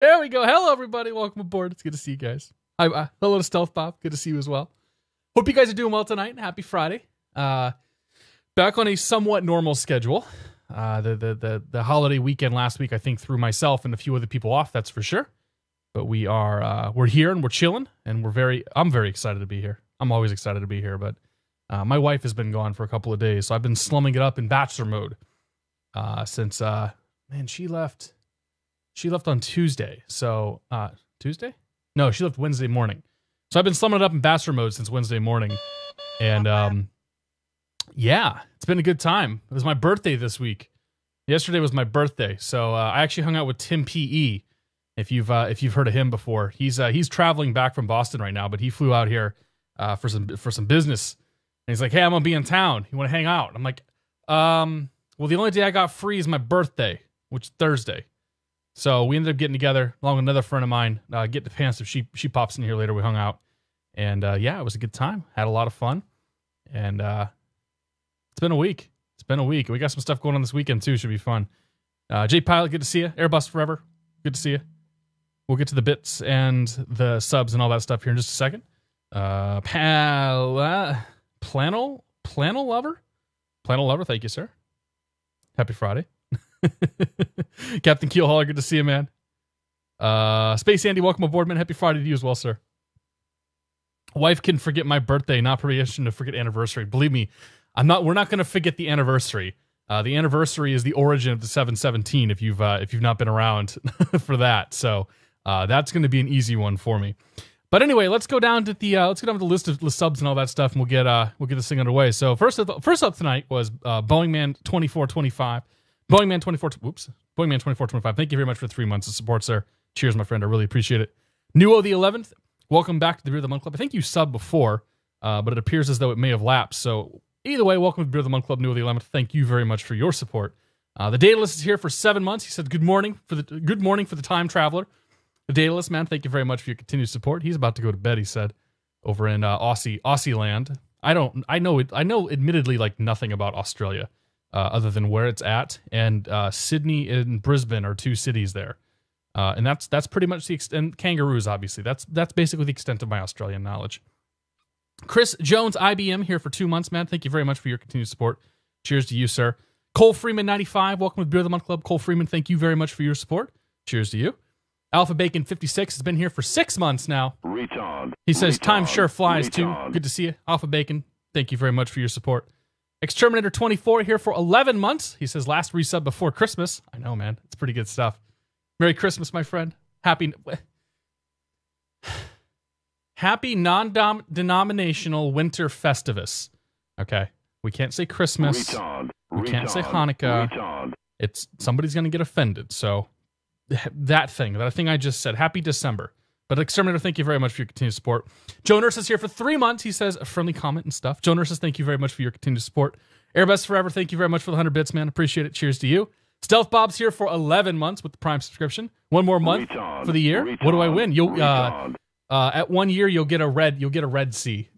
There we go. Hello, everybody. Welcome aboard. It's good to see you guys. Hi, hello to Stealth Bob. Good to see you as well. Hope you guys are doing well tonight. Happy Friday. Back on a somewhat normal schedule. The holiday weekend last week, I think, threw myself and a few other people off. That's for sure. But we're here and we're chilling, and I'm very excited to be here. I'm always excited to be here, but my wife has been gone for a couple of days, so I've been slumming it up in bachelor mode since she left. She left on Tuesday. So Tuesday? No, she left Wednesday morning. So I've been slumming it up in bachelor mode since Wednesday morning, and yeah, it's been a good time. It was my birthday this week. Yesterday was my birthday, so I actually hung out with Tim P.E. If you've heard of him before, he's traveling back from Boston right now, but he flew out here for some business, and he's like, "Hey, I'm gonna be in town. You want to hang out?" I'm like, well, the only day I got free is my birthday, which is Thursday. So we ended up getting together along with another friend of mine. Get the pants if she pops in here later. We hung out, and yeah, it was a good time. Had a lot of fun, and it's been a week. We got some stuff going on this weekend too. Should be fun. J Pilot, good to see you. Airbus Forever, good to see you. We'll get to the bits and the subs and all that stuff here in just a second. Planel Lover, thank you, sir. Happy Friday. Captain Keelhauler, good to see you, man. Space Andy, welcome aboard, man. Happy Friday to you as well, sir. Wife can forget my birthday, not permission to forget anniversary. Believe me, we're not going to forget the anniversary. The anniversary is the origin of the 717 if you've not been around for that. So that's going to be an easy one for me. But anyway, let's go down to the list of subs and all that stuff, and we'll get this thing underway. So first up tonight was Boeing Man 2425. Boeing Man 2425. Thank you very much for 3 months of support, sir. Cheers, my friend. I really appreciate it. Nuo the 11th. Welcome back to the Beer of the Month Club. I think you subbed before, but it appears as though it may have lapsed. So either way, welcome to the Beer of the Month Club, Nuo the 11th. Thank you very much for your support. The Daedalus is here for 7 months. He said, good morning for the time traveler. The Daedalus, man, thank you very much for your continued support. He's about to go to bed, he said, over in Aussie land. I know admittedly like nothing about Australia other than where it's at, and Sydney and Brisbane are two cities there. And that's pretty much the extent. Kangaroos, obviously. That's basically the extent of my Australian knowledge. Chris Jones, IBM, here for 2 months, man. Thank you very much for your continued support. Cheers to you, sir. Cole Freeman, 95. Welcome to the Beer of the Month Club. Cole Freeman, thank you very much for your support. Cheers to you. Alpha Bacon 56 has been here for 6 months now. He says, time sure flies too. Good to see you. Alpha Bacon, thank you very much for your support. Exterminator 24 here for 11 months. He says, last resub before Christmas. I know, man. It's pretty good stuff. Merry Christmas, my friend. Happy non-denominational winter festivus. Okay. We can't say Christmas. We can't say Hanukkah. Somebody's going to get offended. So that thing I just said. Happy December. But Exterminator, thank you very much for your continued support. Joe Nurse is here for 3 months. He says a friendly comment and stuff. Joe Nurse says, thank you very much for your continued support. Airbus Forever, thank you very much for the 100 bits, man. Appreciate it. Cheers to you. Stealth Bob's here for 11 months with the Prime subscription. One more month for the year. What do I win? You'll at 1 year you'll get a red C.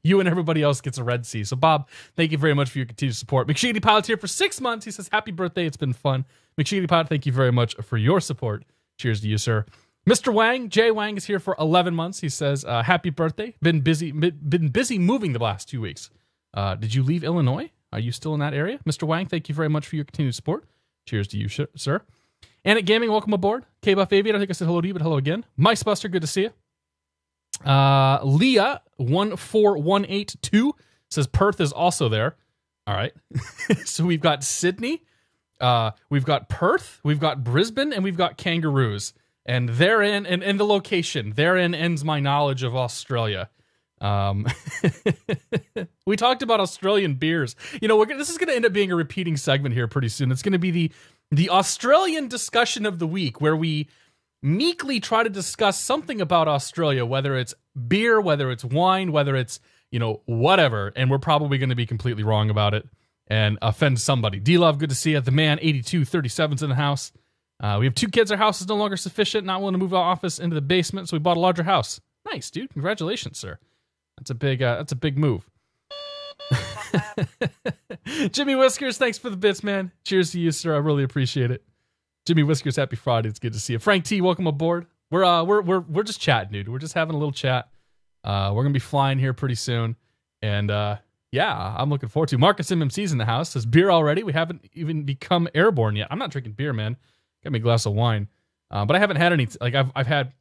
You and everybody else gets a red C. So Bob, thank you very much for your continued support. McSheedy Pilot's here for 6 months. He says, happy birthday. It's been fun. McSheedy Pilot, thank you very much for your support. Cheers to you, sir. Mr. Wang, Jay Wang is here for 11 months. He says, happy birthday. Been busy moving the last 2 weeks. Did you leave Illinois? Are you still in that area? Mr. Wang, thank you very much for your continued support. Cheers to you, sir. Anik Gaming, welcome aboard. K-Buff Aviator, I think I said hello to you, but hello again. Mice Buster, good to see you. Leah, 14182, says Perth is also there. All right. So we've got Sydney, we've got Perth, we've got Brisbane, and we've got Kangaroos. And therein, and the location, therein ends my knowledge of Australia. We talked about Australian beers. You know, this is going to end up being a repeating segment here pretty soon. It's going to be the Australian discussion of the week, where we meekly try to discuss something about Australia, whether it's beer, whether it's wine, whether it's, whatever. And we're probably going to be completely wrong about it and offend somebody. D-Love, good to see you. The man, 8237's in the house. We have 2 kids. Our house is no longer sufficient. Not willing to move our office into the basement, so we bought a larger house. Nice, dude. Congratulations, sir. That's a big move. Jimmy Whiskers, thanks for the bits, man. Cheers to you, sir. I really appreciate it. Jimmy Whiskers, happy Friday. It's good to see you. Frank T, welcome aboard. We're just chatting, dude. We're just having a little chat. We're gonna be flying here pretty soon, and yeah, I'm looking forward to. Marcus MMC's in the house. Says beer already. We haven't even become airborne yet. I'm not drinking beer, man. Got me a glass of wine, but I haven't had any. Like I've had.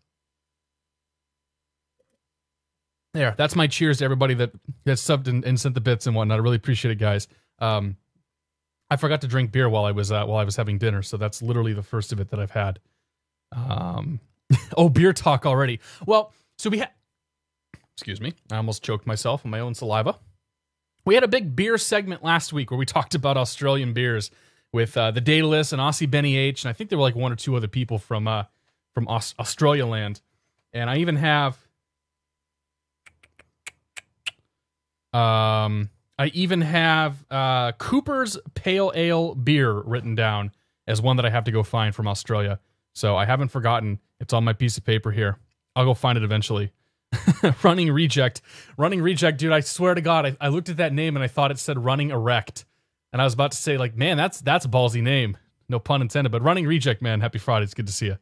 There, that's my cheers to everybody that subbed and sent the bits and whatnot. I really appreciate it, guys. I forgot to drink beer while I was having dinner, so that's literally the first of it that I've had. Oh, beer talk already. Well, so we had. Excuse me, I almost choked myself on my own saliva. We had a big beer segment last week where we talked about Australian beers with the Daedalus and Aussie Benny H, and I think there were like one or two other people from Australia land, and I even have. Cooper's Pale Ale beer written down as one that I have to go find from Australia. So I haven't forgotten. It's on my piece of paper here. I'll go find it eventually. Running Reject, dude. I swear to God, I looked at that name and I thought it said Running Erect, and I was about to say like, man, that's a ballsy name. No pun intended. But Running Reject, man, happy Friday. It's good to see you.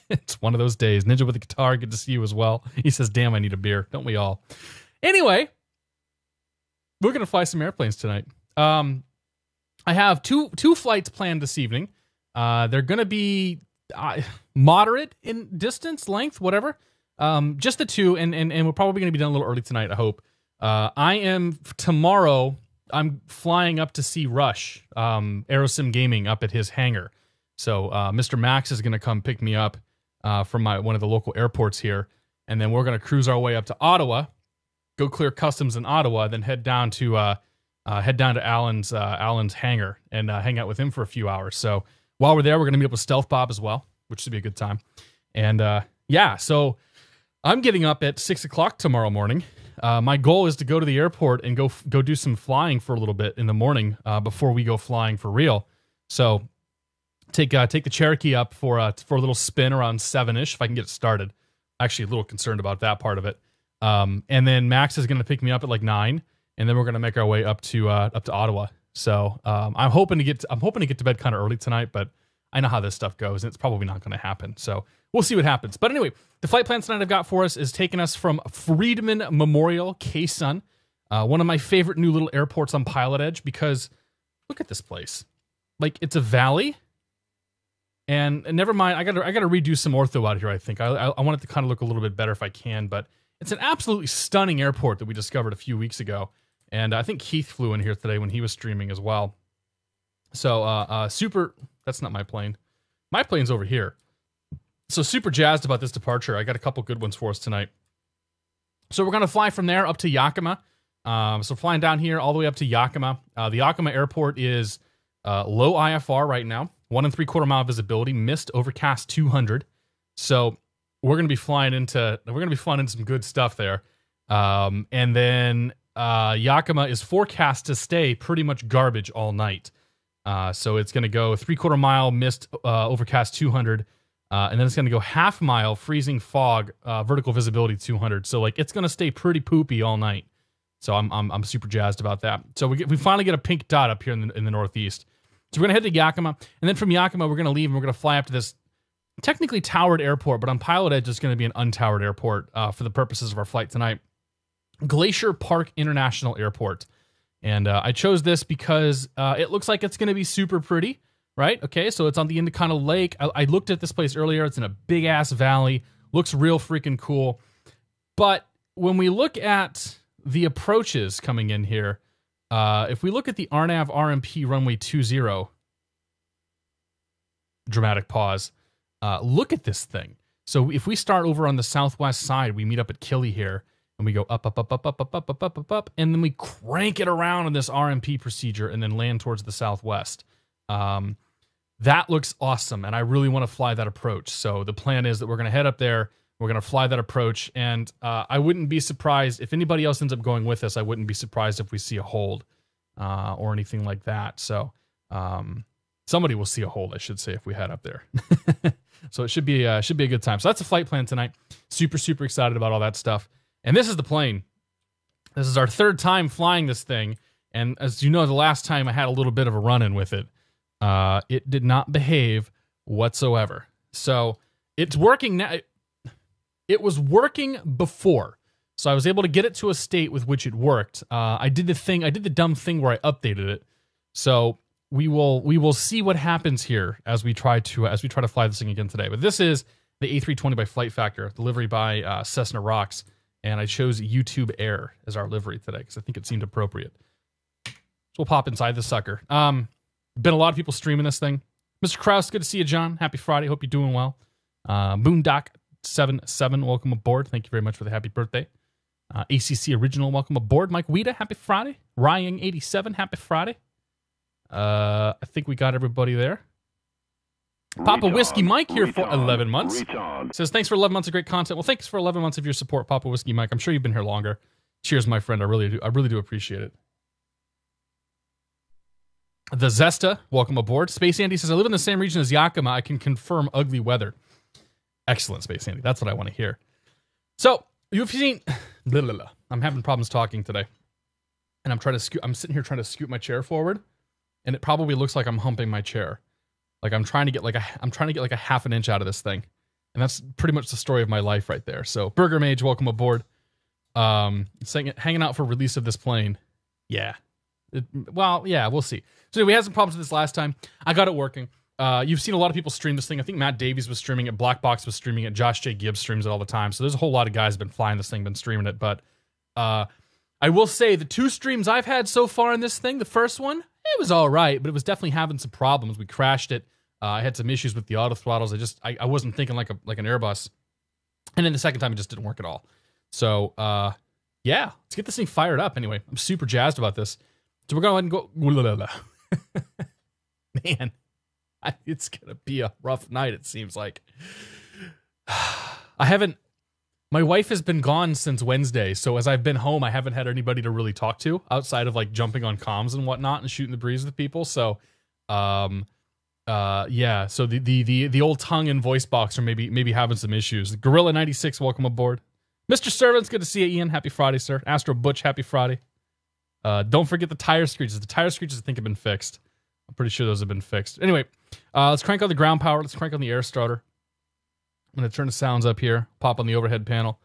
It's one of those days. Ninja with the guitar, good to see you as well. He says, damn, I need a beer. Don't we all? Anyway, we're going to fly some airplanes tonight. I have two flights planned this evening. They're going to be moderate in distance, length, whatever. Just the two, and we're probably going to be done a little early tonight, I hope. Tomorrow, I'm flying up to see Rush, Aerosim Gaming, up at his hangar. So Mr. Max is going to come pick me up from one of the local airports here, and then we're going to cruise our way up to Ottawa, go clear customs in Ottawa, then head down to Alan's hangar and hang out with him for a few hours. So while we're there, we're going to meet up with Stealth Bob as well, which should be a good time. And yeah, so I'm getting up at 6 o'clock tomorrow morning. My goal is to go to the airport and go do some flying for a little bit in the morning before we go flying for real. So take the Cherokee up for a little spin around 7-ish if I can get it started. Actually, a little concerned about that part of it. And then Max is going to pick me up at like 9, and then we're going to make our way up to Ottawa. So I'm hoping to get to bed kind of early tonight, but I know how this stuff goes, and it's probably not going to happen. So we'll see what happens. But anyway, the flight plan tonight I've got for us is taking us from Friedman Memorial, KSUN, one of my favorite new little airports on PilotEdge, because look at this place. Like, it's a valley, and never mind, I got to redo some ortho out here, I think. I want it to kind of look a little bit better if I can, but it's an absolutely stunning airport that we discovered a few weeks ago. And I think Keith flew in here today when he was streaming as well. So super, that's not my plane. My plane's over here. So super jazzed about this departure. I got a couple good ones for us tonight. So we're going to fly from there up to Yakima. So flying down here all the way up to Yakima. The Yakima airport is low IFR right now. 1 3/4 mile visibility, mist overcast 200. So we're going to be flying into some good stuff there. And then Yakima is forecast to stay pretty much garbage all night. So it's going to go 3/4 mile mist, overcast 200, and then it's going to go half mile freezing fog, vertical visibility 200. So like it's going to stay pretty poopy all night. So I'm super jazzed about that. So we finally get a pink dot up here in the Northeast. So we're going to head to Yakima, and then from Yakima we're going to leave and we're going to fly up to this technically towered airport, but on PilotEdge it's going to be an untowered airport for the purposes of our flight tonight. Glacier Park International Airport. And I chose this because it looks like it's going to be super pretty, right? Okay, so it's on the Indicana Lake. I looked at this place earlier. It's in a big-ass valley. Looks real freaking cool. But when we look at the approaches coming in here, if we look at the RNAV RMP runway 20, dramatic pause, look at this thing. So if we start over on the southwest side, we meet up at Killy here, and we go up, and then we crank it around in this RMP procedure and then land towards the southwest. That looks awesome, and I really want to fly that approach. So the plan is that we're going to head up there, we're going to fly that approach, and I wouldn't be surprised if anybody else ends up going with us. I wouldn't be surprised if we see a hold or anything like that. So somebody will see a hold, I should say, if we head up there. So it should be a good time. So that's the flight plan tonight. Super, super excited about all that stuff. And this is the plane. This is our third time flying this thing. And as you know, the last time I had a little bit of a run-in with it. It did not behave whatsoever. So it's working now. It was working before. So I was able to get it to a state with which it worked. I did the dumb thing where I updated it. So we will see what happens here as we try to fly this thing again today. But this is the A320 by FlightFactor, delivery by Cessna Rocks, and I chose YouTube Air as our livery today because I think it seemed appropriate. So we'll pop inside this sucker. Been a lot of people streaming this thing. Mr. Kraus, good to see you, John. Happy Friday. Hope you're doing well. Boondock77, welcome aboard. Thank you very much for the happy birthday. ACC Original, welcome aboard. Mike Weta, happy Friday. Rying87, happy Friday. I think we got everybody there. Papa Whiskey Mike here for 11 months. Says, thanks for 11 months of great content. Well, thanks for 11 months of your support, Papa Whiskey Mike. I'm sure you've been here longer. Cheers, my friend. I really do appreciate it. The Zesta, welcome aboard. Space Andy says, I live in the same region as Yakima. I can confirm ugly weather. Excellent, Space Andy. That's what I want to hear. So, you've seen... Blah, blah, blah. I'm having problems talking today. And I'm sitting here trying to scoot my chair forward. And it probably looks like I'm humping my chair. Like I'm trying to get like a half an inch out of this thing. And that's pretty much the story of my life right there. So, Burger Mage, welcome aboard. Hanging out for release of this plane. Yeah. Yeah, we'll see. So we had some problems with this last time. I got it working. You've seen a lot of people stream this thing. I think Matt Davies was streaming it. Black Box was streaming it. Josh J. Gibbs streams it all the time. So there's a whole lot of guys who've been flying this thing, been streaming it. But I will say the 2 streams I've had so far in this thing, the first one, it was all right, but it was definitely having some problems. We crashed it. I had some issues with the auto throttles. I wasn't thinking like an Airbus. And then the second time it just didn't work at all. So yeah, let's get this thing fired up anyway. I'm super jazzed about this. So we're going to go... Man, it's going to be a rough night, it seems like. My wife has been gone since Wednesday, so as I've been home, I haven't had anybody to really talk to outside of like jumping on comms and whatnot and shooting the breeze with people. So, yeah, so the old tongue and voice box are maybe having some issues. Gorilla96, welcome aboard. Mr. Servants, good to see you, Ian. Happy Friday, sir. Astro Butch, happy Friday. Don't forget the tire screeches. The tire screeches, I think, have been fixed. I'm pretty sure those have been fixed. Anyway, let's crank on the ground power. Let's crank on the air starter. I'm going to turn the sounds up here. Pop on the overhead panel.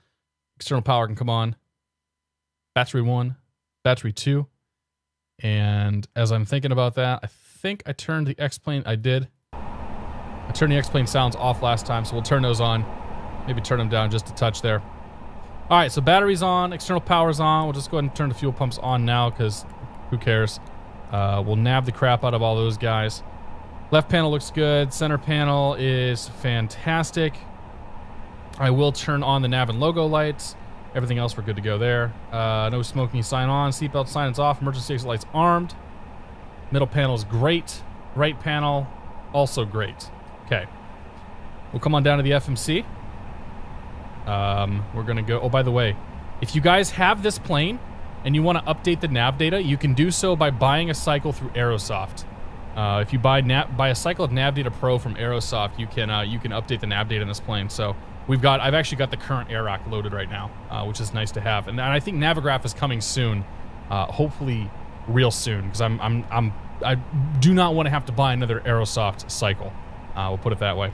External power can come on. Battery 1. Battery 2. And as I'm thinking about that, I think I turned the X-Plane. I did. I turned the X-Plane sounds off last time, so we'll turn those on. Maybe turn them down just a touch there. All right, so battery's on. External power's on. We'll just go ahead and turn the fuel pumps on now because who cares? We'll nab the crap out of all those guys. Left panel looks good. Center panel is fantastic. I will turn on the nav and logo lights. Everything else, we're good to go there. No smoking sign on. Seatbelt sign is off. Emergency exit lights armed. Middle panel is great. Right panel, also great. Okay. We'll come on down to the FMC. We're going to go... Oh, by the way, if you guys have this plane and you want to update the nav data, you can do so by buying a cycle through Aerosoft. If you buy a cycle of Nav Data Pro from Aerosoft, you can update the nav data in this plane. So I've actually got the current AirRack loaded right now, which is nice to have. And I think Navigraph is coming soon, hopefully real soon, because I do not want to have to buy another Aerosoft cycle. We'll put it that way.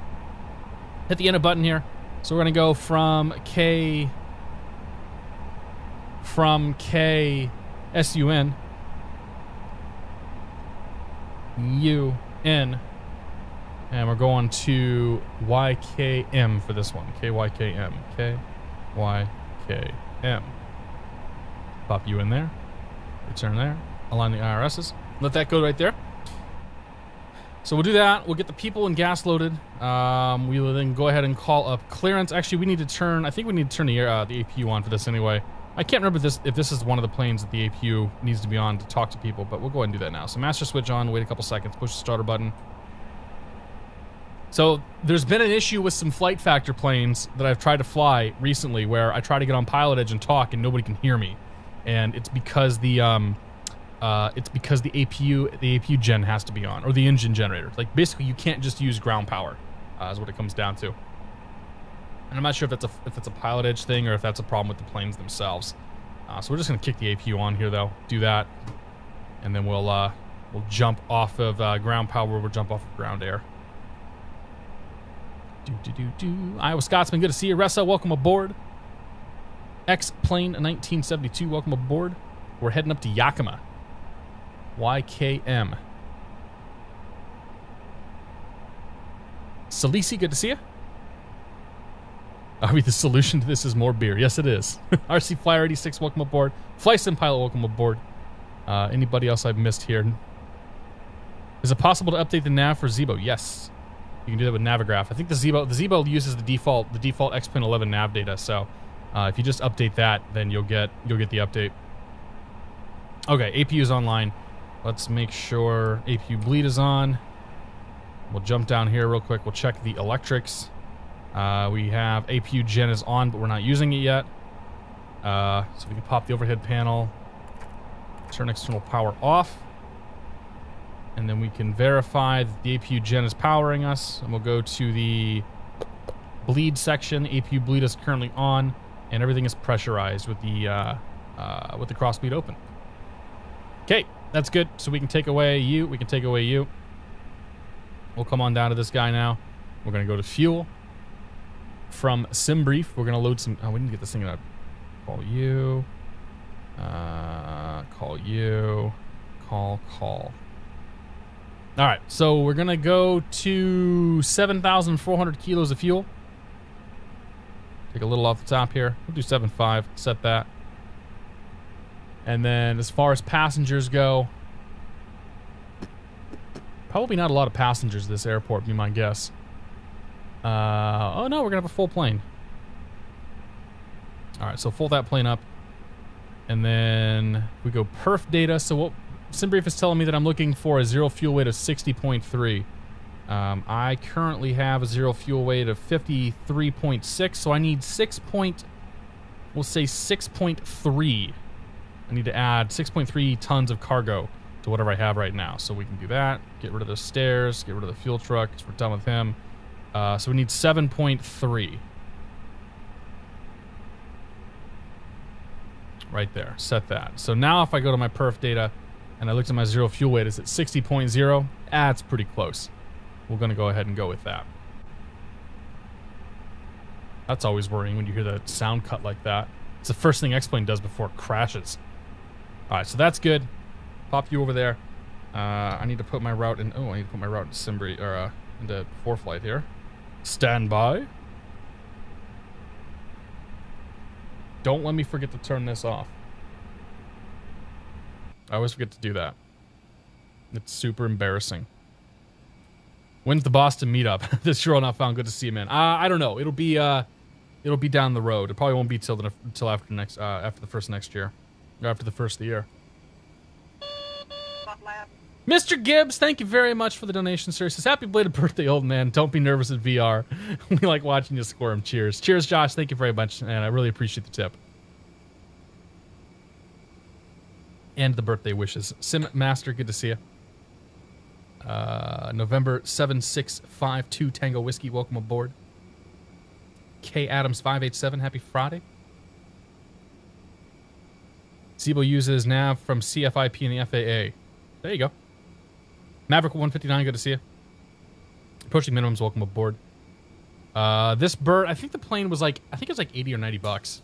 Hit the enter button here. So we're gonna go from KSUN UN, and we're going to YKM for this one. KYKM. KYKM. Pop you in there. Return there. Align the IRSs. Let that go right there. So we'll do that. We'll get the people and gas loaded. We will then go ahead and call up clearance. Actually, we need to turn... I think we need to turn the APU on for this anyway. I can't remember if this is one of the planes that the APU needs to be on to talk to people, but we'll go ahead and do that now. So master switch on. Wait a couple seconds. Push the starter button. So there's been an issue with some FlightFactor planes that I've tried to fly recently where I try to get on PilotEdge and talk and nobody can hear me. And it's because the APU gen has to be on, or the engine generator. Like basically, you can't just use ground power, is what it comes down to. And I'm not sure if that's a PilotEdge thing or if that's a problem with the planes themselves. So we're just gonna kick the APU on here though. Do that, and then we'll We'll jump off of ground power. We'll jump off of ground air. Iowa Scotsman, good to see you. Ressa, welcome aboard. X-Plane 1972, welcome aboard. We're heading up to Yakima. YKM. Salisi, good to see you. Are we the solution to this is more beer? Yes, it is. RC Flyer 86, welcome aboard. FlightSim Pilot, welcome aboard. Anybody else I've missed here? Is it possible to update the nav for Zebo? Yes. You can do that with Navigraph. I think the Zebo uses the default X-Plane 11 nav data, so if you just update that, then you'll get the update. Okay, APU is online. Let's make sure APU bleed is on. We'll jump down here real quick. We'll check the electrics. We have APU gen is on, but we're not using it yet. So we can pop the overhead panel, turn external power off, and then we can verify that the APU gen is powering us. And we'll go to the bleed section. APU bleed is currently on, and everything is pressurized with the cross bleed open. Okay, that's good. So we can take away you. We can take away you. We'll come on down to this guy now. We're going to go to fuel. From SimBrief, we're going to load some... Oh, we need to get this thing out. Call you. Call you. Call. All right, so we're going to go to 7,400 kilos of fuel. Take a little off the top here. We'll do 7.5. Set that. And then as far as passengers go... Probably not a lot of passengers at this airport, be my guess. Oh no, we're gonna have a full plane. Alright, so full that plane up. And then we go perf data. So what SimBrief is telling me that I'm looking for a zero fuel weight of 60.3. I currently have a zero fuel weight of 53.6, so I need we'll say 6.3. I need to add 6.3 tons of cargo to whatever I have right now. So we can do that. Get rid of the stairs, get rid of the fuel truck, because we're done with him. So we need 7.3. Right there. Set that. So now if I go to my perf data and I looked at my zero fuel weight, is at 60.0. It's pretty close. We're going to go ahead and go with that. That's always worrying when you hear that sound cut like that. It's the first thing X-Plane does before it crashes. Alright, so that's good. Pop you over there. I need to put my route in... Oh, I need to put my route in SimBrief, or into ForeFlight here. Stand by. Don't let me forget to turn this off. I always forget to do that. It's super embarrassing. When's the Boston meetup? This sure not found. Good to see you, man. I don't know. It'll be down the road. It probably won't be till after the first next year, or after the first of the year. Mr. Gibbs, thank you very much for the donation, sir. He says, happy belated birthday, old man. Don't be nervous in VR. We like watching you squirm. Cheers. Cheers, Josh. Thank you very much, and I really appreciate the tip. And the birthday wishes. Sim Master, good to see you. November 7652 Tango Whiskey, welcome aboard. K Adams 587, happy Friday. Zebo uses nav from CFIP and the FAA. There you go. Maverick 159, good to see you. Approaching minimums, welcome aboard. This bird, I think the plane was like, I think it was like 80 or 90 bucks.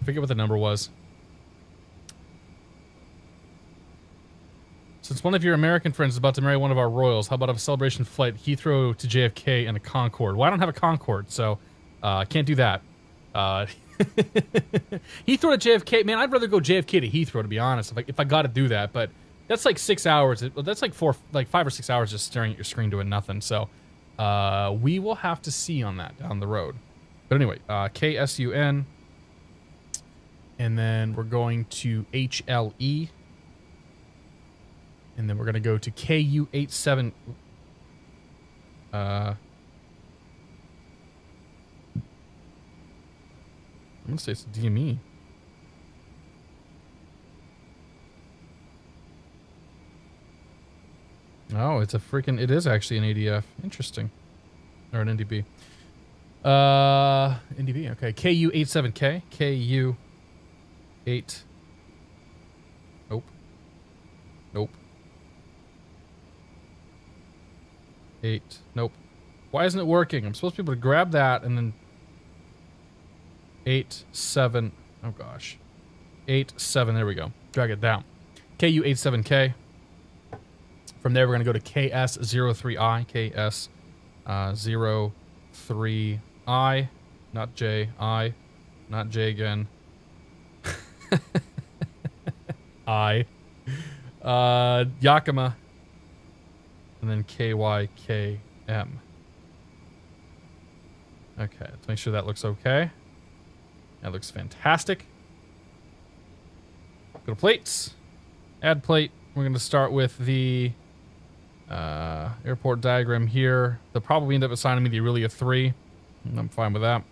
I forget what the number was. Since one of your American friends is about to marry one of our royals, how about a celebration flight Heathrow to JFK and a Concorde? Well, I don't have a Concorde, so I can't do that. Heathrow to JFK, man, I'd rather go JFK to Heathrow, to be honest, if I got to do that, but that's like 6 hours. That's like 5 or 6 hours just staring at your screen doing nothing. So we will have to see on that down the road. But anyway, KSUN. And then we're going to HLE. And then we're going to go to KU87. I'm going to say it's DME. Oh, it's a freaking... It is actually an ADF. Interesting. Or an NDB. NDB, okay. KU87K. KU8... Nope. Nope. 8. Nope. Why isn't it working? I'm supposed to be able to grab that and then 8, 7. Oh gosh. 8, 7. There we go. Drag it down. KU87K. From there, we're going to go to KS03I. KS03I. Not J. I. Not J again. I. Yakima. And then KYKM. Okay, let's make sure that looks okay. That looks fantastic. Go to plates. Add plate. We're going to start with the airport diagram here. They'll probably end up assigning me the Aurelia 3. I'm fine with that.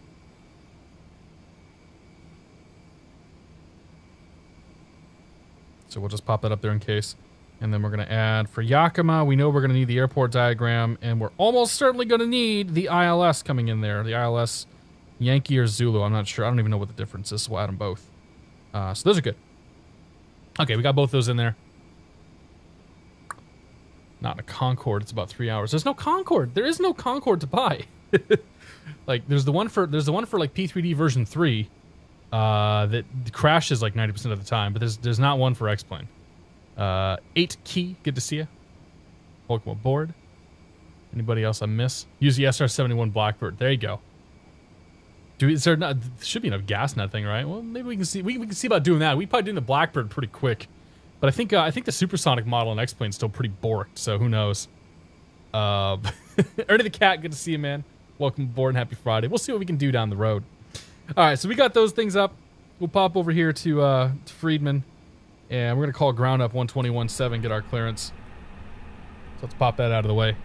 So we'll just pop that up there in case. And then we're going to add for Yakima. We know we're going to need the airport diagram, and we're almost certainly going to need the ILS coming in there. The ILS Yankee or Zulu. I'm not sure. I don't even know what the difference is, so we'll add them both. So those are good. Okay, we got both those in there. Not a Concorde. It's about 3 hours. There's no Concorde. There is no Concorde to buy. Like there's the one for like P3D version 3 that crashes like 90% of the time, but there's not one for X-Plane. 8 Key, good to see you. Welcome aboard. Anybody else I miss? Use the SR-71 Blackbird. There you go. Is there not? Should be enough gas in that thing, right? Well, maybe we can see. We can see about doing that. We probably doing the Blackbird pretty quick, but I think the supersonic model in X-Plane is still pretty borked. So who knows? Ernie the Cat, good to see you, man. Welcome aboard and happy Friday. We'll see what we can do down the road. All right, so we got those things up. We'll pop over here to Friedman, and we're gonna call ground up 121.7, get our clearance. So let's pop that out of the way.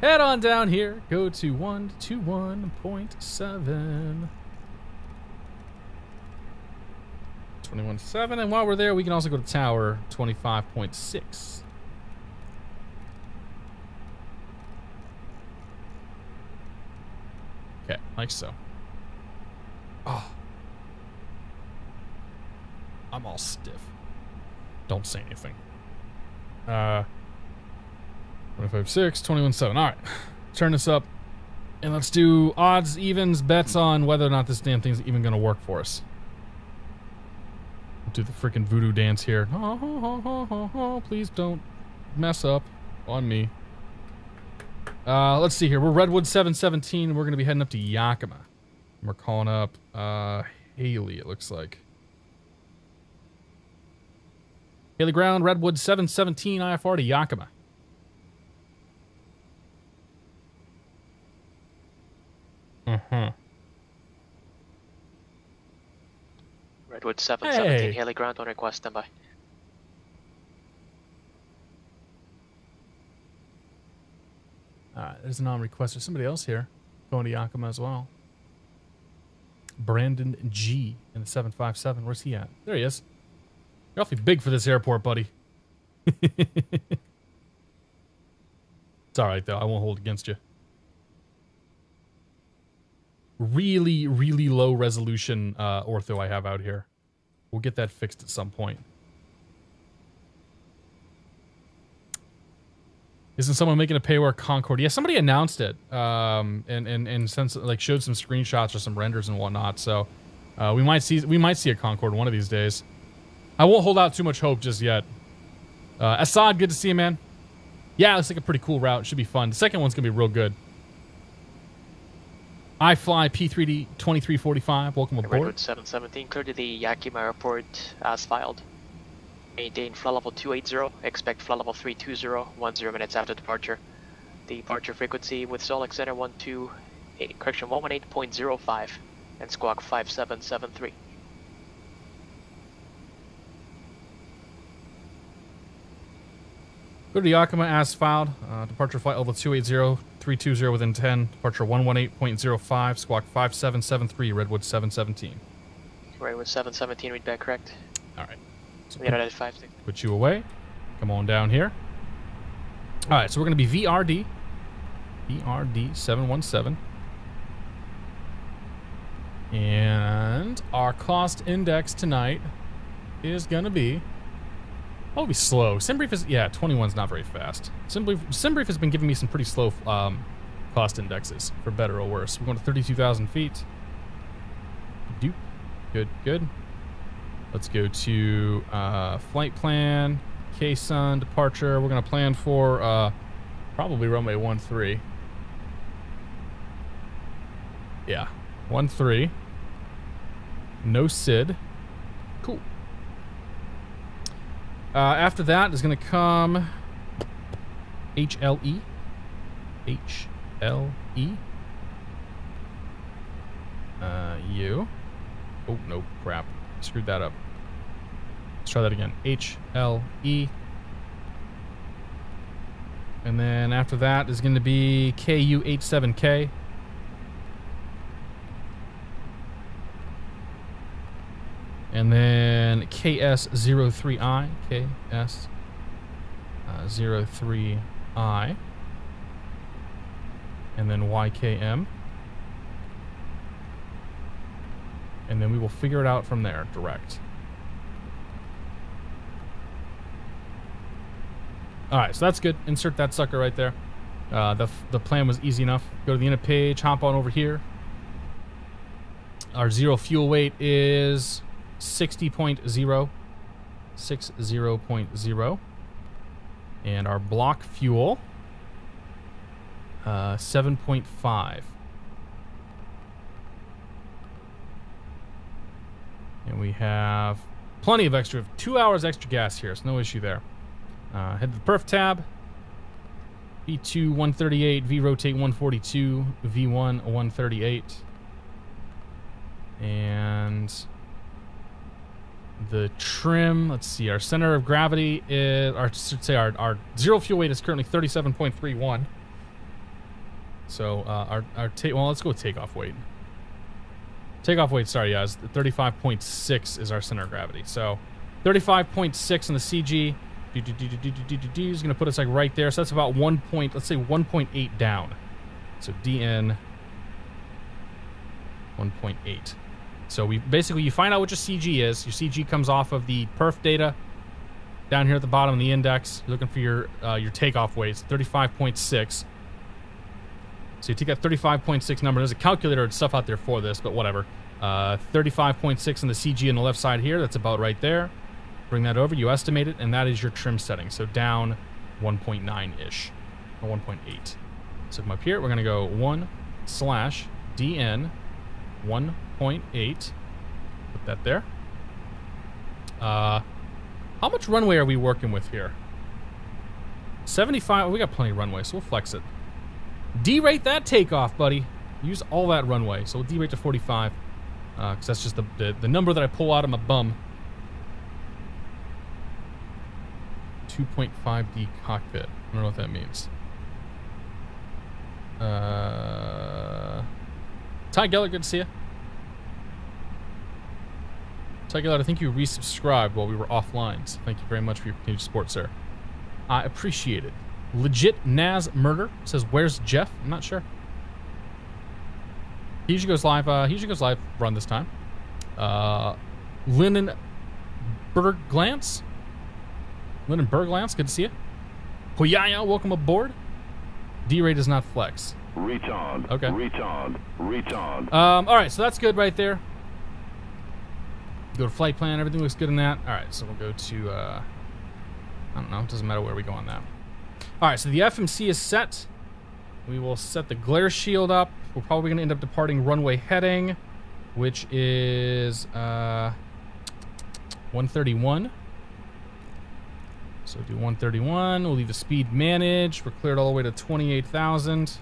Head on down here. Go to 121.7. 21.7, and while we're there, we can also go to tower 25.6. Okay, like so. Oh. I'm all stiff. Don't say anything. 25.6, 21.7. All right. Turn this up. And let's do odds, evens, bets on whether or not this damn thing's even going to work for us. We'll do the freaking voodoo dance here. Please don't mess up on me. Let's see here. We're Redwood 717. We're going to be heading up to Yakima. We're calling up Haley, it looks like. Haley Ground, Redwood 717, IFR to Yakima. Redwood 717, Haley Ground on request, standby. There's a non-request. There's somebody else here going to Yakima as well. Brandon G in the 757. Where's he at? There he is. You're awfully big for this airport, buddy. It's alright, though. I won't hold against you. Really, really low resolution ortho I have out here. We'll get that fixed at some point. Isn't someone making a payware Concorde? Yeah, somebody announced it, and since like showed some screenshots or some renders and whatnot. So we might see a Concorde one of these days. I won't hold out too much hope just yet. Assad, good to see you, man. Yeah, it looks like a pretty cool route. Should be fun. The second one's gonna be real good. I fly P3D 2345. Welcome aboard. Redwood 717, clear to the Yakima Airport as filed. Maintain flight level 280. Expect flight level 320. 10 minutes after departure. Departure frequency with Solix Center 118.05 and squawk 5773. Go to Yakima as filed. Departure flight level 280, 320 within 10. Departure 118.05, squawk 5773, Redwood 717. Redwood 717, read back correct. Alright. So put you away. Come on down here. Alright, so we're going to be VRD. VRD 717. And our cost index tonight is going to be Oh, it'll be slow. SimBrief is, yeah, 21's not very fast. SimBrief has been giving me some pretty slow cost indexes, for better or worse. We're going to 32,000 feet. Doop. Good, good. Let's go to flight plan, KSUN, departure. We're going to plan for probably runway 13. Yeah, 13. No SID. Cool. After that is going to come HLE. HLE. U. Oh, no, crap. Screwed that up. Let's try that again. HLE. And then after that is going to be KU87K. And then KS03I. KS03I. And then YKM. And then we will figure it out from there, direct. Alright, so that's good. Insert that sucker right there. The plan was easy enough. Go to the init page, hop on over here. Our zero fuel weight is 60.0. 60.0. And our block fuel, 7.5. And we have plenty of extra, 2 hours extra gas here, so no issue there. Head to the perf tab. V2 138, V rotate 142, V1 138. And the trim, let's see, our center of gravity is, or I should say our zero fuel weight is currently 37.31. So well, let's go with takeoff weight. Takeoff weight, sorry, yeah, is 35.6 is our center of gravity. So 35.6 in the CG is going to put us like right there. So that's about 1.8 down. So DN 1.8. So we basically, you find out what your CG is. Your CG comes off of the perf data down here at the bottom of the index. You're looking for your takeoff weight. It's 35.6. So you take that 35.6 number. There's a calculator and stuff out there for this, but whatever. 35.6 in the CG on the left side here. That's about right there. Bring that over. You estimate it, and that is your trim setting. So down 1.9-ish, or 1.8. So come up here. We're going to go 1/DN 1.8. Put that there. How much runway are we working with here? 75. We got plenty of runway, so we'll flex it. Derate that takeoff, buddy. Use all that runway. So we'll derate to 45. Because that's just the number that I pull out of my bum. 2.5D cockpit. I don't know what that means. Ty Geller, good to see you. Ty Geller, I think you resubscribed while we were offline. So thank you very much for your continued support, sir. I appreciate it. Legit Naz Murder says, "Where's Jeff?" I'm not sure. He usually goes live. Run this time. Linden Berglance. Good to see you. Hoyaya, welcome aboard. D-rate does not flex. Retard. Okay. Retard. All right, so that's good right there. Go to flight plan. Everything looks good in that. All right, so we'll go to. I don't know. It doesn't matter where we go on that. All right, so the FMC is set. We will set the glare shield up. We're probably going to end up departing runway heading, which is 131. So do 131. We'll leave the speed managed. We're cleared all the way to 28,000.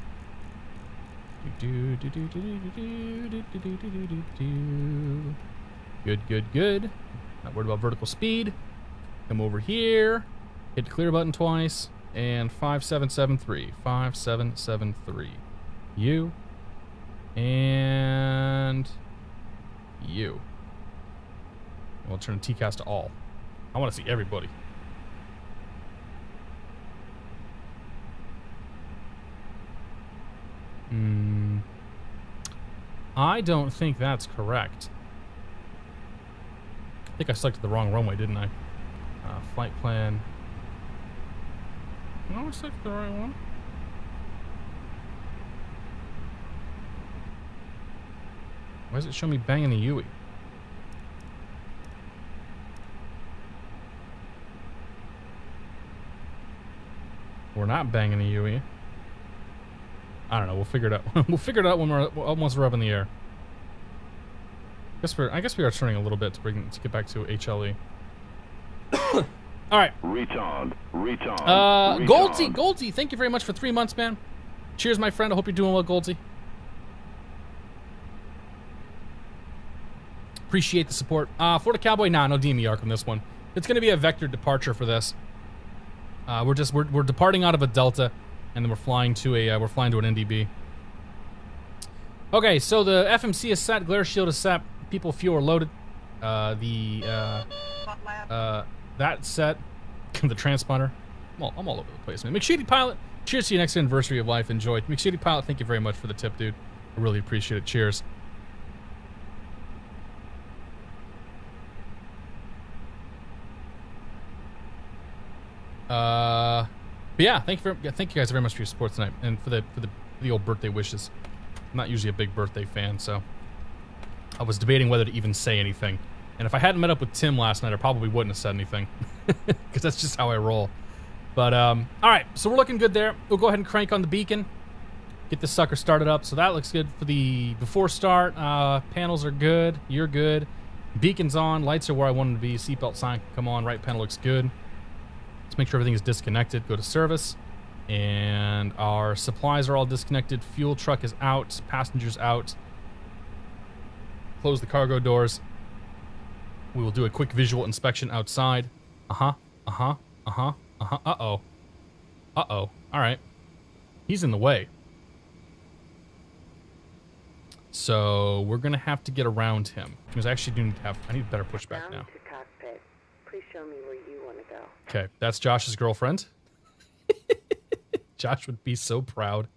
Good. Not worried about vertical speed. Come over here. Hit the clear button twice. And 5773. 5773. You. And you. We'll turn TCAS to all. I want to see everybody. I don't think that's correct. I think I selected the wrong runway, didn't I? Flight plan. No, it's like the right one. Why does it show me banging the UE? We're not banging the UE. I don't know. We'll figure it out. We'll figure it out when once we're up in the air. I guess we are turning a little bit to get back to HLE. All right. Retard. Goldsy, thank you very much for 3 months, man. Cheers, my friend. I hope you're doing well, Goldsy. Appreciate the support. Florida Cowboy, no DME arc on this one. It's going to be a vector departure for this. We're departing out of a Delta, and then we're flying to an NDB. Okay, so the FMC is set, glare shield is set, people fuel are loaded. That set, the transponder. I'm all over the place, man. McShady Pilot, cheers to your next anniversary of life. Enjoy. McShady Pilot, thank you very much for the tip, dude. I really appreciate it. Cheers. But yeah, thank you guys very much for your support tonight and for the old birthday wishes. I'm not usually a big birthday fan, so I was debating whether to even say anything. And if I hadn't met up with Tim last night, I probably wouldn't have said anything because that's just how I roll. But all right, so we're looking good there. We'll go ahead and crank on the beacon, get this sucker started up. So that looks good for the before start. Panels are good. You're good. Beacon's on. Lights are where I want them to be. Seatbelt sign, come on. Right panel looks good. Let's make sure everything is disconnected. Go to service. And our supplies are all disconnected. Fuel truck is out. Passengers out. Close the cargo doors. We will do a quick visual inspection outside. Uh-oh. Uh-oh. All right. He's in the way. So we're going to have to get around him. Because I actually do need to have... I need better pushback now. To cockpit. Please show me where you want to go. Okay, that's Josh's girlfriend. Josh would be so proud.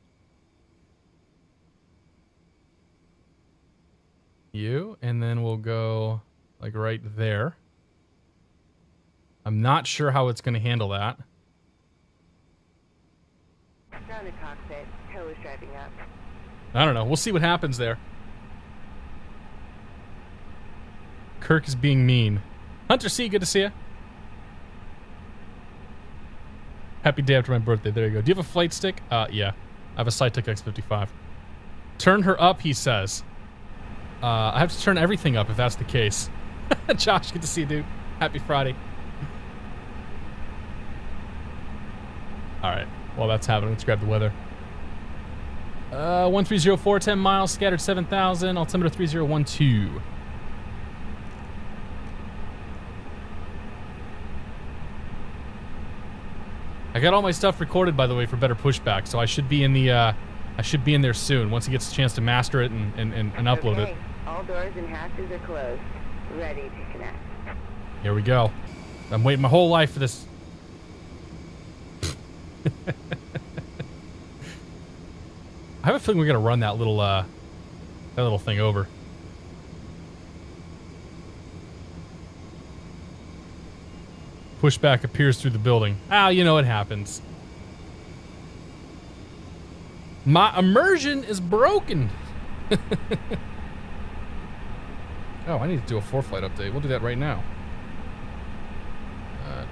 You, and then we'll go like right there. I'm not sure how it's going to handle that. Down the cockpit. Tow is driving up. I don't know. We'll see what happens there. Kirk is being mean. Hunter C, good to see you. Happy day after my birthday. There you go. Do you have a flight stick? Yeah. I have a Cytec X55. Turn her up, he says. I have to turn everything up if that's the case. Josh, good to see you, dude. Happy Friday. Alright. While that's happening, let's grab the weather. 1304, 10 miles, scattered 7,000, altimeter 3012. I got all my stuff recorded, by the way, for better pushback, so I should be in the I should be in there soon once he gets a chance to master it and upload it. All doors and hatches are closed. Ready to connect. Here we go. I'm waiting my whole life for this. I have a feeling we're gonna run that little thing over. Pushback appears through the building. Ah, you know it happens. My immersion is broken. Oh, I need to do a 4-flight update. We'll do that right now.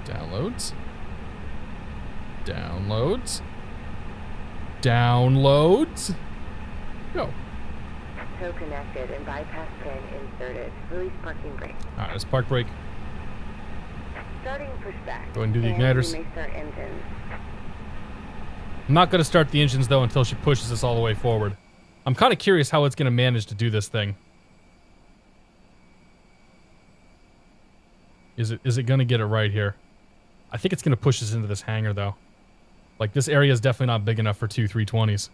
Downloads. Downloads. Downloads. Go. Tow connected and bypass pin inserted. Release parking brake. All right, let's park brake. Starting pushback. Go ahead and do the igniters. You may start engines. I'm not going to start the engines, though, until she pushes us all the way forward. I'm kind of curious how it's going to manage to do this thing. Is it going to get it right here? I think it's going to push us into this hangar, though. Like, this area is definitely not big enough for two 320s.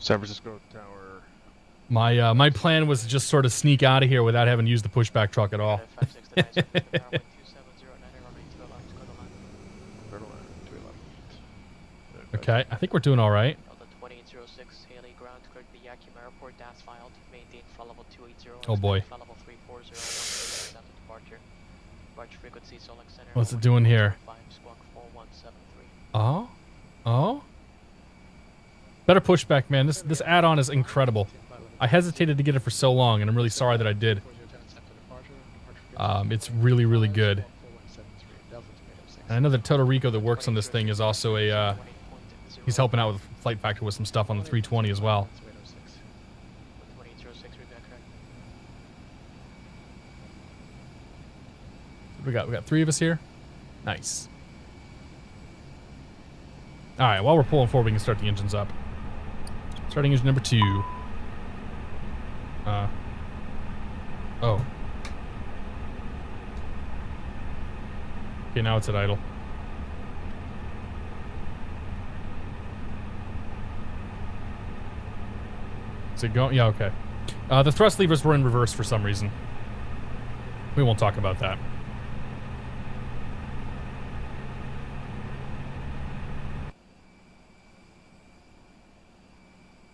San Francisco Tower. My plan was to just sort of sneak out of here without having to use the pushback truck at all. Okay, I think we're doing all right. Oh boy. Departure frequency Solix Center. What's it doing here? 5 squawk 4173. Oh? Oh? Better pushback, man. This add-on is incredible. I hesitated to get it for so long, and I'm really sorry that I did. It's really, really good. And I know that Toto Rico that works on this thing is also a, he's helping out with FlightFactor with some stuff on the 320 as well. We got 3 of us here. Nice. All right, while we're pulling forward, we can start the engines up. Starting engine number 2. Oh. Okay, now it's at idle. Is it going? Yeah, okay. The thrust levers were in reverse for some reason. We won't talk about that.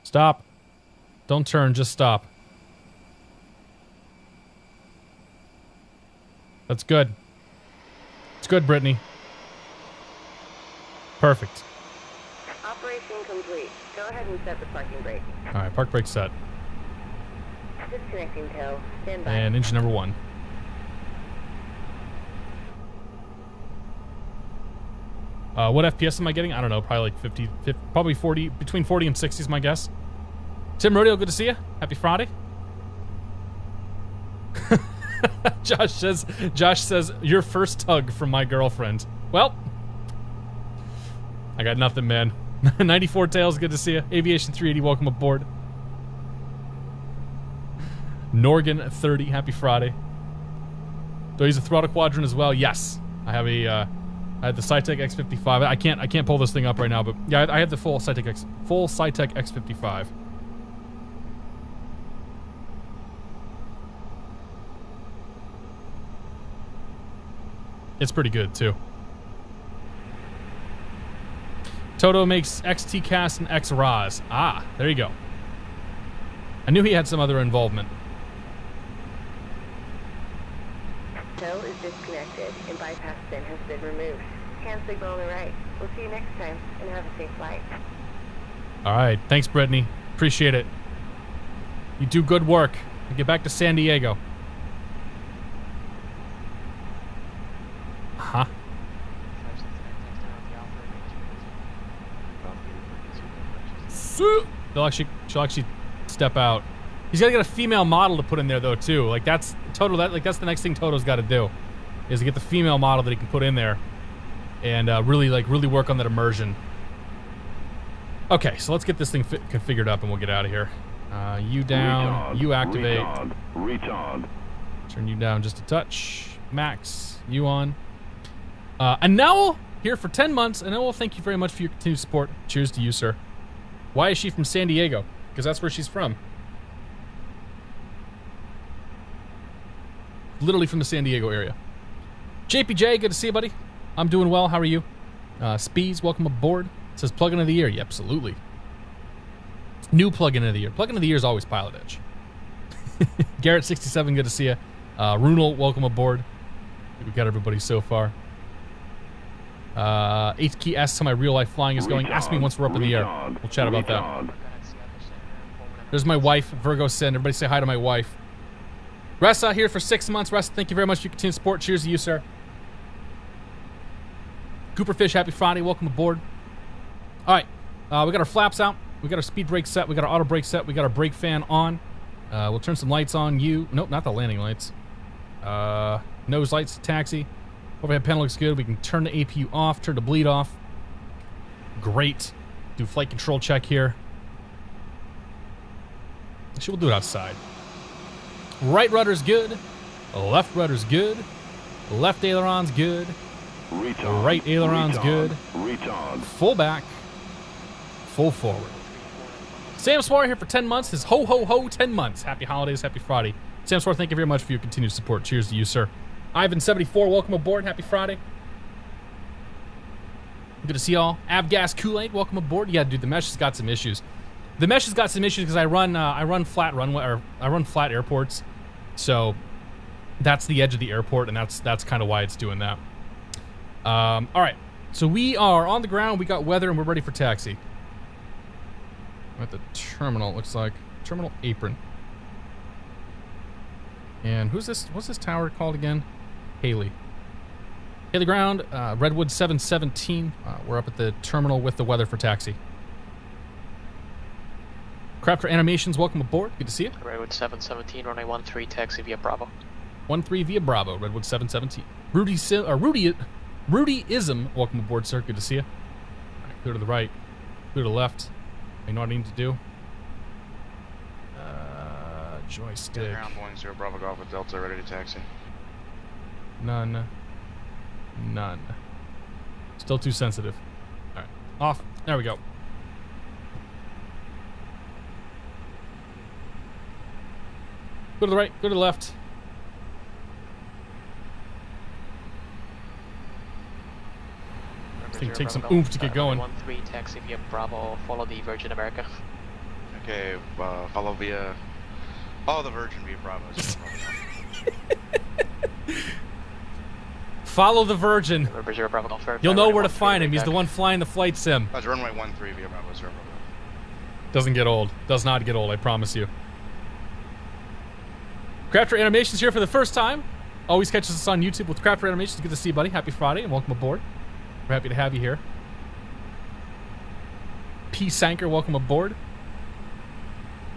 Stop. Don't turn, just stop. That's good. It's good, Brittany. Perfect. Operation complete. Go ahead and set the parking brake. All right, park brake set. Disconnecting tow. Stand by. And engine number 1. What FPS am I getting? I don't know, probably like 50, probably 40, between 40 and 60 is my guess. Tim Rodeo, good to see you. Happy Friday. Josh says, your first tug from my girlfriend. Well, I got nothing, man. 94 Tails, good to see you. Aviation 380, welcome aboard. Norgan 30, happy Friday. Do I use a throttle quadrant as well? Yes. I have a, I had the Cytec X55. I can't pull this thing up right now, but yeah, I have the full Cytec X55. It's pretty good too. Toto makes XTCast and XRAS. Ah, there you go. I knew he had some other involvement. Tow is disconnected and bypass pin has been removed. Hand signal on the right. We'll see you next time and have a safe flight. All right, thanks, Brittany. Appreciate it. You do good work. Get back to San Diego. Huh? She'll actually step out. He's got to get a female model to put in there though too. Like that's Toto. That's the next thing Toto's got to do, is to get the female model that he can put in there, and really work on that immersion. Okay, so let's get this thing configured up and we'll get out of here. You down. You activate. Retard. Turn you down just a touch. Max, you on. And now here for 10 months, and Noel, thank you very much for your continued support. Cheers to you, sir. Why is she from San Diego? Because that's where she's from. Literally from the San Diego area. JPJ, good to see you, buddy. I'm doing well. How are you? Speeds, welcome aboard. It says plugin of the year. Yeah, absolutely. New plugin of the year. Plugin of the year is always PilotEdge. Garrett67, good to see you. Runal, welcome aboard. We got everybody so far. HKey asks how my real life flying is going. Ask me once we're up in the air. We'll chat about that. There's my wife, Virgo Sin. Everybody say hi to my wife. Ressa here for 6 months. Ressa, thank you very much for your continued support. Cheers to you, sir. Cooperfish, happy Friday. Welcome aboard. All right, we got our flaps out. We got our speed brake set. We got our auto brake set. We got our brake fan on. We'll turn some lights on. Nope, not the landing lights. Nose lights, taxi. Overhead panel looks good. We can turn the APU off, turn the bleed off. Great. Do flight control check here. Actually, we'll do it outside. Right rudder's good. Left rudder's good. Left aileron's good. Retard. Right aileron's good. Retard. Full back. Full forward. Sam Swar here for 10 months. His ho ho ho 10 months. Happy holidays, happy Friday. Sam Swar, thank you very much for your continued support. Cheers to you, sir. Ivan74, welcome aboard. Happy Friday. Good to see y'all. Avgas Kool-Aid, welcome aboard. Yeah, dude, the mesh has got some issues. The mesh has got some issues because I run flat runway, or I run flat airports. So That's the edge of the airport, and that's kind of why it's doing that. All right, so we are on the ground. We got weather, and we're ready for taxi. We're at the terminal. It looks like terminal apron. And who's this? What's this tower called again? Haley. Haley ground. Redwood 717. We're up at the terminal with the weather for taxi. Crafter Animations, welcome aboard. Good to see you. Redwood 717, runway 13, taxi via Bravo. 13 via Bravo, Redwood 717. Rudyism, welcome aboard, sir. Good to see you. All right, clear to the right, clear to the left. You know what I need to do? Joystick. Ground Boeing 0 Bravo Golf with Delta ready to taxi. None. Still too sensitive. All right, off. There we go. Go to the right, go to the left. This thing takes some oomph to get going. 13, taxi via Bravo, follow the Virgin America. Okay, follow via... Follow the Virgin via Bravo. Follow the Virgin. Remember 0 Bravo Golf. You'll know where to find him. He's the one flying the flight sim. That's runway 13 via Bravo 0 Bravo. Doesn't get old. Does not get old, I promise you. Crafter Animations here for the first time. Always catches us on YouTube with Crafter Animations. Good to see you, buddy. Happy Friday and welcome aboard. We're happy to have you here. P. Sanker, welcome aboard.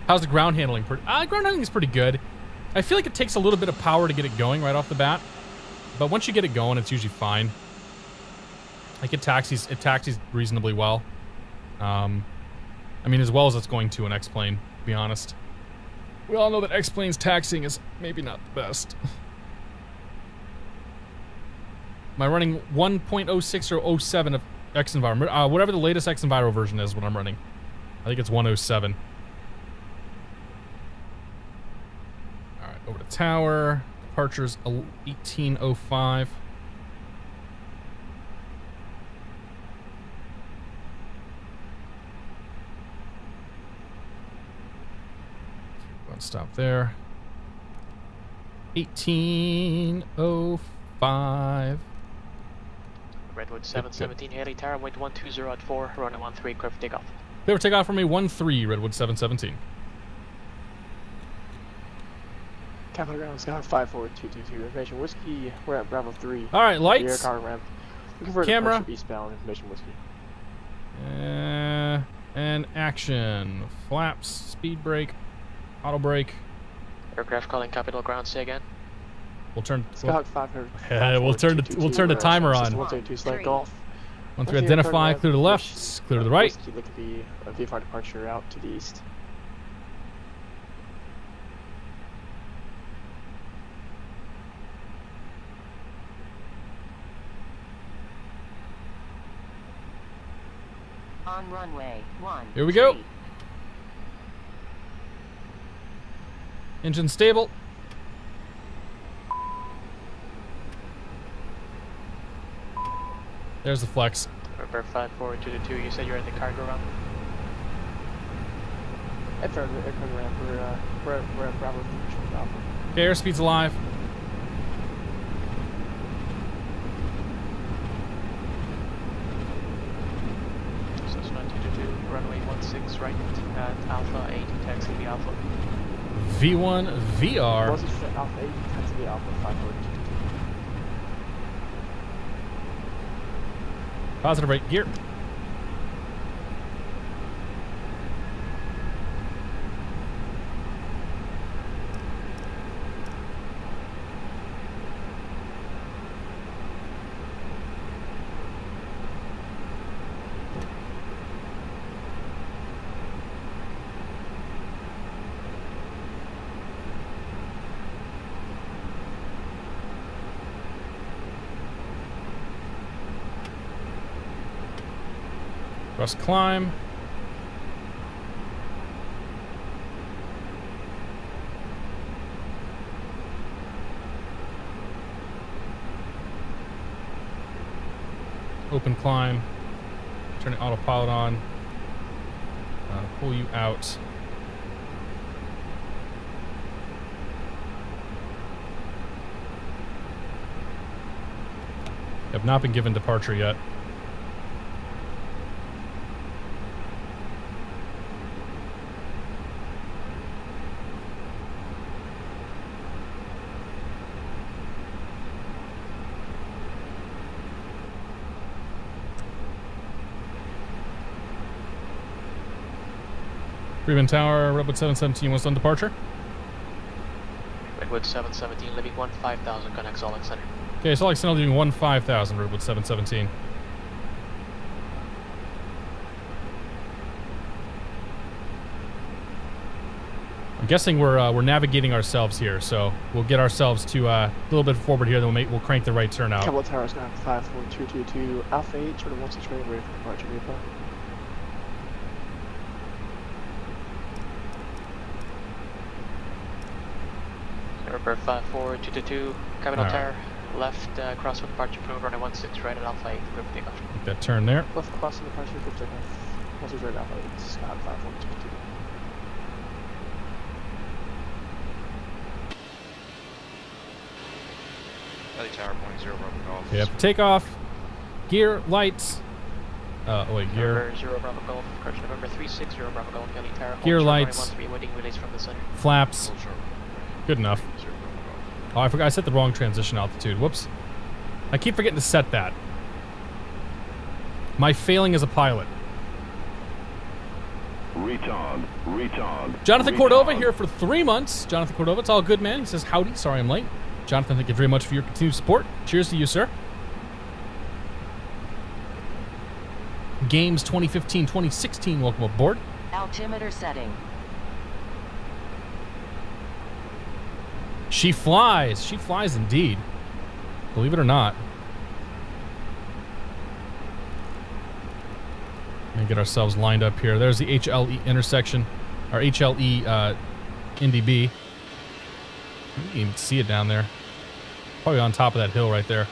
How's the ground handling? Ground handling is pretty good. I feel like it takes a little bit of power to get it going right off the bat. But once you get it going, it's usually fine. Like it taxis reasonably well. I mean, as well as it's going to an X-plane, to be honest. We all know that X-planes taxiing is maybe not the best. Am I running 1.06 or 07 of X-Enviro? Whatever the latest X-Enviro version is, what I'm running. I think it's 107. All right, over to tower. Departure's 1805. Stop there. 1805. Redwood 717, Haley Tower, wind 120 at 4, runway 13, clear for takeoff. Clear for takeoff for me, 13, Redwood 717. Capital ground, Sky 54222, information whiskey, we're at Bravo 3. All right, lights. Air car ramp. Looking for camera. Eastbound, information whiskey. And action. Flaps, speed brake, auto brake. Aircraft calling capital ground, say again. We'll turn. Skyhawk 500. We'll turn the timer on. 132 select golf. 13 identify, clear to the left, clear to the right. Look at the VFR departure out to the east. On runway 1. Here we go. Engine stable. There's the flex. Remember 54222, you said you're in the cargo run. At the cargo ramp, we're at Bravo 3. Okay, airspeed's alive. So it's 922, runway 16 right at Alpha 8, taxi via Alpha. V1 VR. Alpha 8, taxi via Alpha 542. Positive right gear. Thrust climb. Open climb. Turn the autopilot on. Pull you out. Have not been given departure yet. Freeman Tower, Redwood 717 was on departure. Redwood 717, leaving 15,000, connects Salt Lake Center. Okay, Salt Lake Center leaving 15,000, Redwood 717. I'm guessing we're navigating ourselves here, so we'll get ourselves to a little bit forward here, then we'll crank the right turn out. Capital Tower's now 54222 Alpha 8, sort of wants to train away from departure vehicle. Airport 54222, Capital Tower, left cross with departure from runway 16, right at Alpha 8, clear for takeoff. Make that turn there. Left cross and departure for takeoff. Once it's right at Alpha 8, it's not 54222. Ellie Tower, point 0, Bravo Golf. Yep, takeoff. Gear, lights. Wait, gear. November 0 Bravo Golf, correction, November 360 Bravo Golf, Ellie Tower. Gear hold short, lights. runway 13, waiting release from the center. Flaps. Hold short. Good enough. 0 Bravo Golf. Oh, I forgot. I set the wrong transition altitude. Whoops. I keep forgetting to set that. My failing as a pilot. Retard. Retard. Jonathan retard. Cordova here for 3 months. Jonathan Cordova, it's all good, man. He says, howdy. Sorry I'm late. Jonathan, thank you very much for your continued support. Cheers to you, sir. Games 2015-2016, welcome aboard. Altimeter setting. She flies. She flies indeed. Believe it or not. Let me get ourselves lined up here. There's the HLE intersection, or HLE NDB. You can even see it down there. Probably on top of that hill right there.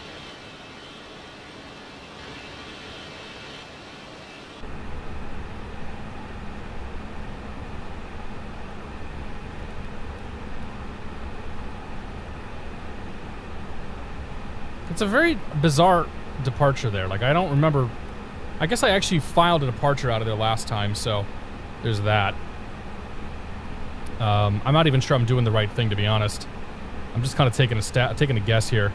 It's a very bizarre departure there. Like, I don't remember. I guess I actually filed a departure out of there last time, so there's that. I'm not even sure I'm doing the right thing, to be honest. I'm just kind of taking a guess here.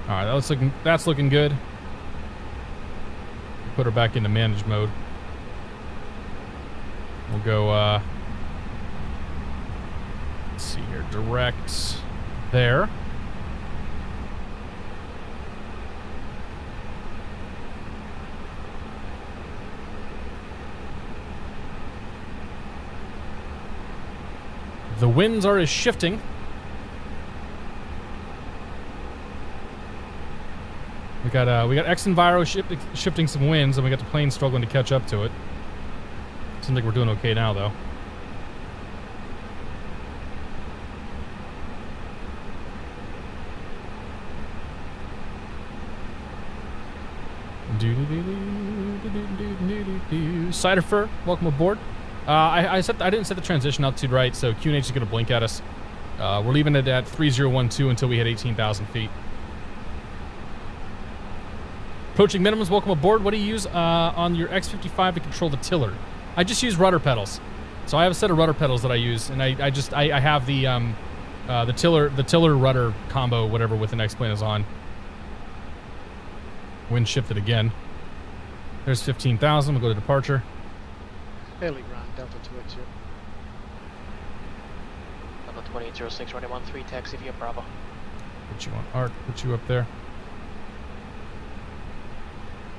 All right, that's looking good. Put her back into manage mode. We'll go. Let's see here, direct there. The winds are shifting. We got X Enviro shifting some winds, and we got the plane struggling to catch up to it. Seems like we're doing okay now, though. Ciderfur, welcome aboard. I didn't set the transition altitude right, so QNH is going to blink at us. We're leaving it at 3012 until we hit 18,000 feet. Approaching minimums, welcome aboard. What do you use on your X55 to control the tiller? I just use rudder pedals. So I have a set of rudder pedals that I use, and I have the tiller rudder combo, whatever, with the next plane is on. Wind shifted again. There's 15,000. We'll go to departure. Fairly ground, Delta 282. Level 2806, runway 13, taxi via Bravo. Put you on arc, put you up there.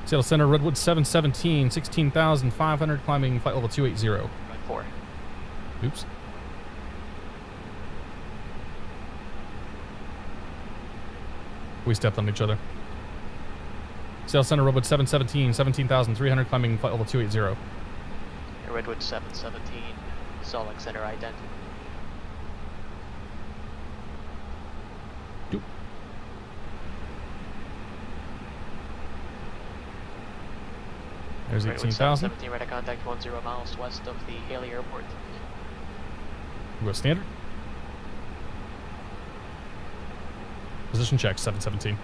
Seattle Center, Redwood 717, 16,500, climbing flight level 280. Right 4. Oops. We stepped on each other. Seattle Center, Redwood 717, 17,300, climbing flight level 280. Redwood 717, Salt Lake Center ident. Doop. There's 18,000. 17, radar contact 10 miles west of the Haley Airport. We go standard. Position check, 717.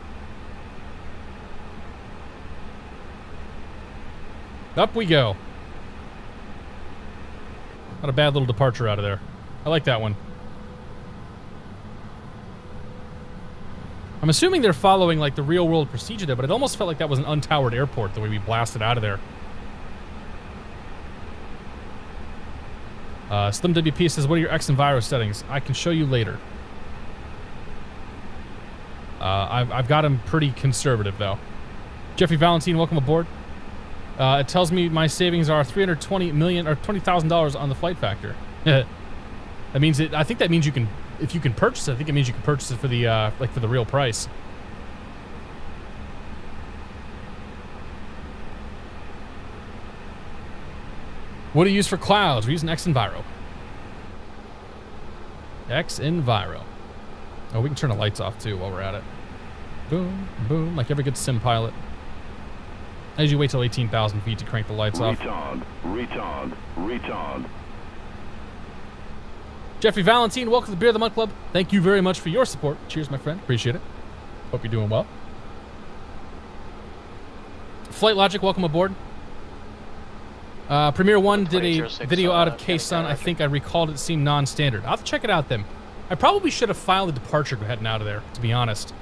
Up we go. Not a bad little departure out of there. I like that one. I'm assuming they're following like the real world procedure there, but it almost felt like that was an untowered airport the way we blasted out of there. Slim WP says, what are your X and Viro settings? I can show you later. I've got them pretty conservative though. Jeffrey Valentine, welcome aboard. It tells me my savings are $320 million or $20,000 on the FlightFactor. That means it. I think that means you can, if you can purchase it. I think it means you can purchase it for the like for the real price. What do you use for clouds? We're using X Enviro. X Enviro. Oh, we can turn the lights off too while we're at it. Boom, boom, like every good sim pilot. As you wait till 18,000 feet to crank the lights off. Retard. Jeffrey Valentine, welcome to the Beer of the Month Club. Thank you very much for your support. Cheers, my friend. Appreciate it. Hope you're doing well. Flight Logic, welcome aboard. Premier One did a video out of KSUN. I think I recalled it seemed non-standard. I'll have to check it out then. I probably should have filed a departure heading out of there, to be honest.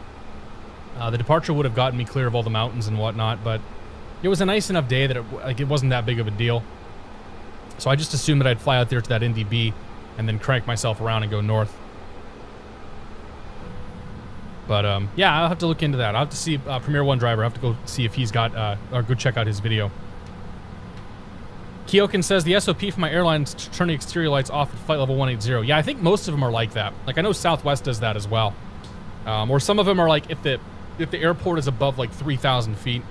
The departure would have gotten me clear of all the mountains and whatnot, but it was a nice enough day that it wasn't that big of a deal. So I just assumed that I'd fly out there to that NDB and then crank myself around and go north. But yeah, I'll have to look into that. I'll have to see Premier One driver. I'll have to go see if he's got, or go check out his video. Kyokin says, the SOP for my airline is to turn the exterior lights off at flight level 180. Yeah, I think most of them are like that. Like, I know Southwest does that as well. Or some of them are like, if the airport is above, like, 3,000 feet,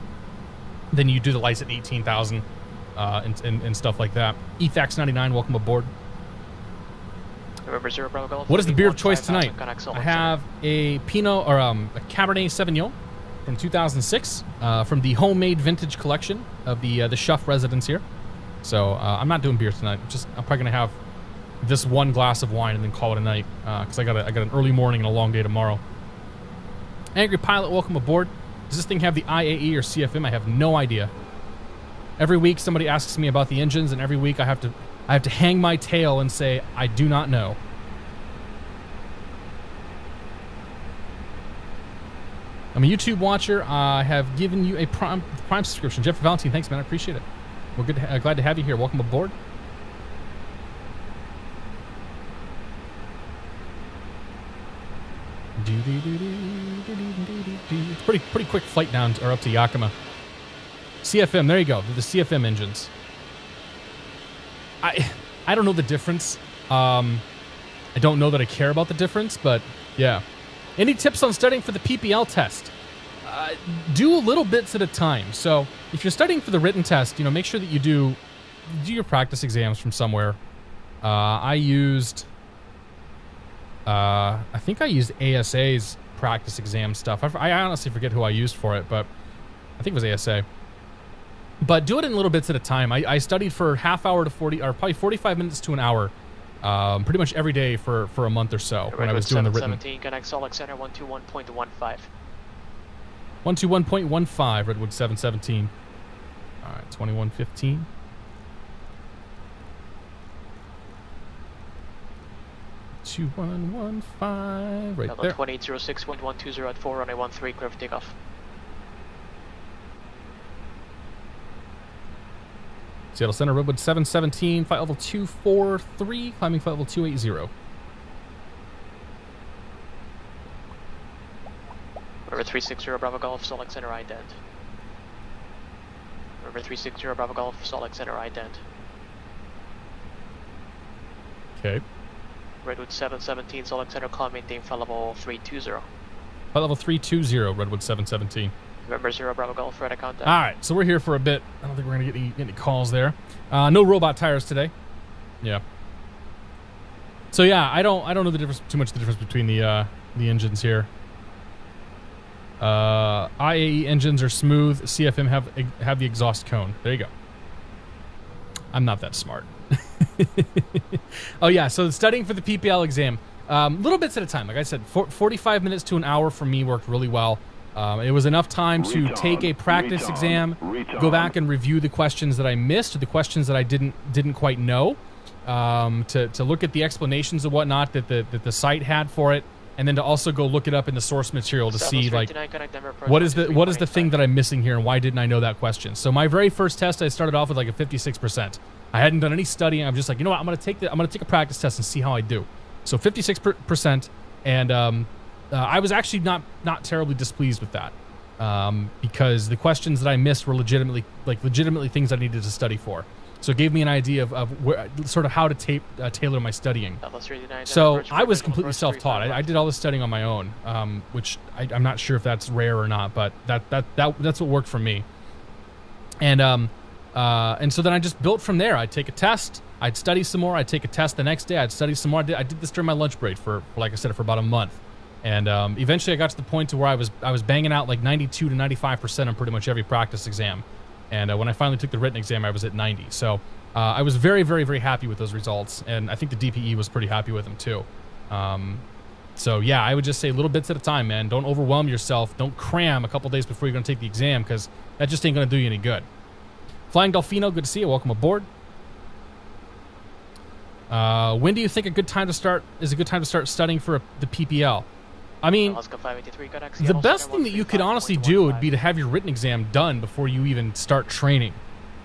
then you do the lights at 18,000 and stuff like that. Ethax99, welcome aboard. Remember 0 Bravo Golf. What is the beer of choice tonight? I have a Pinot, or a Cabernet Sauvignon from 2006, from the homemade vintage collection of the Schuff residence here. So I'm not doing beer tonight. I'm probably gonna have this one glass of wine and then call it a night because I got an early morning and a long day tomorrow. Angry Pilot, welcome aboard. Does this thing have the IAE or CFM? I have no idea. Every week somebody asks me about the engines, and every week I have to hang my tail and say I do not know. I'm a YouTube watcher. I have given you a Prime subscription. Jeffrey Valentine, thanks, man. I appreciate it. We're good. Glad to have you here. Welcome aboard. It's pretty quick flight down or up to Yakima. CFM. There you go. The CFM engines. I don't know the difference. I don't know that I care about the difference, but yeah. Any tips on studying for the PPL test? Do a little bits at a time. So if you're studying for the written test, you know, make sure that you do your practice exams from somewhere. I think I used ASA's practice exam stuff. I honestly forget who I used for it, but I think it was ASA. But do it in little bits at a time. I studied for half hour to 40, or probably 45 minutes to an hour, pretty much every day for a month or so when I was doing the written. 17, connect Salt Center 121.15. 121.15, Redwood 717. All right, 2115. $2115, right Level there. 2806.120 at 4 runway 13, clear for takeoff. Seattle Center, Redwood 717, flight level 243, climbing flight level 280. River 360 Bravo Golf, Salt Lake Center, ident. River 360 Bravo Golf, Salt Lake Center, ident. Okay. Redwood 717, Salt Lake Center, climb maintain flight level 320. Flight level 320, Redwood 717. November 0 Bravo Golf, radar contact. All right, so we're here for a bit. I don't think we're going to get any calls there. No robot tires today. Yeah. So yeah, I don't know the difference between the engines here. IAE engines are smooth. CFM have the exhaust cone. There you go. I'm not that smart. Oh yeah, so studying for the PPL exam. Little bits at a time. Like I said, 45 minutes to an hour for me worked really well. It was enough time to take a practice exam, go back and review the questions that I missed, the questions that I didn't quite know, to look at the explanations and whatnot that the site had for it, and then to also go look it up in the source material to see like what is the thing that I'm missing here and why didn't I know that question. So my very first test, I started off with like a 56%. I hadn't done any studying. I'm just like, you know what, I'm gonna take a practice test and see how I do. So 56%, and I was actually not terribly displeased with that, because the questions that I missed were legitimately things I needed to study for. So it gave me an idea of where, sort of how to tailor my studying. So I was completely self-taught. I did all this studying on my own, which I'm not sure if that's rare or not, but that's what worked for me. And so then I just built from there. I'd take a test, I'd study some more, I'd take a test the next day, I'd study some more. I did this during my lunch break for, like I said, for about a month. And eventually I got to the point to where I was banging out like 92 to 95% on pretty much every practice exam. And when I finally took the written exam, I was at 90. So I was very, very, very happy with those results. And I think the DPE was pretty happy with them too. So yeah, I would just say little bits at a time, man. Don't overwhelm yourself. Don't cram a couple days before you're going to take the exam, because that just ain't going to do you any good. Flying Delfino, good to see you. Welcome aboard. When do you think is a good time to start studying for the PPL? I mean, the best thing that you could honestly do would be to have your written exam done before you even start training.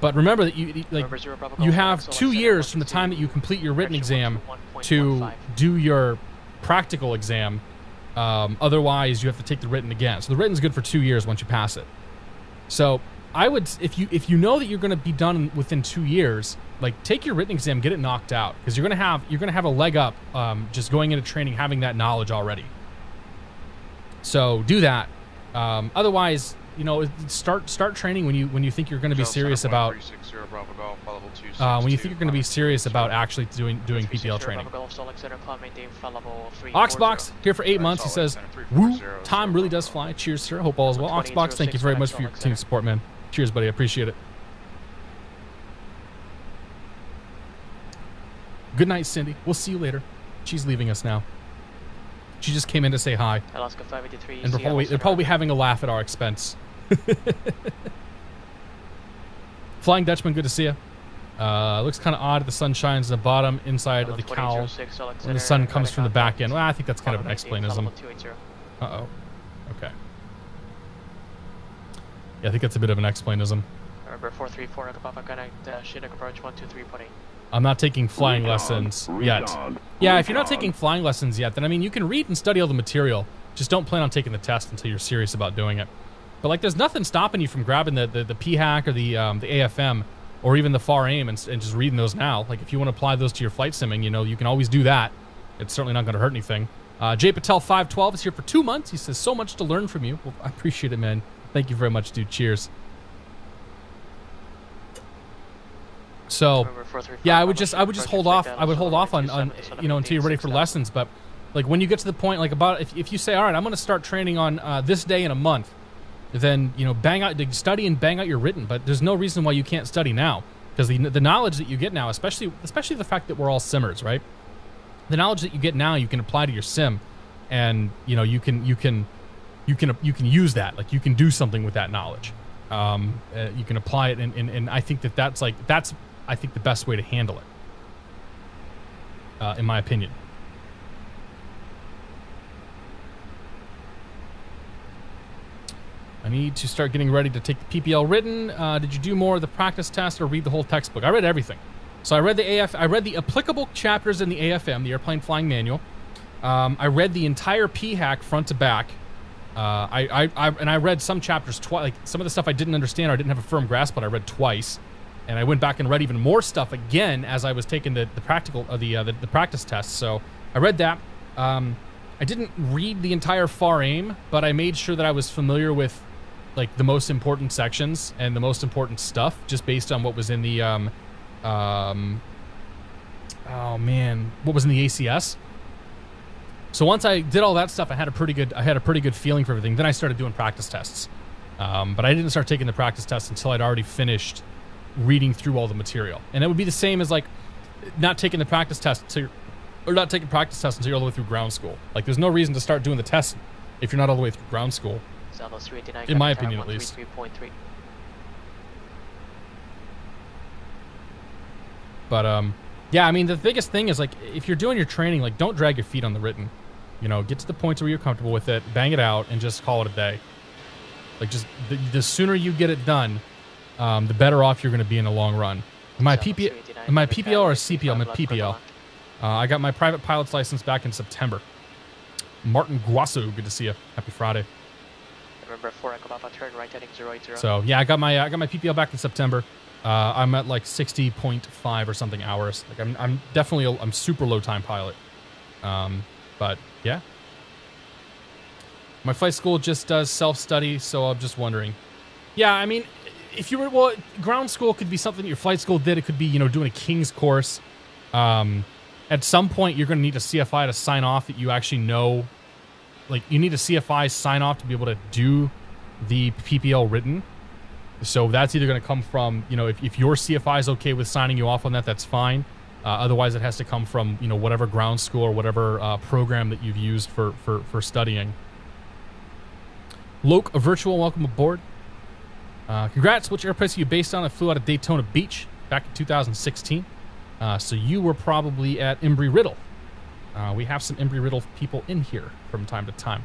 But remember that you have 2 years from the time that you complete your written exam to do your practical exam. Otherwise, you have to take the written again. So the written's good for 2 years once you pass it. So I would, if you know that you're going to be done within 2 years, like take your written exam, get it knocked out, because you're going to have a leg up just going into training, having that knowledge already. So do that. Otherwise, you know, start training when you think you're going to be serious about actually doing PPL training. Oxbox here for 8 months. He says, "Woo, time really does fly." Cheers, sir. Hope all is well. Oxbox, thank you very much for your continued support, man. Cheers, buddy. I appreciate it. Good night, Cindy. We'll see you later. She's leaving us now. She just came in to say hi. Alaska 583. And they're probably having a laugh at our expense. Flying Dutchman, good to see you. Looks kind of odd. The sun shines on the bottom inside of the cowl when the sun comes from the back end. Well, I think that's kind of an explainism. Uh-oh. Okay. Yeah, I think that's a bit of an explainism. Remember 434 Papa Connect, Chinook approach 123.8. I'm not taking flying lessons yet. Yeah, if you're not taking flying lessons yet, then I mean, you can read and study all the material. Just don't plan on taking the test until you're serious about doing it. But like, there's nothing stopping you from grabbing the PHAC or the AFM or even the FAR AIM and just reading those now. Like, if you want to apply those to your flight simming, you know, you can always do that. It's certainly not going to hurt anything. Jay Patel 512 is here for 2 months. He says, so much to learn from you. Well, I appreciate it, man. Thank you very much, dude. Cheers. So, yeah, I would just hold off. I would hold off on you know, until you're ready for lessons. But like, when you get to the point, like, about if you say, all right, I'm going to start training on this day in a month, then, you know, study and bang out your written. But there's no reason why you can't study now, because the knowledge that you get now, especially the fact that we're all simmers, right? The knowledge that you get now, you can apply to your sim, and you know, you can use that. Like, you can do something with that knowledge. You can apply it, and I think that's I think the best way to handle it, in my opinion. I need to start getting ready to take the PPL written. Did you do more of the practice test or read the whole textbook? I read everything. So I read the applicable chapters in the AFM, the Airplane Flying Manual. I read the entire PHAC front to back. I read some chapters twice. Like, some of the stuff I didn't understand or I didn't have a firm grasp, but I read twice. And I went back and read even more stuff again as I was taking the practice tests. So I read that. I didn't read the entire FAR AIM, but I made sure that I was familiar with like the most important sections and the most important stuff, just based on what was in the oh man, what was in the ACS. So once I did all that stuff, I had a pretty good feeling for everything. Then I started doing practice tests, but I didn't start taking the practice tests until I'd already finished reading through all the material. And it would be the same as like not taking the practice test Or not taking practice tests until you're all the way through ground school. Like, there's no reason to start doing the tests if you're not all the way through ground school. In my opinion, at least. But, yeah, I mean, the biggest thing is, like, if you're doing your training, like, don't drag your feet on the written. You know, get to the point where you're comfortable with it, bang it out, and just call it a day. Like, just, the sooner you get it done, the better off you're going to be in the long run. Am I PPL or CPL? I'm a PPL. I got my private pilot's license back in September. Martin Guasso, good to see you. Happy Friday. Remember 4 Echo Papa, turn right heading 080. So yeah, I got my PPL back in September. I'm at like 60.5 or something hours. Like I'm definitely I'm super low time pilot. But yeah, my flight school just does self-study, so I'm just wondering. Yeah, I mean, if you were ground school could be something your flight school did. It could be, you know, doing a King's course. At some point, you're going to need a CFI to sign off that you actually know. Like, you need a CFI sign off to be able to do the PPL written. So that's either going to come from, you know, if your CFI is okay with signing you off on that, that's fine. Otherwise, it has to come from, you know, whatever ground school or whatever program that you've used for studying. Loke, a virtual welcome aboard. Congrats. Which airplanes are you based on? I flew out of Daytona Beach back in 2016. So you were probably at Embry-Riddle. We have some Embry-Riddle people in here from time to time.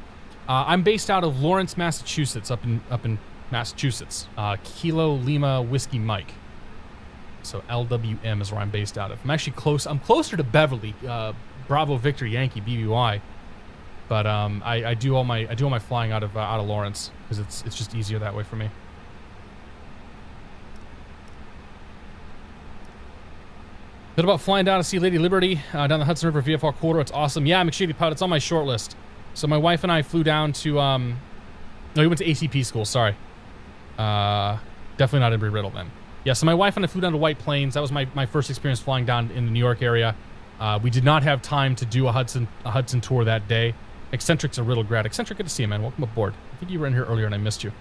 I'm based out of Lawrence, Massachusetts, up in Massachusetts. Kilo Lima Whiskey Mike. So LWM is where I'm based out of. I'm actually close. I'm closer to Beverly, Bravo Victor Yankee BBY. But I do all my flying out of Lawrence because it's just easier that way for me. Bit about flying down to see Lady Liberty down the Hudson River VFR corridor. It's awesome. Yeah, McShady Pilot. It's on my short list. So my wife and I flew down to no, we went to ACP school. Sorry, definitely not Embry-Riddle then. Yeah, so my wife and I flew down to White Plains. That was my first experience flying down in the New York area. We did not have time to do a Hudson tour that day. Eccentric's a Riddle grad. Eccentric, good to see you, man. Welcome aboard. I think you were in here earlier and I missed you.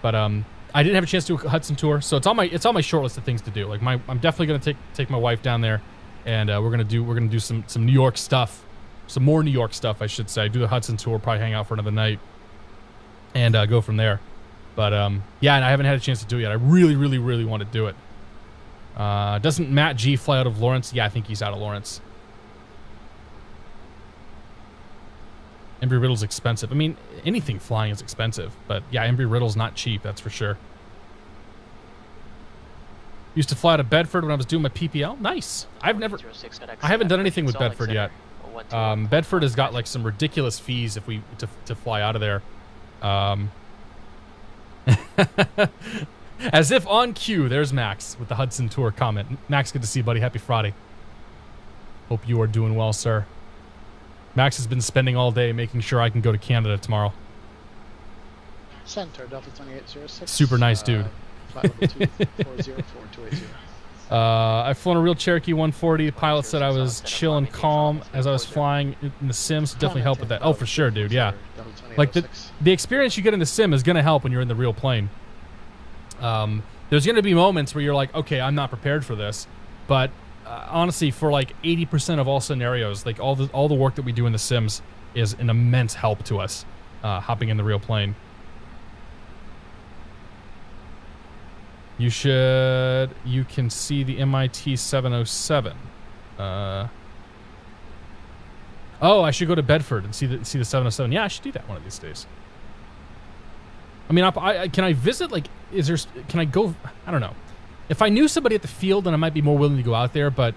But I didn't have a chance to do a Hudson tour, so it's on my short list of things to do. Like I'm definitely gonna take my wife down there, and we're gonna do some New York stuff, some more New York stuff, I should say. Do the Hudson tour, probably hang out for another night, and go from there. But yeah, and I haven't had a chance to do it yet. I really want to do it. Doesn't Matt G fly out of Lawrence? Yeah, I think he's out of Lawrence. Embry-Riddle's expensive. I mean, anything flying is expensive, but yeah, Embry-Riddle's not cheap, that's for sure. Used to fly out of Bedford when I was doing my PPL. Nice. I haven't done anything with Bedford yet. Bedford has got like some ridiculous fees if we to fly out of there. As if on cue, there's Max with the Hudson tour comment. Max, good to see you, buddy. Happy Friday. Hope you are doing well, sir. Max has been spending all day making sure I can go to Canada tomorrow. Center, Delta 2806. Super nice dude. Flight level 2404280. I've flown a real Cherokee 140. The pilot said I was chill and calm as I was flying in the sims. Definitely helped with that. Oh, for sure, dude. Yeah. Like the experience you get in the sim is going to help when you're in the real plane. There's going to be moments where you're like, okay, I'm not prepared for this. But honestly, for like 80% of all scenarios, like all the work that we do in the sims is an immense help to us hopping in the real plane. You can see the MIT 707. Oh, I should go to Bedford and see the 707. Yeah, I should do that one of these days. I mean, can I visit? Like, can I go? I don't know. If I knew somebody at the field, then I might be more willing to go out there, but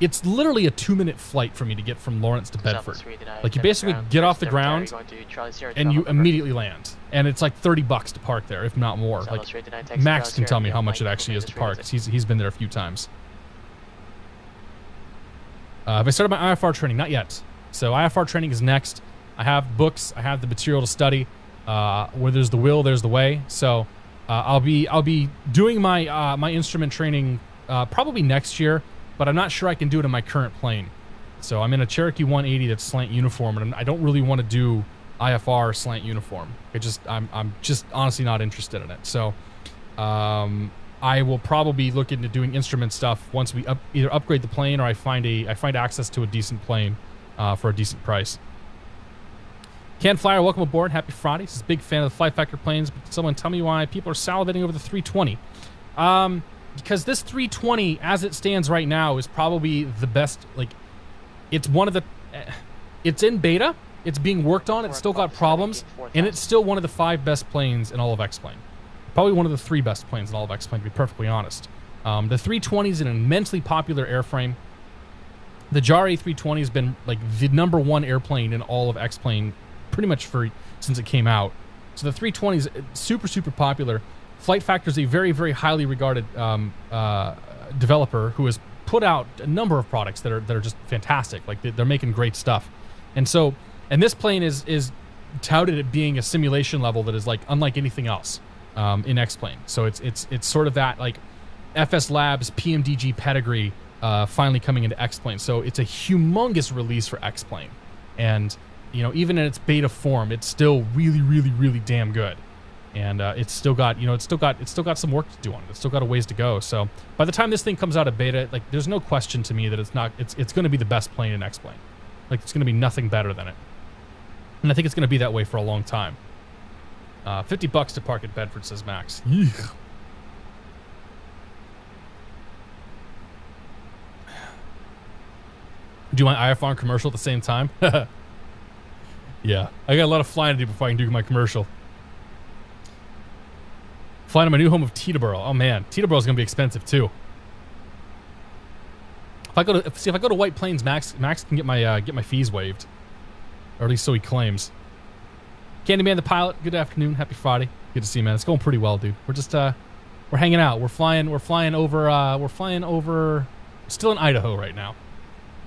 it's literally a 2-minute flight for me to get from Lawrence to Bedford. Like, you basically get off the ground and you immediately land. And it's like $30 to park there, if not more. Like, Max can tell me how much it actually is to park. He's been there a few times. Have I started my IFR training? Not yet. So IFR training is next. I have books. I have the material to study. Where there's the will, there's the way. So I'll be doing my my instrument training probably next year, but I'm not sure I can do it in my current plane. So I'm in a Cherokee 180 that's slant uniform, and I don't really want to do IFR slant uniform. I'm just honestly not interested in it. So I I will probably look into doing instrument stuff once we either upgrade the plane or I find access to a decent plane for a decent price. Ken Flyer, welcome aboard. Happy Friday. This is a big fan of the FlightFactor planes, but someone tell me why people are salivating over the 320. Because this 320, as it stands right now, is probably the best. Like, it's one of the... it's in beta. It's being worked on. It's still got problems. And it's still one of the 5 best planes in all of X-Plane. Probably one of the 3 best planes in all of X-Plane, to be perfectly honest. The 320 is an immensely popular airframe. The JAR A320 has been, like, the #1 airplane in all of X-Plane pretty much since it came out. So the 320 is super, super popular. FlightFactor is a very, very highly regarded developer who has put out a number of products that are just fantastic. Like, they're making great stuff. And so, and this plane is touted at being a simulation level that is like unlike anything else in X-Plane. So it's sort of that like FS Labs PMDG pedigree finally coming into X-Plane. So it's a humongous release for X-Plane. And, you know, even in its beta form, it's still really, really, really damn good. And it's still got, you know, it's still got some work to do on it. It's still got a ways to go. So by the time this thing comes out of beta, like, there's no question to me that it's going to be the best plane in X-Plane. Like, it's going to be nothing better than it. And I think it's going to be that way for a long time. $50 to park at Bedford, says Max. Yeesh. Do my IFR commercial at the same time? Yeah, I got a lot of flying to do before I can do my commercial. Flying to my new home of Teterboro. Oh man, Teterboro is gonna be expensive too. If I go to White Plains, Max can get my fees waived, or at least so he claims. Candyman the pilot. Good afternoon. Happy Friday. Good to see you, man. It's going pretty well, dude. We're just we're hanging out. We're flying over. Still in Idaho right now,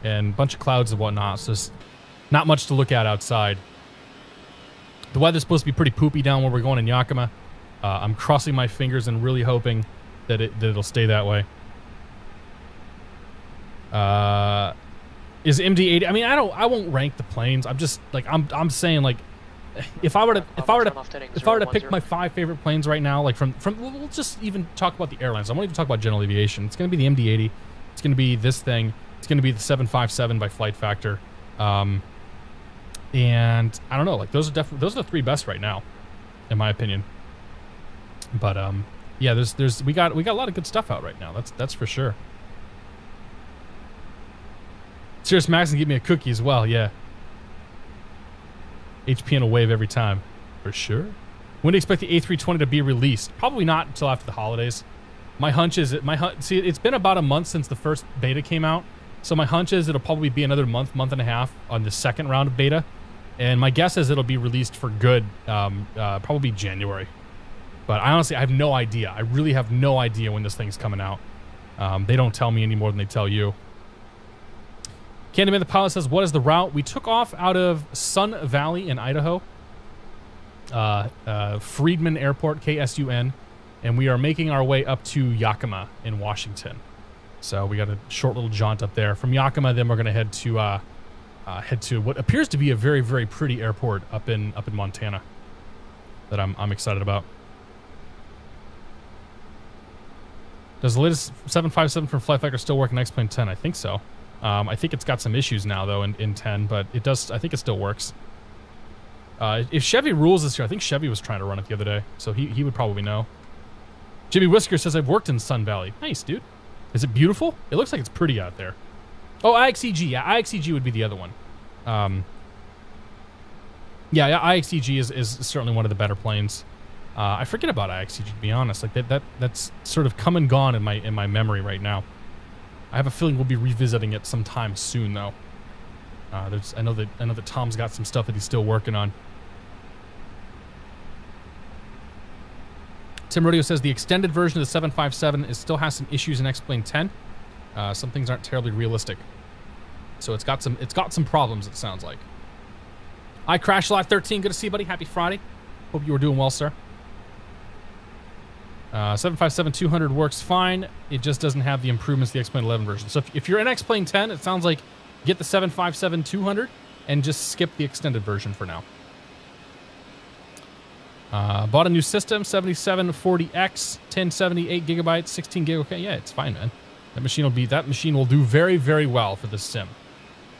and a bunch of clouds and whatnot. So there's not much to look at outside. The weather's supposed to be pretty poopy down where we're going in Yakima. I'm crossing my fingers and really hoping that it'll stay that way. Is MD-80? I mean, I won't rank the planes. I'm just like I'm saying, like, if I were to pick my 5 favorite planes right now, like from we'll just even talk about the airlines. I won't even talk about general aviation. It's going to be the MD-80. It's going to be this thing. It's going to be the 757 by FlightFactor. And I don't know, like, those are the 3 best right now, in my opinion. But yeah, we got a lot of good stuff out right now. That's for sure. Serious Max can give me a cookie as well. Yeah. HP in a wave every time, for sure. When do you expect the A320 to be released? Probably not until after the holidays. My hunch is see, it's been about a month since the first beta came out, so my hunch is it'll probably be another month and a half on the second round of beta, and my guess is it'll be released for good, probably January. But I honestly, I have no idea. I really have no idea when this thing's coming out. They don't tell me any more than they tell you. Candyman the pilot says, what is the route? We took off out of Sun Valley in Idaho. Friedman Airport, KSUN. And we are making our way up to Yakima in Washington. So we got a short little jaunt up there. From Yakima, then we're going to head to what appears to be a very, very pretty airport up in Montana that I'm excited about. Does the latest 757 from FlightFactor still work in X-Plane 10? I think so. I think it's got some issues now, though, in 10, but it does. I think it still works. If Chevy rules this year, I think Chevy was trying to run it the other day, so he would probably know. Jimmy Whisker says, I've worked in Sun Valley. Nice, dude. Is it beautiful? It looks like it's pretty out there. Oh, IXEG. Yeah, IXEG would be the other one. Yeah, IXEG is certainly one of the better planes. I forget about IXEG, to be honest. Like that's sort of come and gone in my memory right now. I have a feeling we'll be revisiting it sometime soon, though. I know that Tom's got some stuff that he's still working on. Tim Rodeo says the extended version of the 757 still has some issues in X-Plane 10. Some things aren't terribly realistic, so it's got some problems. It sounds like. Hi, Crash Lot 13. Good to see you, buddy. Happy Friday. Hope you were doing well, sir. 757-200 works fine. It just doesn't have the improvements of the X-Plane 11 version. So if you're in X-Plane 10, it sounds like get the 757-200 and just skip the extended version for now. Bought a new system, 7740X, 1078 gigabytes, 16 gig. Okay, yeah, it's fine, man. That machine will do very, very well for this sim.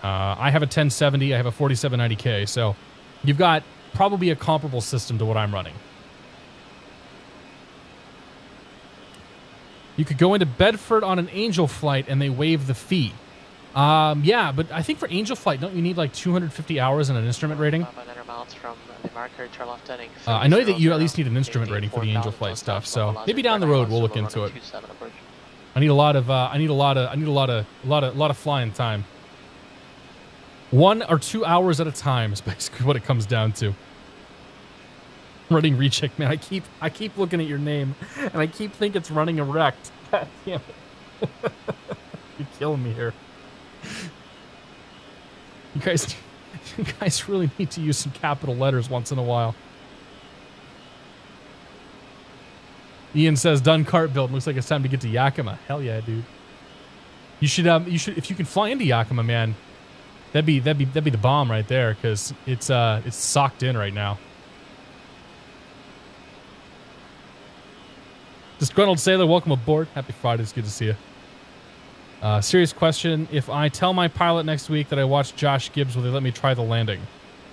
I have a 1070, I have a 4790K, so you've got probably a comparable system to what I'm running. You could go into Bedford on an Angel flight and they waive the fee. Yeah, but I think for Angel flight, don't you need like 250 hours and an instrument rating? I know that you at least need an instrument rating for the Angel flight stuff, so maybe down the road we'll look into it. I need a lot of flying time. 1 or 2 hours at a time is basically what it comes down to. Running recheck, man. I keep looking at your name, and I keep thinking it's running erect. God damn it! You're killing me here. You guys really need to use some capital letters once in a while. Ian says, "Done cart build. Looks like it's time to get to Yakima." Hell yeah, dude. You should if you can fly into Yakima, man. That'd be the bomb right there, because it's socked in right now. Disgruntled Sailor, welcome aboard. Happy Friday. It's good to see you. Serious question. If I tell my pilot next week that I watched Josh Gibbs, will they let me try the landing?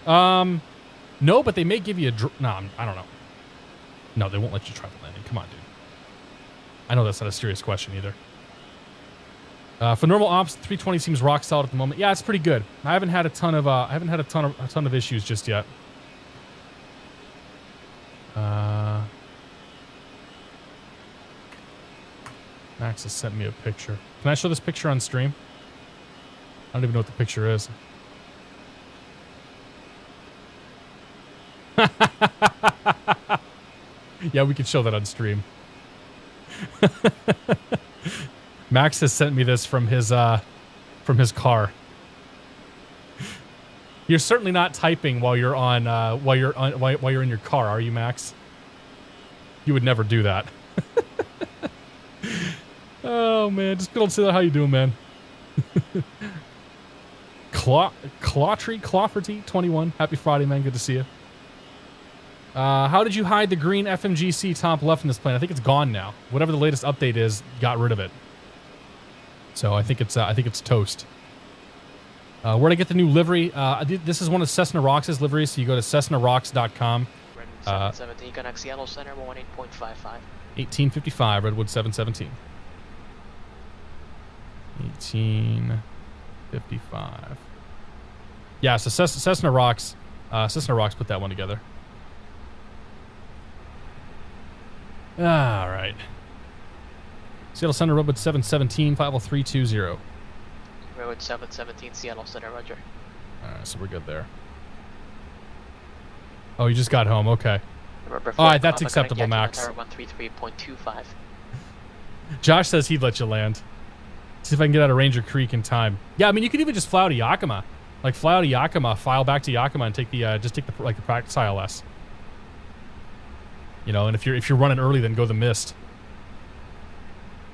No, but they may give you a... No, I don't know. No, they won't let you try the landing. Come on, dude. I know that's not a serious question either. For normal ops, 320 seems rock solid at the moment. Yeah, it's pretty good. I haven't had a ton of issues just yet. Max has sent me a picture. Can I show this picture on stream? I don't even know what the picture is. Yeah, we can show that on stream. Max has sent me this from his car. You're certainly not typing while you're on while you're in your car, are you, Max? You would never do that. Oh man, just good old Sailor, how you doing, man? Clawtree 21. Happy Friday, man. Good to see you. How did you hide the green FMGC top left in this plane? I think it's gone now. Whatever the latest update is, got rid of it. So I think it's toast. Where'd I get the new livery? This is one of Cessna Rocks' liveries, so you go to CessnaRocks.com. 717, connect Seattle Center, 18.55. 1855, Redwood 717. 1855. Yeah, so Cessna Rocks put that one together. All right. Seattle Center, Redwood 717, 50320. Redwood 717, Seattle Center, roger. All right, so we're good there. Oh, you just got home. Okay. All right, that's acceptable, Max. 133.25. Josh says he'd let you land. See if I can get out of Ranger Creek in time. Yeah, I mean, you could even just fly out of Yakima. Like, fly out of Yakima, file back to Yakima, and take the just take the practice ILS. You know, and if you're running early, then go the Mist.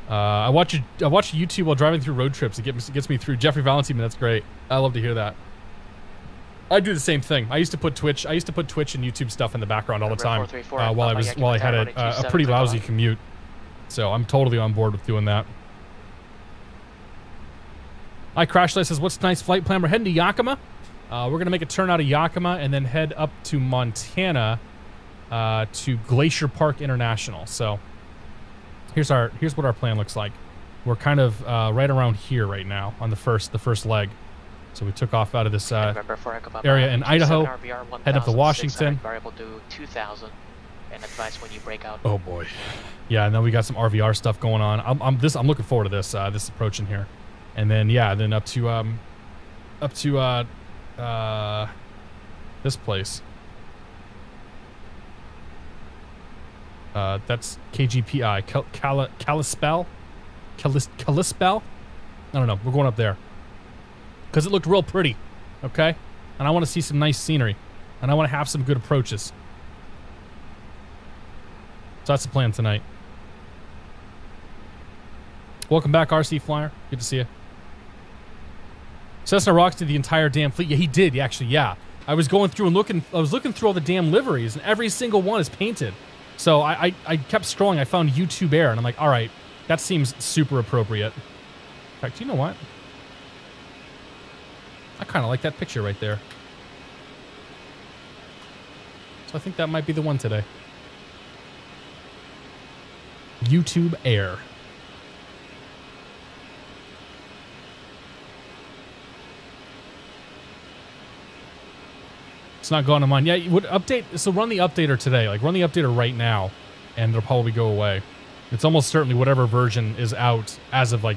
I watch YouTube while driving through road trips. It gets me through. Jeffrey Valentine, that's great. I love to hear that. I do the same thing. I used to put Twitch and YouTube stuff in the background all the time while I had a pretty lousy commute. So I'm totally on board with doing that. Hi, Crashlight says, what's tonight's flight plan? We're heading to Yakima. We're going to make a turn out of Yakima and then head up to Montana to Glacier Park International. So here's what our plan looks like. We're kind of right around here right now on the first leg. So we took off out of this area in Idaho, head up to Washington. Variable to 2000 and advice when you break out. Oh boy, yeah. And then we got some RVR stuff going on. I'm looking forward to this this approach in here, and then then up to this place. That's KGPI, Kalispell. I don't know. We're going up there. Because it looked real pretty, okay? And I want to see some nice scenery. And I want to have some good approaches. So that's the plan tonight. Welcome back, RC Flyer. Good to see you. Cessna Rocks did the entire damn fleet. Yeah, he did, actually, yeah. I was going through and looking. I was looking through all the damn liveries, and every single one is painted. So I kept scrolling. I found YouTube Air, and I'm like, all right, that seems super appropriate. In fact, you know what? I kind of like that picture right there. So I think that might be the one today. YouTube Air. It's not going on mine. Yeah, you would update. So run the updater today. Like run the updater right now, and it'll probably go away. It's almost certainly whatever version is out as of like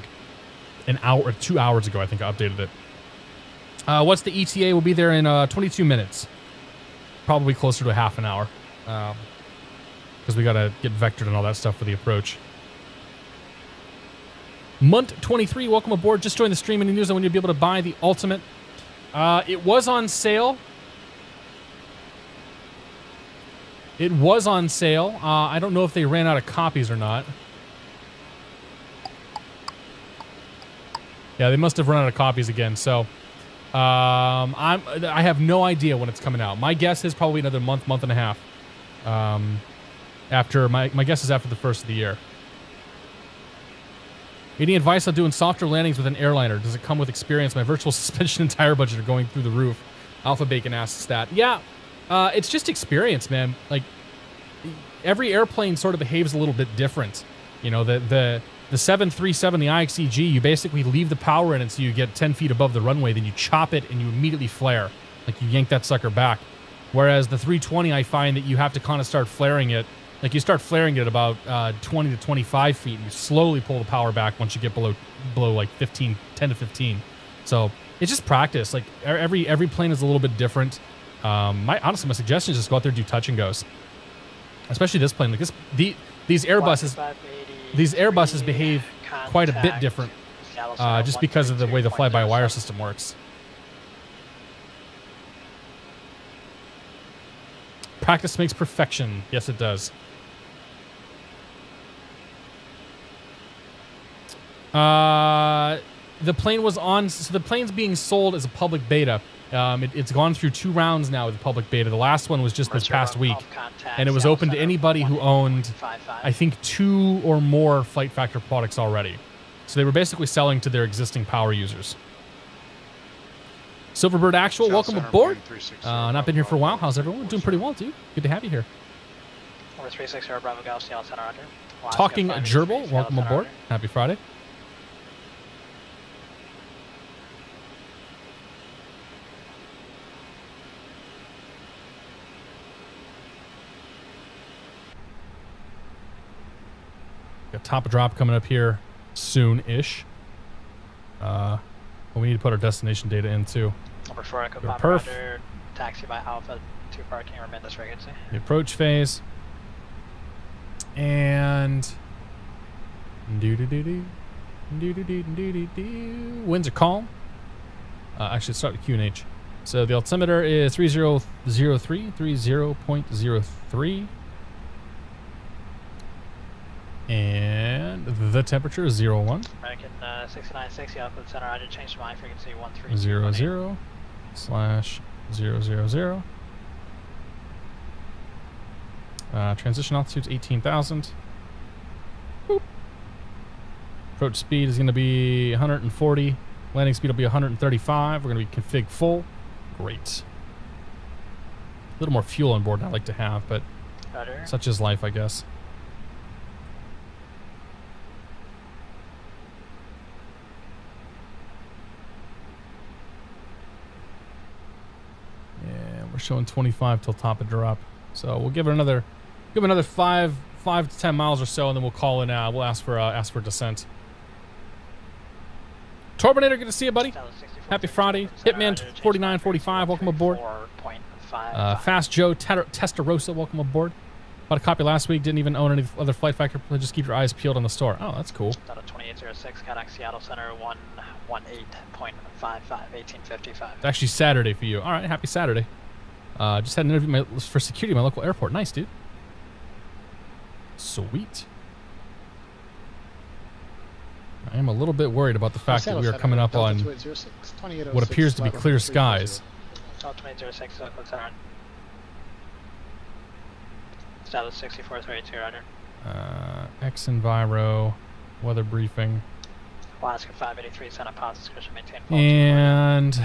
an hour or 2 hours ago. I think I updated it. What's the ETA? Will be there in 22 minutes. Probably closer to a half an hour. Because we got to get vectored and all that stuff for the approach. Munt23, welcome aboard. Just joined the stream. Any news on when you'll be able to buy the Ultimate? It was on sale. It was on sale. I don't know if they ran out of copies or not. Yeah, they must have run out of copies again. So I have no idea when it's coming out. My guess is probably another month and a half. After my guess is after the first of the year. Any advice on doing softer landings with an airliner? Does it come with experience? My virtual suspension and tire budget are going through the roof. Alpha Bacon asks that. Yeah. It's just experience, man. Like, every airplane sort of behaves a little bit different. You know, the 737, the IXEG, you basically leave the power in until you get 10 feet above the runway, then you chop it and you immediately flare. Like, you yank that sucker back. Whereas the 320, I find that you have to kind of start flaring it. Like, you start flaring it at about 20 to 25 feet, and you slowly pull the power back once you get below like 10 to 15. So, it's just practice. Like, every plane is a little bit different. Honestly, my suggestion is just go out there and do touch and goes, especially this plane. Like these Airbuses behave quite a bit different, just because of the way the fly-by-wire system works. Practice makes perfection. Yes, it does. The plane was on. So the plane's being sold as a public beta. It's gone through 2 rounds now with the public beta. The last one was just this past week, and it was open to anybody who owned, I think, 2 or more FlightFactor products already. So they were basically selling to their existing power users. Silverbird Actual, welcome aboard. Not been here for a while. How's everyone? Doing pretty well, dude. Good to have you here. Over 360 Bravo Gal, Seattle Center, Roger. Talking Gerbil, welcome aboard. Happy Friday. Got top of drop coming up here soon-ish. But we need to put our destination data in too. Number 4, Echo Papa Roger, taxi by Alpha 2 parking, remain this frequency. The approach phase. And winds are calm. Actually, start with QNH. So the altimeter is 30.03. And the temperature is 01. American 6960 Alpha Center, I did change to my frequency 13.00/000. Transition altitude is 18,000. Boop. Approach speed is going to be 140. Landing speed will be 135. We're going to be config full. Great. A little more fuel on board than I like to have, but such is life, I guess. We're showing 25 till top of drop, so we'll give it another 5 to 10 miles or so, and then we'll call in. We'll ask for descent. Turbinator, good to see you, buddy. Happy Friday. Hitman 4945, welcome aboard. Fast Joe Testarossa, welcome aboard. Bought a copy last week. Didn't even own any other FlightFactor. Just keep your eyes peeled on the store. Oh, that's cool. 2806, Cadillac Seattle Center 118.55, 1855. It's actually Saturday for you. All right, happy Saturday. Just had an interview for security at my local airport. Nice, dude. Sweet. I am a little bit worried about the fact that we are coming up on what appears to be clear skies. 2806, what's that on? Status 6432, roger. X Enviro, weather briefing. Alaska 583, send a positive description, maintain fault. And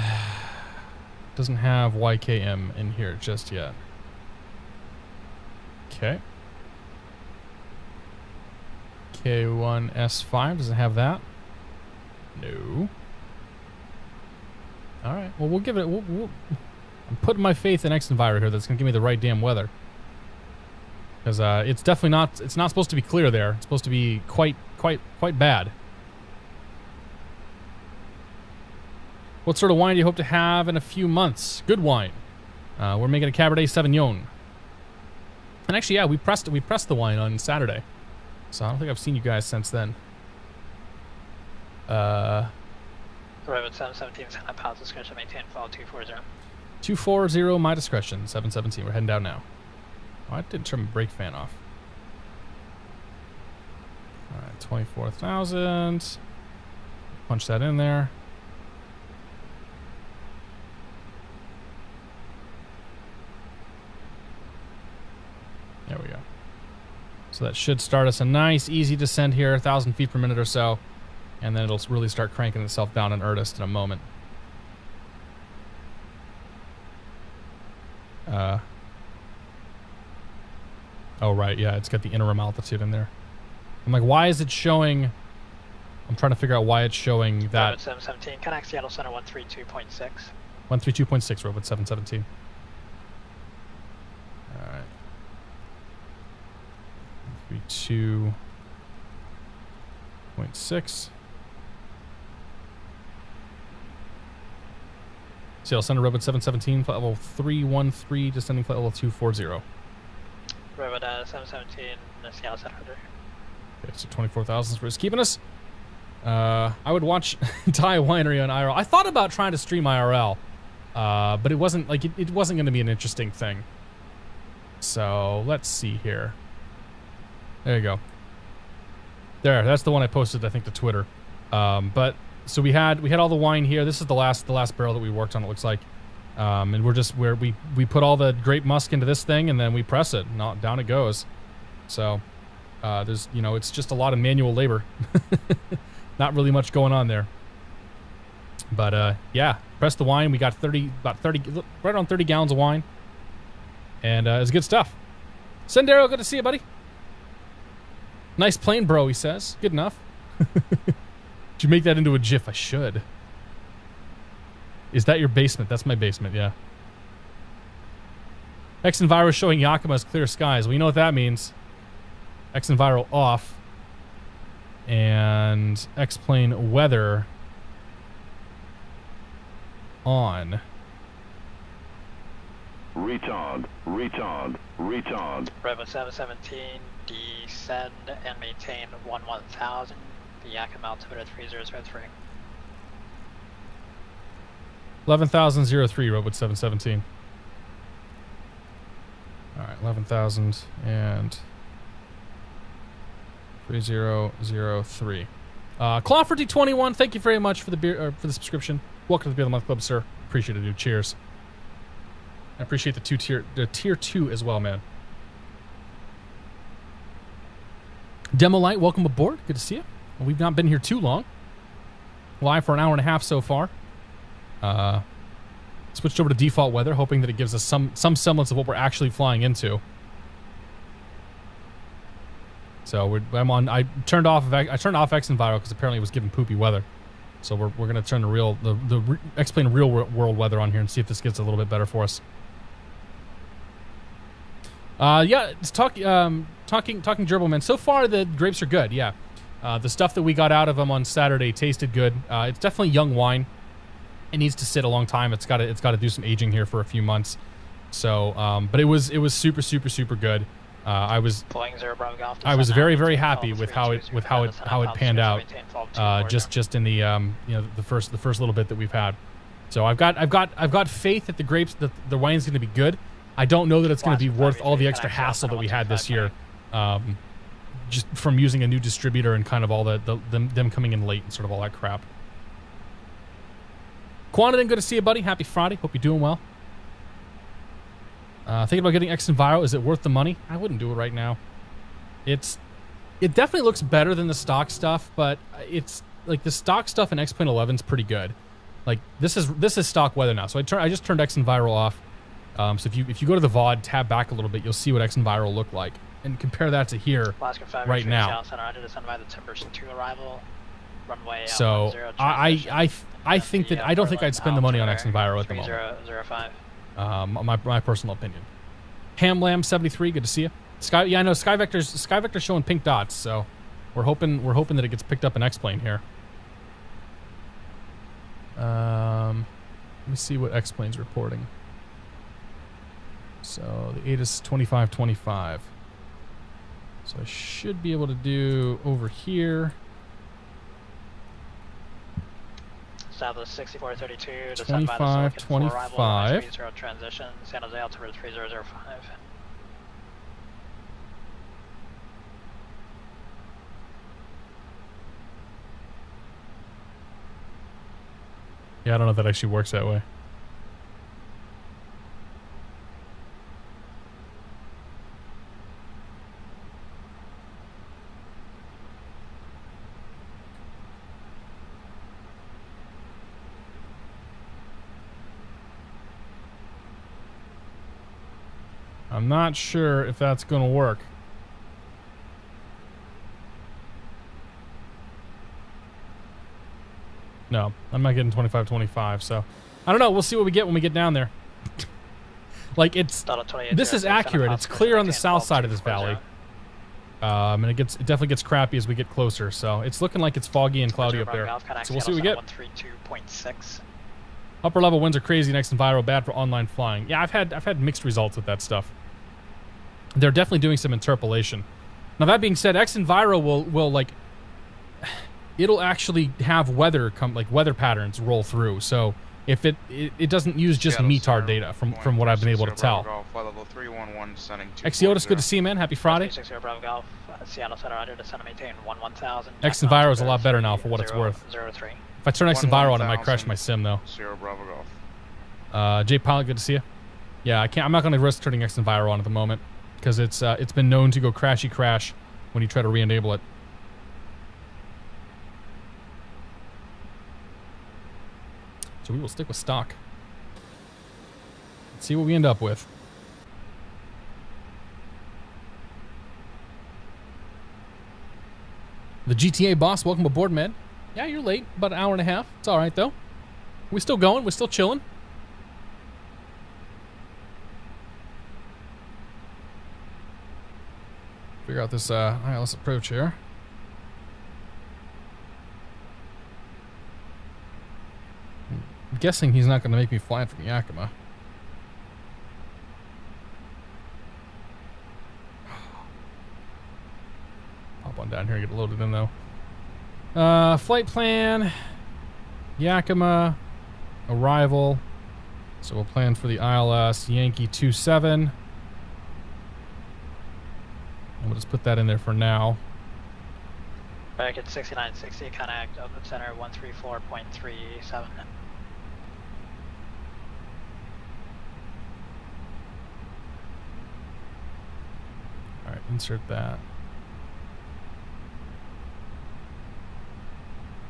doesn't have YKM in here just yet. Okay. K1 S5 doesn't have that. No. All right. Well, we'll give it. I'm putting my faith in X Enviro here. That's gonna give me the right damn weather. Because it's definitely not. It's not supposed to be clear there. It's supposed to be quite bad. What sort of wine do you hope to have in a few months? Good wine. We're making a Cabernet Sauvignon. And actually, yeah, we pressed the wine on Saturday. So I don't think I've seen you guys since then. Arrival 717, send a positive description, maintain fault 240. 240, my discretion. 717. We're heading down now. Oh, I didn't turn my brake fan off. All right, 24,000. Punch that in there. There we go. So that should start us a nice, easy descent here, 1,000 feet per minute or so. And then it'll really start cranking itself down in earnest in a moment. Oh, right, yeah, it's got the interim altitude in there. I'm like, why is it showing... I'm trying to figure out why it's showing that... 717, connect Seattle Center 132.6. 132.6, Robot 717. All right. 32.6. Seattle Center, Robot 717, flight level 313, descending flight level 240. Robot 717, Seattle Center. Okay, so 24,000 is where it's keeping us. I would watch Thai Winery on IRL. I thought about trying to stream IRL, but it wasn't like it wasn't going to be an interesting thing. So let's see here. There you go. There, that's the one I posted, I think, to Twitter. But so we had all the wine here. This is the last barrel that we worked on. It looks like, and we're just where we put all the grape musk into this thing, and then we press it. And down it goes. So there's it's just a lot of manual labor. Not really much going on there. But yeah, press the wine. We got right around 30 gallons of wine, and it's good stuff. Sendero, good to see you, buddy. Nice plane, bro, he says. Good enough. Did you make that into a GIF? I should. Is that your basement? That's my basement, yeah. X Enviro showing Yakima's clear skies. Well, you know what that means. X Enviro off. And X-plane weather on. Retard. Bravo 717, descend and maintain 11,000. The Yakima altimeter 3003. 11,003, Robot 717. All right, 11,000 and 3003. Clawford D21, thank you very much for the beer for the subscription. Welcome to the Beer of the Month Club, sir. Appreciate it, dude. Cheers. I appreciate the tier 2 as well, man. Demo Light, welcome aboard. Good to see you. We've not been here too long. Live for an hour and a half so far. Switched over to default weather, hoping that it gives us some semblance of what we're actually flying into. So I turned off X Enviro because apparently it was giving poopy weather. So we're gonna turn the X-plane real world weather on here and see if this gets a little bit better for us. Yeah, it's talking Gerbil, man. So far the grapes are good. Yeah, the stuff that we got out of them on Saturday tasted good. It's definitely young wine. It needs to sit a long time. It's got to do some aging here for a few months. So, but it was super good. I was very, very happy with how it panned out. Just in the the first little bit that we've had. So I've got faith that the grapes, that the wine's going to be good. I don't know that it's going to be worth all the extra hassle that we had this year, just from using a new distributor and kind of all them coming in late and sort of all that crap. Quantidin, good to see you, buddy. Happy Friday. Hope you're doing well. Thinking about getting X Enviro. Is it worth the money? I wouldn't do it right now. It definitely looks better than the stock stuff, but it's like the stock stuff in X-Plane 11 is pretty good. Like this is stock weather now. So I just turned X Enviro off. So if you go to the VOD, tab back a little bit, you'll see what X Enviro will look like, and compare that to here right now. So I think that I don't think I'd spend the money on X Enviro at the moment. My personal opinion. Hamlam 73, good to see you. Sky, yeah, I know SkyVector's showing pink dots, so we're hoping that it gets picked up in X-Plane here. Let me see what X-Plane's reporting. So the Addons 2525. So I should be able to do over here. Southwest 6432 to 2525. Transition, San Jose altimeter 3005. Yeah, I don't know if that actually works that way. I'm not sure if that's going to work. No, I'm not getting 2525, so I don't know. We'll see what we get when we get down there. Like this is accurate. It's clear on the south side of this valley, and it definitely gets crappy as we get closer. So it's looking like it's foggy and cloudy up there. So we'll see what we get. Upper level winds are crazy. Next Enviro bad for online flying. Yeah, I've had mixed results with that stuff. They're definitely doing some interpolation. Now that being said, X Enviro will like. It'll actually have weather patterns roll through. So if it doesn't use just METAR data from what I've been able to tell. Xiotis, good to see you, man. Happy Friday. X Enviro is a lot better now for what it's worth. If I turn X Enviro on, it might crash my sim though. J Pilot, good to see you. Yeah, I'm not going to risk turning X Enviro on at the moment because it's been known to go crashy crash when you try to re-enable it. So we will stick with stock. Let's see what we end up with. The GTA boss, welcome aboard, man. Yeah, you're late. About an hour and a half. It's all right, though. We still going. We're still chilling. Figure out this ILS approach here. I'm guessing he's not going to make me fly from Yakima. Hop on down here and get loaded in, though. Flight plan. Yakima. Arrival. So we'll plan for the ILS Yankee 27. And we'll just put that in there for now. Back at 6960, contact open center 134.37. Alright, insert that.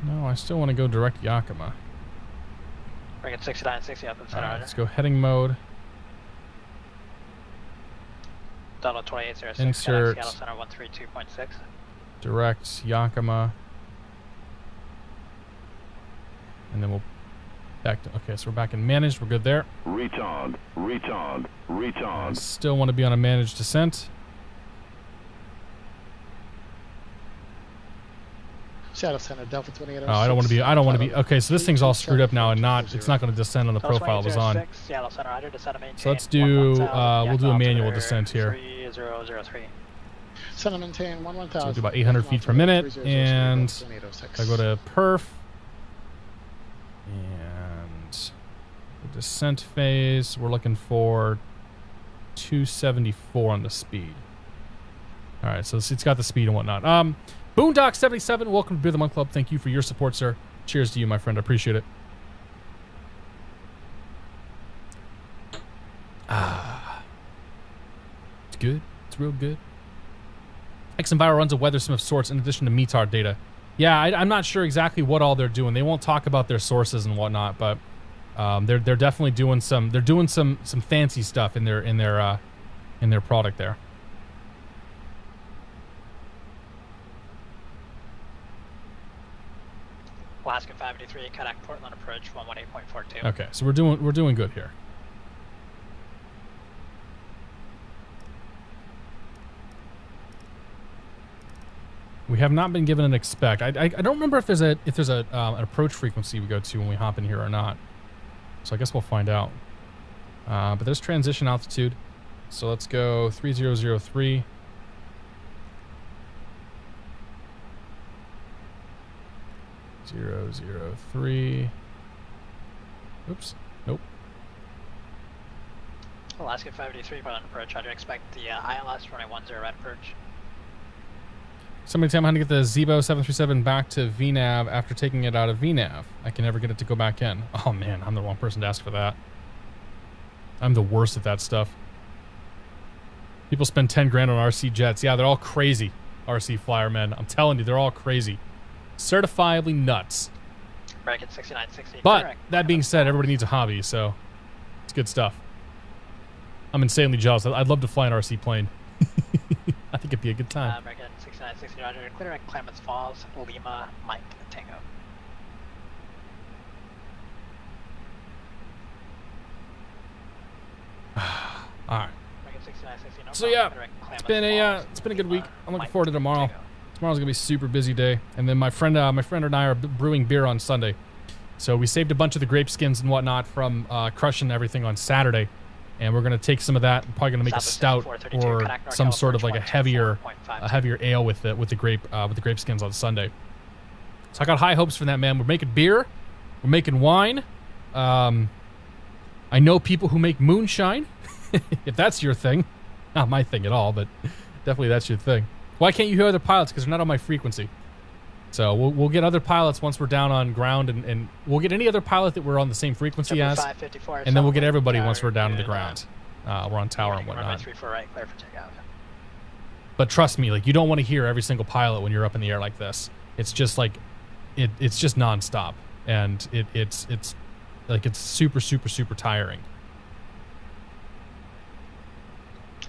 No, I still want to go direct Yakima. Bring it 6960 up in center. Alright, let's go heading mode. Donald 2806, insert Seattle Center 132.6. Direct Yakima. And then we'll back to, okay, so we're back in managed. We're good there. Retard. I still want to be on a managed descent. Seattle Center, Delta 2806. Oh, I don't want to be. Okay, so this thing's all screwed up now, and it's not going to descend on the profile it was on. So let's do. We'll do a manual descent here. 3003. Center maintain 11,000. So we'll do about 800 feet per minute, and I go to perf, and the descent phase. We're looking for 274 on the speed. All right, so it's got the speed and whatnot. Boondock 77, welcome to Beer the Month Club. Thank you for your support, sir. Cheers to you, my friend. I appreciate it. real good. XenViro runs a weather sim of sorts in addition to METAR data. Yeah, I'm not sure exactly what all they're doing. They won't talk about their sources and whatnot, but they're definitely doing some fancy stuff in their product there. Alaska 583, Kodak Portland approach 118.42. Okay, so we're doing good here. We have not been given an expect. I don't remember if there's an approach frequency we go to when we hop in here or not. So I guess we'll find out. But there's transition altitude. So let's go 3003. Zero, 03. Oops. Nope. Alaska 583 Portland approach. How do you expect the ILS running 10 red approach? Somebody tell me how to get the Zebo 737 back to VNAV after taking it out of VNAV. I can never get it to go back in. Oh man, I'm the wrong person to ask for that. I'm the worst at that stuff. People spend 10 grand on RC jets. Yeah, they're all crazy. RC flyer men. I'm telling you, they're all crazy. Certifiably nuts. Bracket 6960. But correct. that being said, everybody needs a hobby, so it's good stuff. I'm insanely jealous. I'd love to fly an RC plane. I think it'd be a good time. Bracket 6960 Roger. Clear at Klamath Falls, Lima, Mike, Tango. All right. Bracket 6960. No So problem. yeah, Clear at Klamath it's been a good Falls, week. Lima, I'm looking Mike, forward to tomorrow. Tango. Tomorrow's gonna be a super busy day, and then my friend and I are brewing beer on Sunday. So we saved a bunch of the grape skins and whatnot from crushing everything on Saturday, and we're gonna take some of that. And probably gonna make a stout or some sort of like a heavier ale with the grape skins on Sunday. So I got high hopes for that, man. We're making beer, we're making wine. I know people who make moonshine. If that's your thing, not my thing at all, but definitely that's your thing. Why can't you hear other pilots? Because they're not on my frequency. So we'll get other pilots once we're down on ground, and we'll get any other pilot that we're on the same frequency as, and then we'll get everybody once we're down to the ground. We're on tower and whatnot. 34 right, clear for takeoff. But trust me, like, you don't want to hear every single pilot when you're up in the air like this. It's just like, it's just nonstop, and it's super tiring.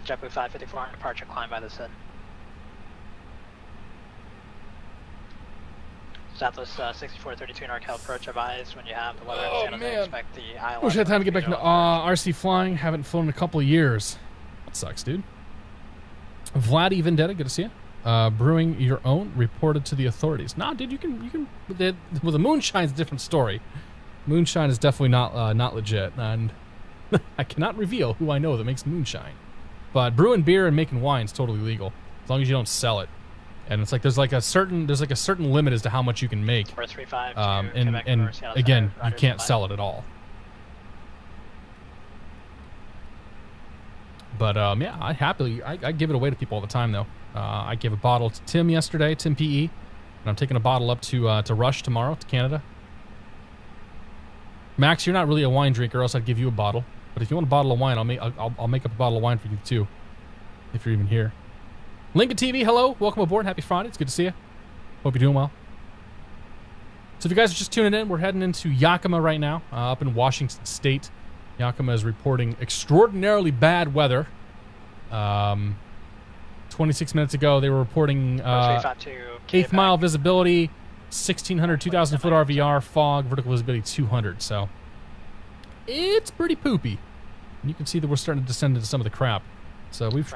JetBlue 554 on departure, climb by the SID. Southwest 6432 NorCal approach, advised when you have the weather Oh, channels. man. Expect the ILS. Wish I had time to get back into RC flying. Haven't flown in a couple of years. That sucks, dude. Vladdy Vendetta, good to see you. Brewing your own, reported to the authorities. Nah, dude, you can. Well, the moonshine's a different story. Moonshine is definitely not legit, and I cannot reveal who I know that makes moonshine. But brewing beer and making wine is totally legal as long as you don't sell it. And it's like there's a certain limit as to how much you can make. 435 and again, you can't sell it at all. But yeah, I give it away to people all the time though. I gave a bottle to Tim yesterday, Tim PE, and I'm taking a bottle up to Rush tomorrow to Canada. Max, you're not really a wine drinker, or else I'd give you a bottle. But if you want a bottle of wine, I'll make up a bottle of wine for you too, if you're even here. Lincoln TV, hello, welcome aboard. Happy Friday. It's good to see you. Hope you're doing well. So if you guys are just tuning in, we're heading into Yakima right now, up in Washington State. Yakima is reporting extraordinarily bad weather. 26 minutes ago, they were reporting 8th mile visibility, 1,600, 2,000 foot RVR, fog, vertical visibility 200. So it's pretty poopy. And you can see that we're starting to descend into some of the crap. So we've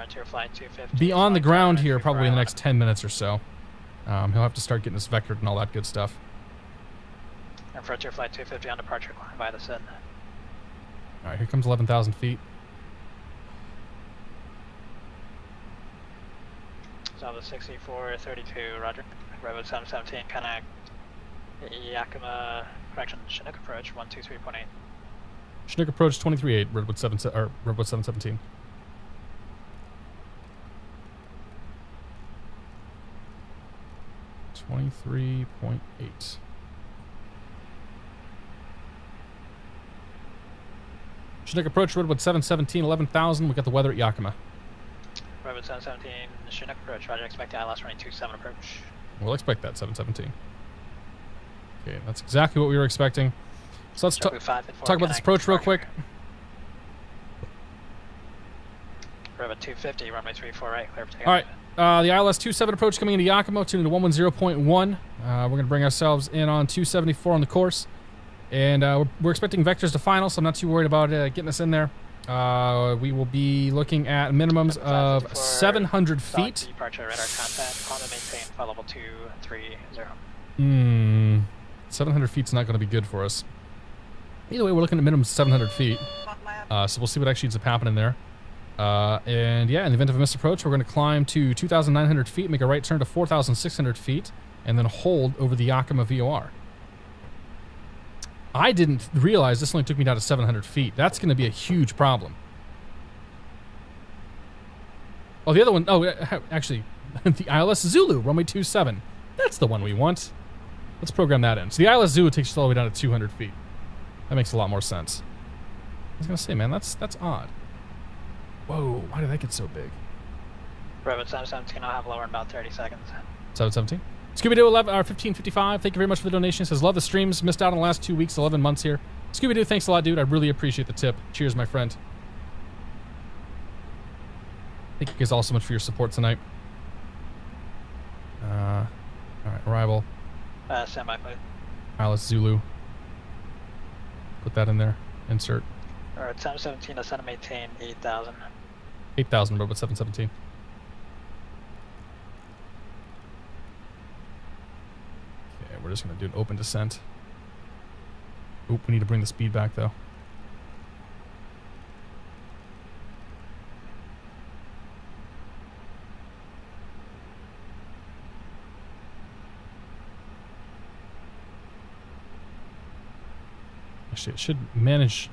be on the ground here probably in the next 10 minutes or so. He'll have to start getting us vectored and all that good stuff. And Frontier Flight 250 on departure, climb by the SID. All right, here comes 11,000 feet. Zava 6432, roger. Redwood 717, connect. Yakima, correction, Chinook approach 123.8. Chinook approach 23.8, Redwood 717. $23.8. Chinook approach, Redwood 717, 11,000. We got the weather at Yakima. Redwood Bravo 717, Chinook approach, roger, expect the ILS running 27 approach. We'll expect that, 717. Okay, that's exactly what we were expecting. So let's talk about this approach real quick. Bravo 250, runway 34 right, clear for takeoff. All right, the ILS 27 approach coming into Yakimo, tuning to 110.1. We're going to bring ourselves in on 274 on the course. And we're expecting vectors to final, so I'm not too worried about getting us in there. We will be looking at minimums of 700 feet. Departure radar contact, on the maintain flight level 230. 700 feet's not going to be good for us. Either way, we're looking at minimum 700 feet. So we'll see what actually ends up happening there. And yeah, in the event of a missed approach, we're going to climb to 2,900 feet, make a right turn to 4,600 feet, and then hold over the Yakima VOR. I didn't realize this only took me down to 700 feet. That's going to be a huge problem. Oh, the other one, oh, actually, the ILS Zulu, runway 27. That's the one we want. Let's program that in. So the ILS Zulu takes us all the way down to 200 feet. That makes a lot more sense. I was going to say, man, that's odd. Whoa, why did that get so big? Bravo 717, I'll have lower in about 30 seconds. 717? Scooby-Doo 1555, thank you very much for the donation. It says, love the streams, missed out on the last 2 weeks, 11 months here. Scooby-Doo, thanks a lot, dude. I really appreciate the tip. Cheers, my friend. Thank you guys all so much for your support tonight. Alright, arrival. Standby, please. ILS Zulu. Put that in there. Insert. Alright, 717, ascend and maintain 8,000. 8,000, but 717. Okay, we're just going to do an open descent. Oop, we need to bring the speed back, though. Actually, it should manage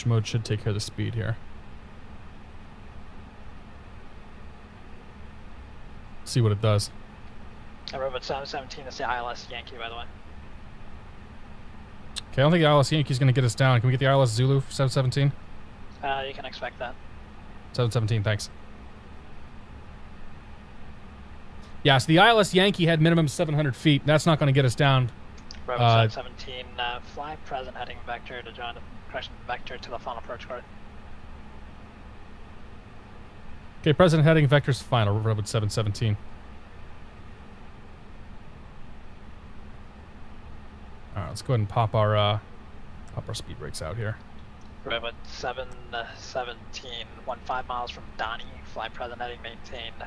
mode should take care of the speed here. See what it does. Robot 717 is the ILS Yankee, by the way. Okay, I don't think the ILS Yankee is going to get us down. Can we get the ILS Zulu 717? You can expect that. 717, 717, thanks. Yeah, so the ILS Yankee had minimum 700 feet. That's not going to get us down. Robot 717, fly present heading vector to join the correction vector to the final approach course. Okay, present heading vectors final. Robot 717. Alright, let's go ahead and pop our speed brakes out here. Robot 717, 15 miles from Donnie, fly present heading maintained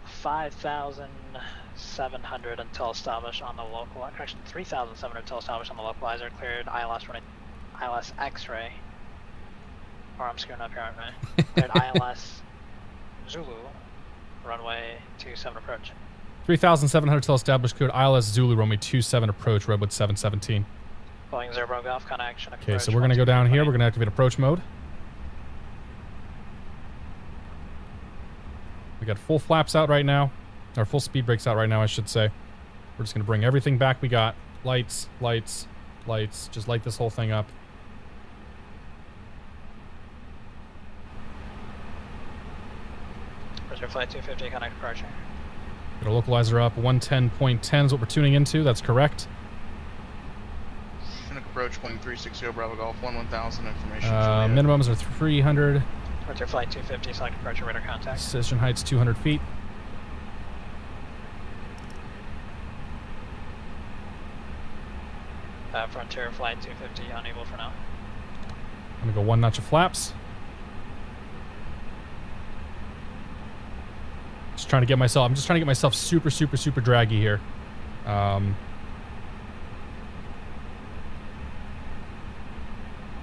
5,700 until established on the local, correction, 3,700 until established on the localizer, cleared ILS running, ILS X-ray, or I'm screwing up here, aren't I? Cleared ILS Zulu, runway 27 approach. 3,700 till established, cleared ILS Zulu, runway 27 approach, Redwood 717. Boeing 0 Golf, connection. Okay, so we're going to go down here, we're going to activate approach mode. We got full flaps out right now, or full speed brakes out right now, I should say. We're just going to bring everything back we got. Lights, lights, lights. Just light this whole thing up. Where's your flight 250, connect departure. Get our localizer up. 110.10 is what we're tuning into. That's correct. Chinook approach, 360 Bravo Golf, 1000 information. Minimums are 300. Where's your flight 250, select departure, radar contact. Session height's 200 feet. Frontier flight 250, unable for now. I'm gonna go one notch of flaps. I'm just trying to get myself super draggy here.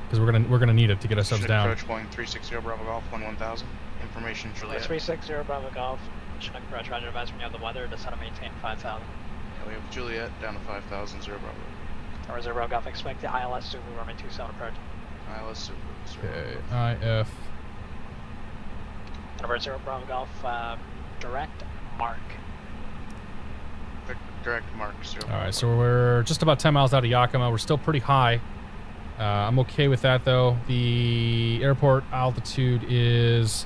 Because we're gonna need it to get ourselves down. Approach Boeing 360 Bravo Golf 1000. Information Juliet. 360 Bravo Golf. Chinook approach. Roger. Advise when you have the weather. Descend and maintain 5,000. Yeah, we have Juliet down to 5,000 Bravo. Or 0 Golf. Expect the ILS Zulu runway 27 approach. ILS Zulu. Okay. IF. Number 0 Bravo Golf. Direct mark. Direct mark. 0 All right. So we're just about 10 miles out of Yakima. We're still pretty high. I'm okay with that, though. The airport altitude is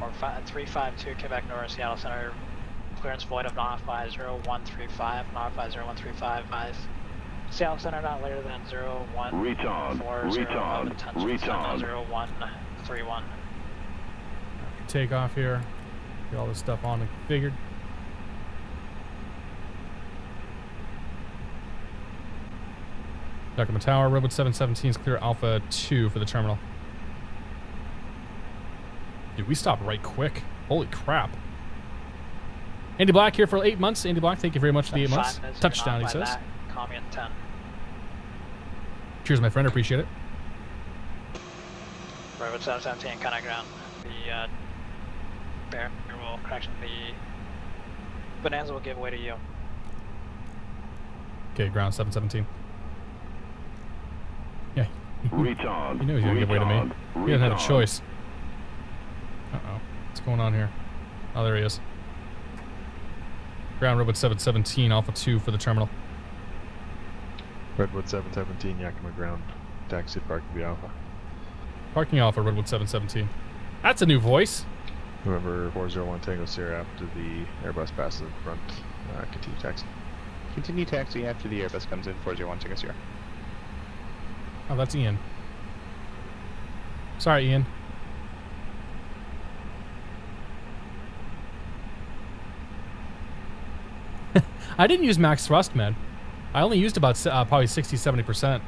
or 352 Quebec North, Seattle Center. Clearance void of non-FI 0135, non-FI 0135, Seattle Center not later than 0140, retard. 0131. Takeoff here. Get all this stuff on and configured. Yakima Tower, Redwood 717 is clear Alpha 2 for the terminal. Dude, we stopped right quick. Holy crap. Andy Black here for 8 months. Andy Black, thank you very much for the 8 months. Touchdown, he says. Commune 10. Cheers, my friend. I appreciate it. Redwood 717, kind of ground. The bear will, correction, the Bonanza will give way to you. Okay, ground 717. Yeah. Retard. He knew he was going to give way to me. He didn't have a choice. Uh-oh. What's going on here? Oh, there he is. Ground Redwood 717, Alpha 2 for the terminal. Redwood 717, Yakima ground. Taxi parking the Alpha. Parking Alpha, Redwood 717. That's a new voice. Remember 401 Tango Sierra after the Airbus passes in front. Continue taxi. Continue taxi after the Airbus comes in 401 Tango Sierra. Oh, that's Ian. Sorry, Ian. I didn't use max thrust, man. I only used about probably 60-70%.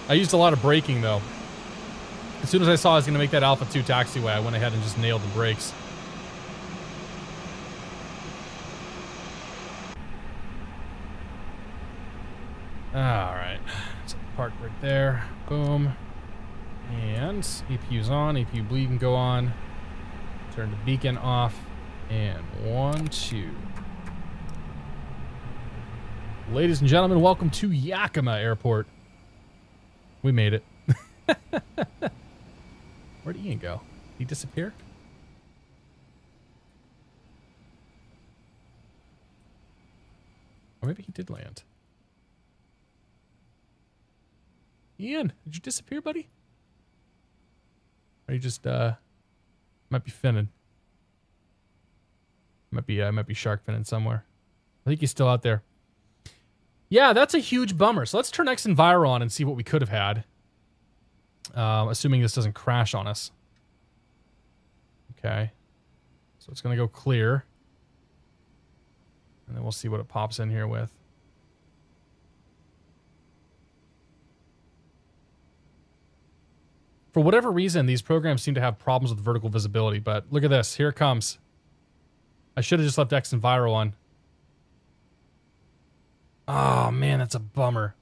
I used a lot of braking, though. As soon as I saw I was going to make that Alpha 2 taxiway, I went ahead and just nailed the brakes. Alright. So park right there. Boom. And APU's on. APU bleed can go on. Turn the beacon off. And 1, 2. Ladies and gentlemen, welcome to Yakima Airport. We made it. Where'd Ian go? Did he disappear? Or maybe he did land. Ian, did you disappear, buddy? Or you just might be finning. Might be shark finning somewhere. I think he's still out there. Yeah, that's a huge bummer. So let's turn X Enviro on and see what we could have had. Assuming this doesn't crash on us. Okay. So it's going to go clear. And then we'll see what it pops in here with. For whatever reason, these programs seem to have problems with vertical visibility. But look at this. Here it comes. I should have just left X Enviro on. Oh, man, that's a bummer.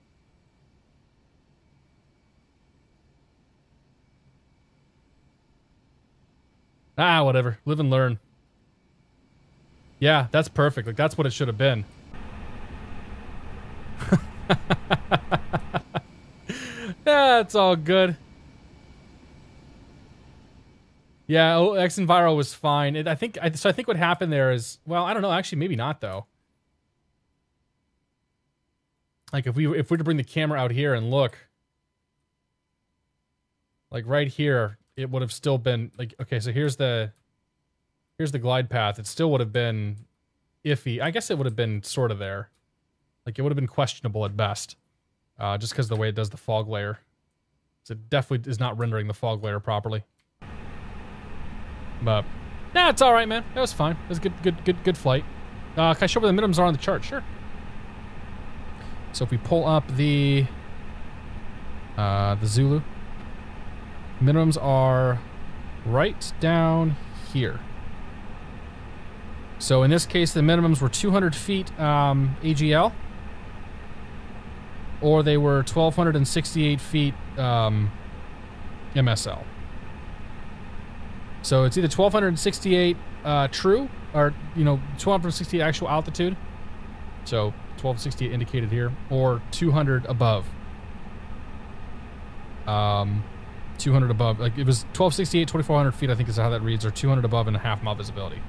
Ah, whatever. Live and learn. Yeah, that's perfect. Like, that's what it should have been. Yeah, it's all good. Yeah, X Enviro was fine. I think what happened there is, well, I don't know. Actually, maybe not, though. Like, if we were to bring the camera out here and look, like right here, it would have still been like, okay, so here's the glide path. It still would have been iffy. I guess it would have been sort of there. Like, it would have been questionable at best, just because of the way it does the fog layer. So it definitely is not rendering the fog layer properly. But nah, it's all right, man. It was fine. It was a good flight. Can I show where the minimums are on the chart? Sure. So if we pull up the Zulu, minimums are right down here. So in this case, the minimums were 200 feet AGL, or they were 1,268 feet MSL. So it's either 1,268 true, or 1,268 actual altitude. So 1268 indicated here, or 200 above. 200 above. Like, it was 1268, 2,400 feet, I think is how that reads, or 200 above and a half mile visibility.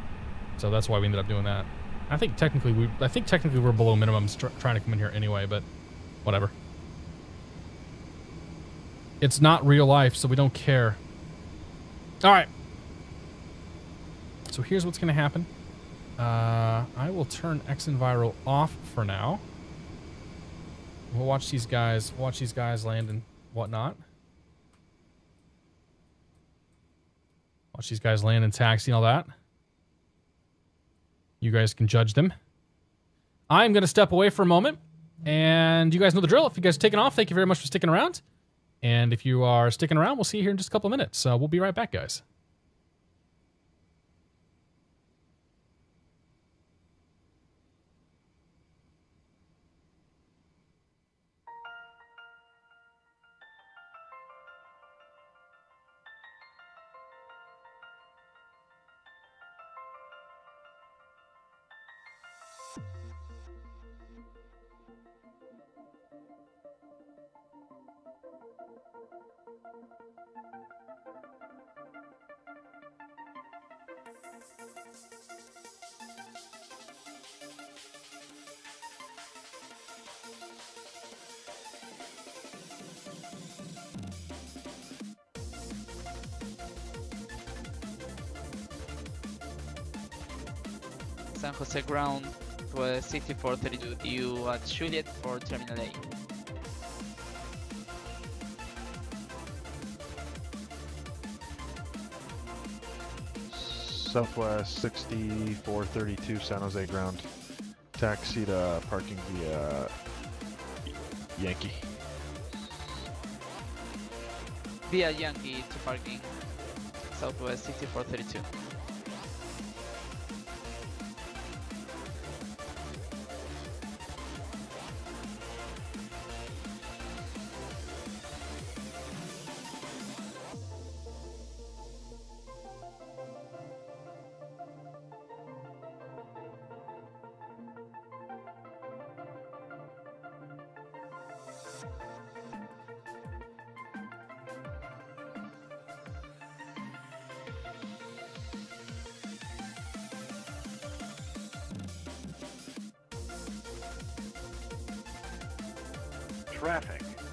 So that's why we ended up doing that. I think technically we're below minimums trying to come in here anyway, but whatever. It's not real life, so we don't care. All right. So here's what's going to happen. I will turn X-Enviro off for now. We'll watch these guys land and whatnot. Watch these guys land and taxi and all that. You guys can judge them. I'm going to step away for a moment, and you guys know the drill. If you guys are taking off, thank you very much for sticking around. And if you are sticking around, we'll see you here in just a couple of minutes. So we'll be right back, guys. San Jose ground was 6432 due at Juliet for Terminal A. Southwest 6432 San Jose ground. Taxi to parking via Yankee. Via Yankee to parking. Southwest 6432.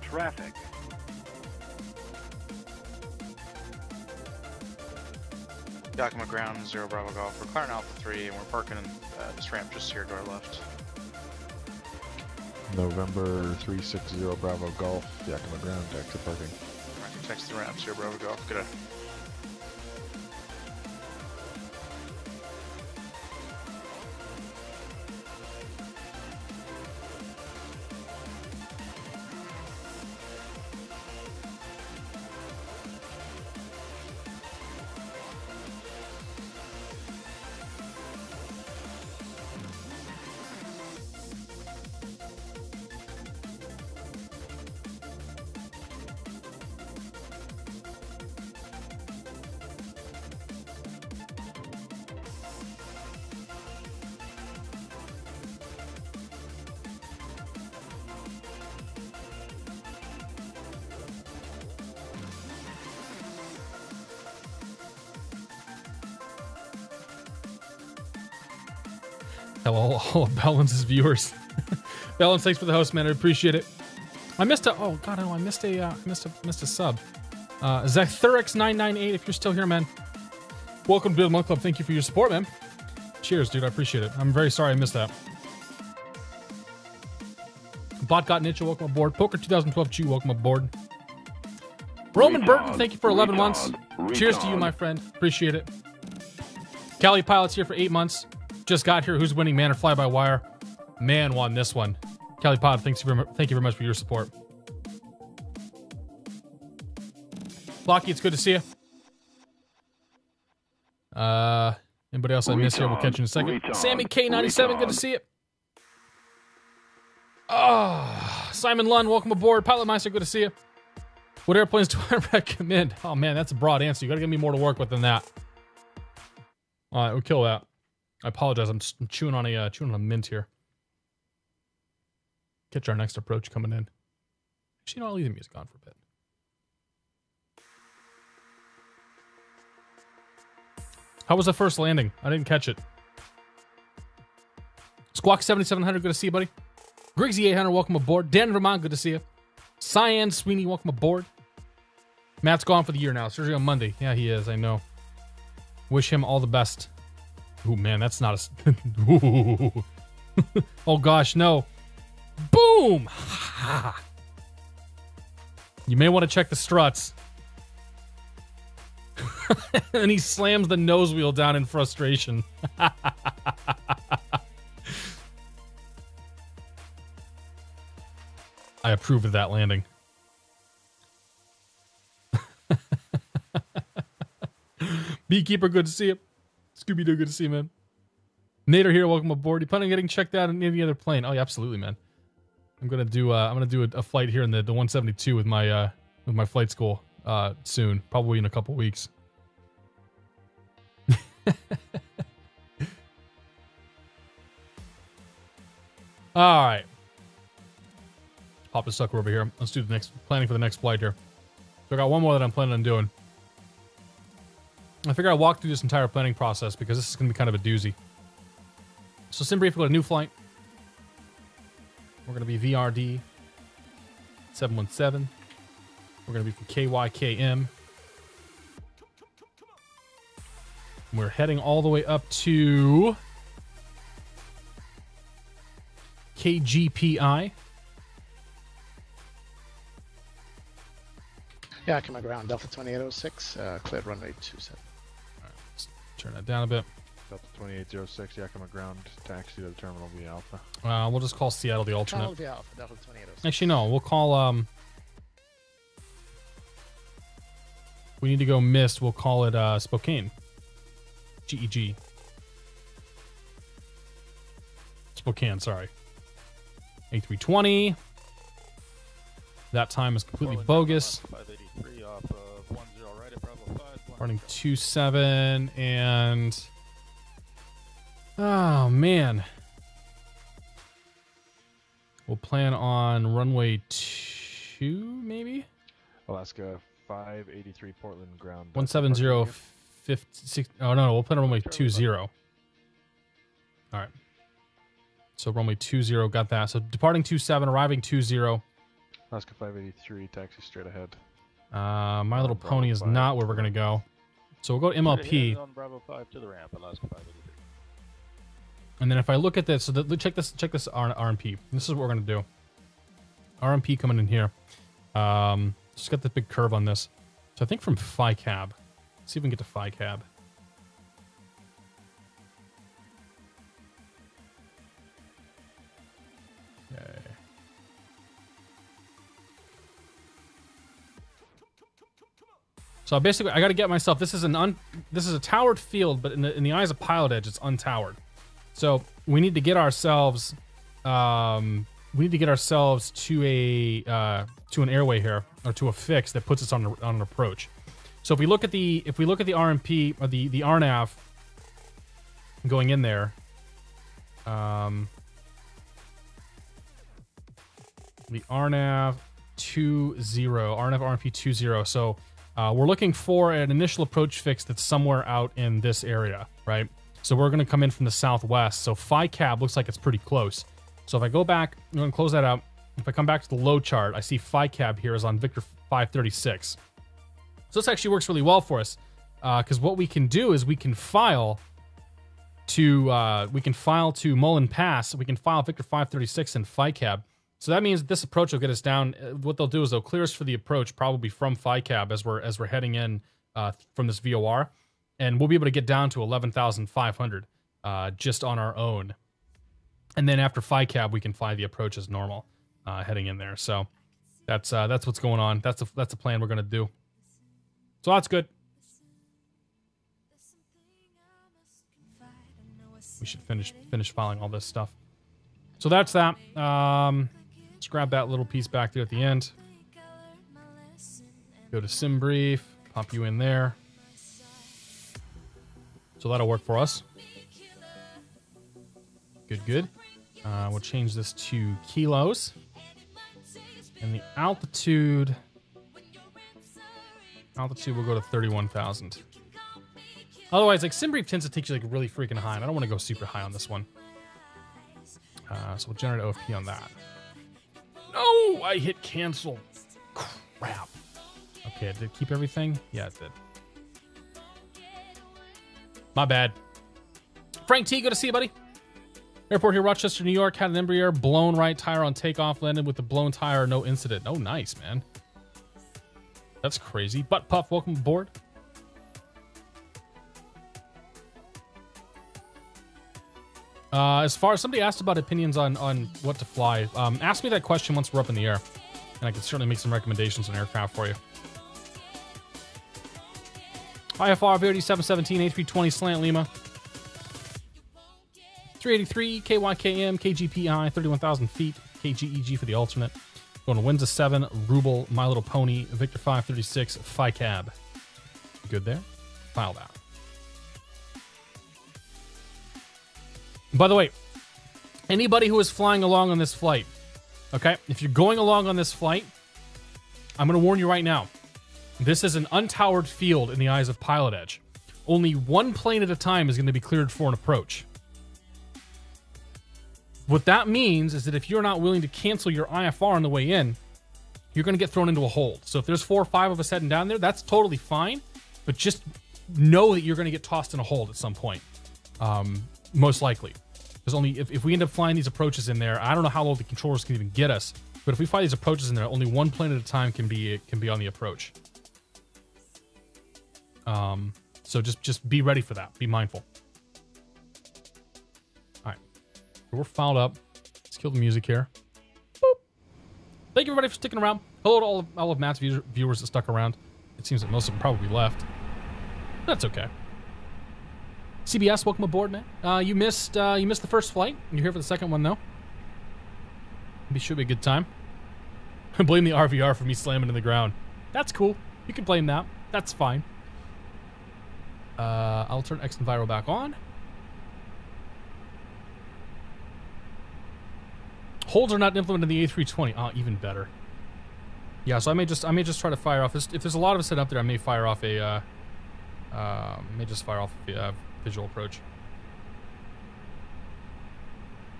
Traffic. Yakima ground, 0 Bravo Golf. We're clearing Alpha 3 and we're parking this ramp just here to our left. November 360 Bravo Golf, Yakima ground, exit parking. Alright, text the ramp, 0 Bravo Golf. Good day. Hello, all of Balance's viewers. Balance, thanks for the host, man. I appreciate it. I missed a. Oh god, I missed a sub. Zachthurix998, if you're still here, man. Welcome to Build Monk Club. Thank you for your support, man. Cheers, dude. I appreciate it. I'm very sorry I missed that. Bot got Ninja, welcome aboard. Poker 2012 Chew, welcome aboard. Roman Burton, thank you for 11 months. Cheers to you, my friend. Appreciate it. Cali Pilot's here for 8 months. Just got here. Who's winning, man or fly by wire? Man won this one. Cali Pod, thank you very much for your support. Blocky, it's good to see you. Anybody else I missed here? We'll catch you in a second. Sammy K97, good to see you. Oh, Simon Lund, welcome aboard. Pilot Meister, good to see you. What airplanes do I recommend? Oh man, that's a broad answer. You gotta give me more to work with than that. All right, we'll kill that. I apologize. I'm chewing on a mint here. Catch our next approach coming in. Actually, no, I'll leave the music on for a bit. How was the first landing? I didn't catch it. Squawk 7700, good to see you, buddy. Griggsy 800, welcome aboard. Dan Vermont, good to see you. Cyan Sweeney, welcome aboard. Matt's gone for the year now. Surgery on Monday. Yeah, he is. I know. Wish him all the best. Oh man, that's not a. Oh gosh, no. Boom! You may want to check the struts. And he slams the nose wheel down in frustration. I approve of that landing. Beekeeper, good to see you. Scooby-Doo, good to see you, man. Nader here, welcome aboard. You planning on getting checked out in any other plane? Oh, yeah, absolutely, man. I'm gonna do a flight here in the 172 with my flight school soon, probably in a couple weeks. All right. Pop the sucker over here. Let's do the next planning for the next flight here. So I got one more that I'm planning on doing. I figure I'll walk through this entire planning process because this is going to be kind of a doozy. So sim brief, we got a new flight. We're going to be VRD 717. We're going to be from KYKM. We're heading all the way up to KGPI. Yeah, come on ground. Delta 2806, cleared runway 27. Alright, let's turn that down a bit. Delta 2806, Yakima ground, taxi to the terminal via Alpha. We'll just call Seattle the alternate. Terminal via Alpha, Delta 2806. Actually, no, we'll call, we need to go missed, we'll call it, Spokane. GEG. Spokane, sorry. A320. That time is completely bogus. Running 27 and... Oh, man. We'll plan on runway 2, maybe? Alaska 583 Portland ground. 17056. Oh, no, we'll plan on runway 20. All right. So runway 20, got that. So departing 27, arriving 20. Alaska 583, taxi straight ahead. My Little Pony is not where we're going to go. So we'll go to MLP. On Bravo 5 to the ramp, Alaska 583. And then if I look at this, so check this RMP. This is what we're going to do. RMP coming in here. Just got the big curve on this. So I think from FlyCab. Let's see if we can get to FlyCab. Okay. So basically, I got to get myself. This is a towered field, but in the eyes of PilotEdge, it's untowered. So we need to get ourselves. We need to get ourselves to an airway here, or to a fix that puts us on an approach. So if we look at the RMP or the RNAV going in there, the RNAV 20, RNAV RMP 20. So we're looking for an initial approach fix that's somewhere out in this area, right? So we're going to come in from the southwest. So FlyCab looks like it's pretty close. So if I go back, I'm going to close that out. If I come back to the load chart, I see FlyCab here is on Victor 536. So this actually works really well for us because what we can do is we can file to Mullen Pass. We can file Victor 536 in FlyCab. So that means this approach will get us down. What they'll do is they'll clear us for the approach, probably from FlyCab as we're heading in from this VOR, and we'll be able to get down to 11,500 just on our own. And then after FlyCab, we can fly the approach as normal, heading in there. So that's what's going on. That's the plan we're gonna do. So that's good. We should finish filing all this stuff. So that's that. Let's grab that little piece back there at the end. Go to sim brief. Pop you in there. So that'll work for us. Good. We'll change this to kilos. And the altitude will go to 31,000. Otherwise, like SimBrief tends to take you like really freaking high, and I don't want to go super high on this one. So we'll generate OFP on that. No, I hit cancel. Crap. Okay, did it keep everything? Yeah, it did. My bad. Frank T, good to see you, buddy. Airport here, Rochester, New York. Had an Embraer blown right tire on takeoff. Landed with the blown tire, no incident. Oh, nice, man. That's crazy. Butt Puff, welcome aboard. As far as somebody asked about opinions on what to fly, ask me that question once we're up in the air, and I can certainly make some recommendations on aircraft for you. IFR VOD717 A320 Slant Lima 383 KYKM KGPI 31,000 feet KGEG for the alternate. Going to Windsor 7 Ruble My Little Pony Victor 536 FlightCab. Good there. File that. By the way, anybody who is flying along on this flight, okay, if you're going along on this flight, I'm going to warn you right now. This is an untowered field in the eyes of PilotEdge. Only one plane at a time is going to be cleared for an approach. What that means is that if you're not willing to cancel your IFR on the way in, you're going to get thrown into a hold. So if there's 4 or 5 of us heading down there, that's totally fine. But just know that you're going to get tossed in a hold at some point. Most likely. Because only if we end up flying these approaches in there, I don't know how low the controllers can even get us. But if we fly these approaches in there, only one plane at a time can be on the approach. So just be ready for that. Be mindful. All right, so we're fouled up. Let's kill the music here. Boop. Thank you everybody for sticking around. Hello to all of Matt's viewers that stuck around. It seems that most of them probably left. That's okay. CBS, welcome aboard, man. You missed the first flight. You're here for the second one though. Should be a good time. Blame the RVR for me slamming in the ground. That's cool. You can blame that. That's fine. I'll turn X and Viral back on. Holds are not implemented in the A320. Oh, even better. Yeah, so I may just try to fire off. If there's a lot of us set up there, I may fire off a visual approach.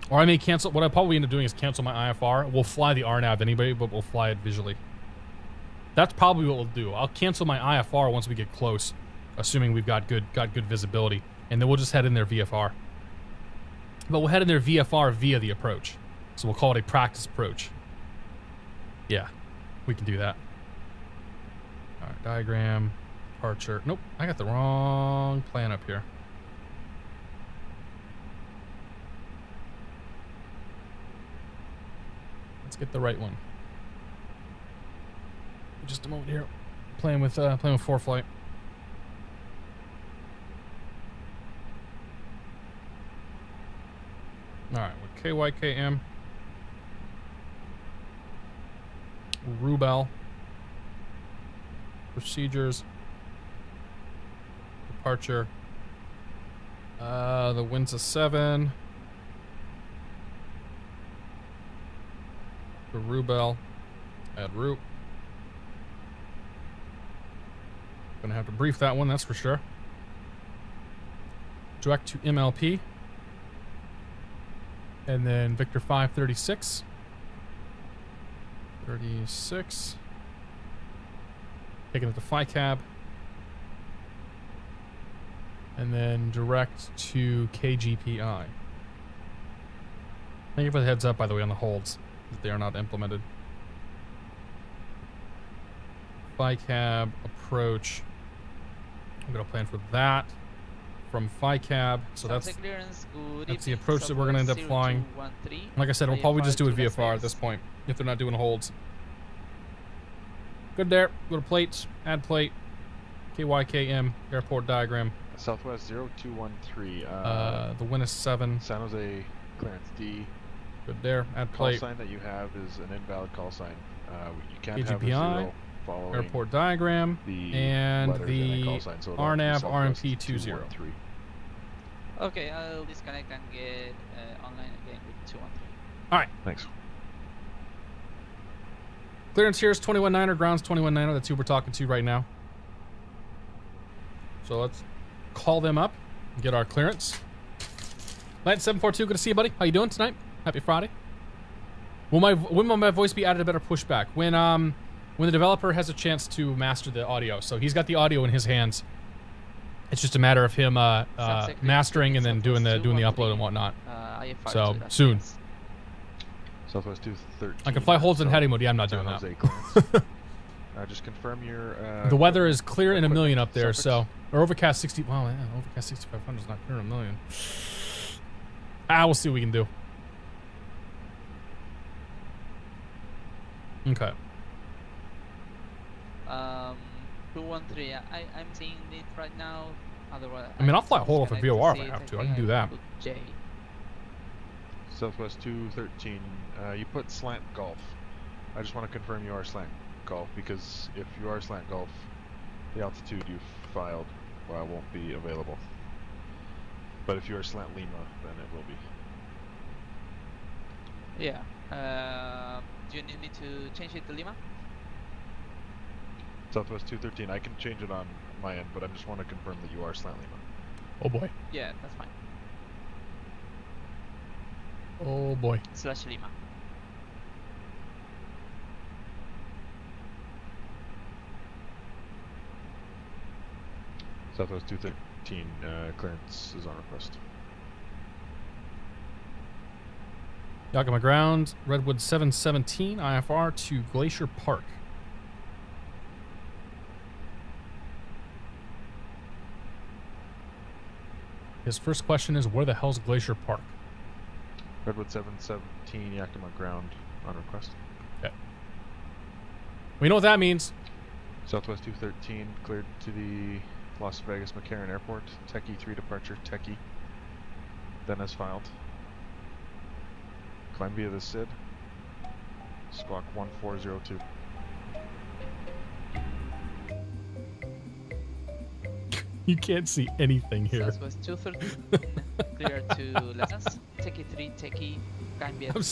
Or I may cancel. What I probably end up doing is cancel my IFR. We'll fly the RNAV anyway, but we'll fly it visually. That's probably what we'll do. I'll cancel my IFR once we get close, assuming we've got good visibility, and then we'll just head in there VFR. But we'll head in there VFR via the approach, so we'll call it a practice approach. Yeah, we can do that. All right, diagram, departure. Nope, I got the wrong plan up here. Let's get the right one. Just a moment here. Playing with 4-flight. All right, with KYKM, Rubel, procedures, departure, the Windsor 7. The Rubel, add route. Gonna have to brief that one, that's for sure. Direct to MLP. And then Victor 536. 36. Taking it to FlightCab. And then direct to KGPI. Thank you for the heads up, by the way, on the holds. That they are not implemented. FlightCab approach. I'm gonna plan for that from FlightCab. So that's the approach that we're gonna end up flying. Like I said, we'll probably just do a VFR at this point if they're not doing holds. Good there. Go to plates. Add plate. KYKM airport diagram. Southwest 0213. The wind is 7. San Jose clearance D. Good there. Add plate. Call sign that you have is an invalid call sign. You can't KGPI, have a 0 following airport diagram, and the sign, so RNAV RMP 20. Okay, I'll disconnect and get online again with 213. All right. Thanks. Clearance here is 21.9er, grounds 21.9er. That's who we're talking to right now. So let's call them up and get our clearance. Lance742, good to see you, buddy. How you doing tonight? Happy Friday. When will my voice be added a better pushback? When the developer has a chance to master the audio. So he's got the audio in his hands. It's just a matter of him mastering and then doing the upload and whatnot. So soon. Southwest 213. I can fly holds in heading mode. Yeah, I'm not doing that. Just confirm your. The weather is clear in a million up there, so or overcast 60. Wow, yeah, overcast 6500 is not clear in a million. We'll see what we can do. Okay. 213. I'm seeing it right now. Otherwise, I mean, I'll fly hold off a VOR if I have to. I can do that. J. Southwest 213. You put slant golf. I just want to confirm you are slant golf, because if you are slant golf, the altitude you've filed won't be available. But if you are slant Lima, then it will be. Yeah. Do you need me to change it to Lima? Southwest 213. I can change it on my end, but I just want to confirm that you are slant Lima. Oh boy. Yeah, that's fine. Oh boy. / Lima. Southwest 213, clearance is on request. Yakima ground, Redwood 717, IFR to Glacier Park. His first question is, where the hell's Glacier Park? Redwood 717, Yakima ground on request. Okay. We know what that means. Southwest 213, cleared to the Las Vegas McCarran Airport. Techie 3 departure, Techie. Then as filed. Climb via the SID. Squawk 1402. You can't see anything here. Southwest 213, clear to lessons. Techie 3, Techie. I'm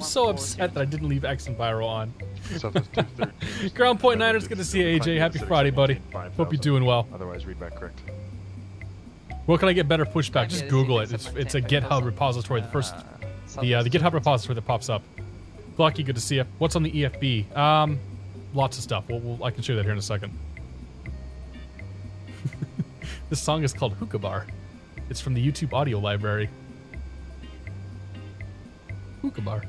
so upset that I didn't leave X and Viral on. Southwest 213. Ground Point Niners, good to see you, AJ. Happy Friday, buddy. Hope you're doing well. Otherwise, read back correct. Where can I get better pushback? Just Google it. It's a GitHub repository. The GitHub repository that pops up. Lucky, good to see you. What's on the EFB? Lots of stuff. I can show you that here in a second. This song is called Hookah Bar. It's from the YouTube audio library. Hookah Bar.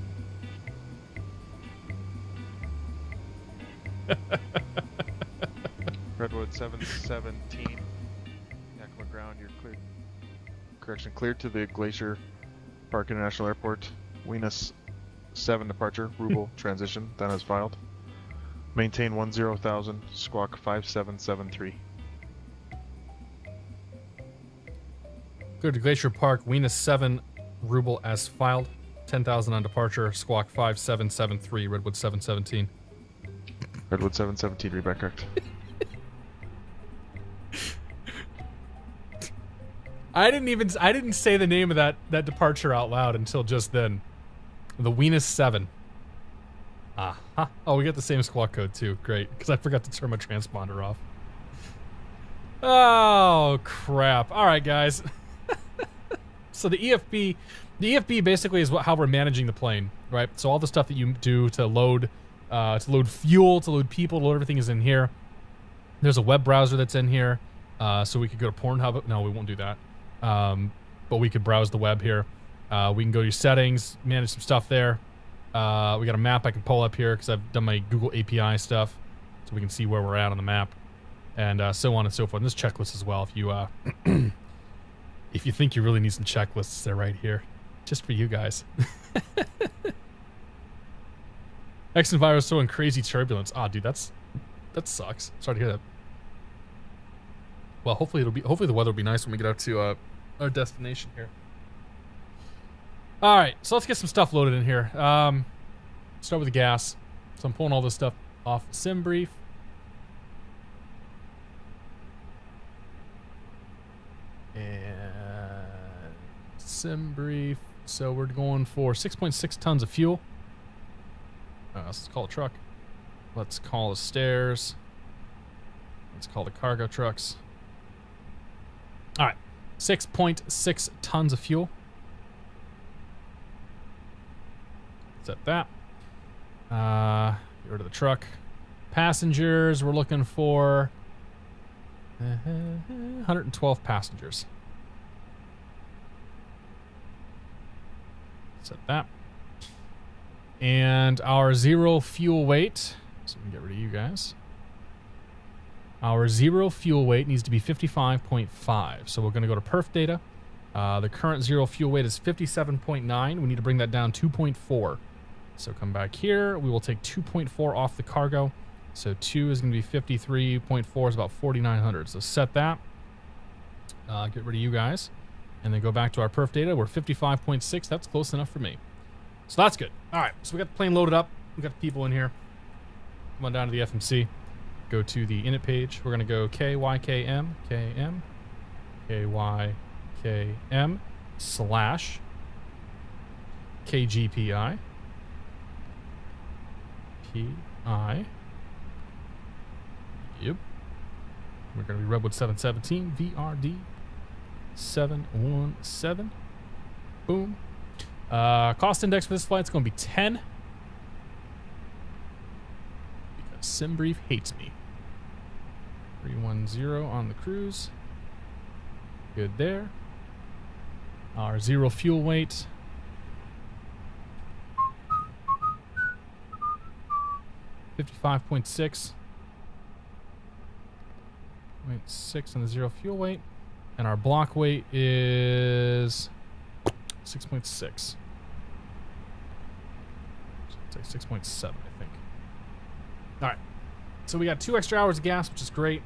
Redwood 717. Yakima ground, you're cleared. Correction, cleared to the Glacier Park International Airport. Venus 7 departure, Rubel transition, then as filed. Maintain 10,000, squawk 5773. Cleared to Glacier Park, Venus 7, Rubel as filed. 10,000 on departure, squawk 5773, Redwood 717. Redwood 717, read back correct. I didn't say the name of that departure out loud until just then. The Venus 7. Uh-huh. Oh, we got the same squawk code too. Great, because I forgot to turn my transponder off. Oh, crap. All right, guys. So the EFB basically is how we're managing the plane, right? So all the stuff that you do to load fuel, to load people, to load everything is in here. There's a web browser that's in here, so we could go to Pornhub. No, we won't do that. But we could browse the web here. We can go to your settings, manage some stuff there. We got a map I can pull up here because I've done my Google API stuff, so we can see where we're at on the map, and so on and so forth. And this checklist as well. If you if you think you really need some checklists, they're right here, just for you guys. X and virus so in crazy turbulence. Ah, dude, that sucks. Sorry to hear that. Well, hopefully the weather will be nice when we get out to our destination here. All right, so let's get some stuff loaded in here. Start with the gas. So I'm pulling all this stuff off sim brief. And sim brief. So we're going for 6.6 tons of fuel. Let's call a truck. Let's call the stairs. Let's call the cargo trucks. All right, 6.6 tons of fuel. Set that. Get rid of the truck. Passengers, we're looking for 112 passengers. Set that. And our zero fuel weight, so we can get rid of you guys. Our zero fuel weight needs to be 55.5. So we're going to go to perf data. The current zero fuel weight is 57.9. We need to bring that down 2.4. So come back here. We will take 2.4 off the cargo. So 2 is going to be 53.4, is about 4,900. So set that. Get rid of you guys. And then go back to our perf data. We're 55.6. That's close enough for me. So that's good. All right. So we got the plane loaded up. We got the people in here. Come on down to the FMC. Go to the init page. We're going to go KYKM, KM, KYKM slash KGPI. PI. Yep. We're going to be Redwood 717, VRD 717. Boom. Cost index for this flight is going to be 10. Because SimBrief hates me. 310 on the cruise. Good there. Our zero fuel weight. $55.6. 0.6 on the zero fuel weight. And our block weight is 6.6. Say 6.7, I think. Alright. So we got 2 extra hours of gas, which is great.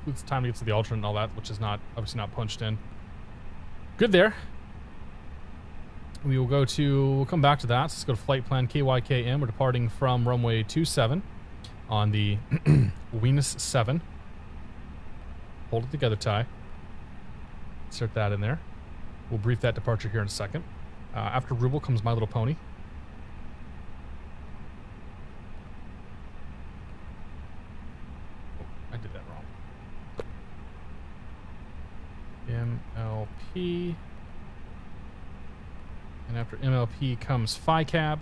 It's time to get to the alternate and all that, which is not obviously not punched in. Good there. We will go to, we'll come back to that. So let's go to flight plan KYKM. We're departing from runway 27 on the Venus 7. Hold it together, Ty. Insert that in there. We'll brief that departure here in a second. After Ruble comes My Little Pony. Oh, I did that wrong. MLP. And after MLP comes FICAB.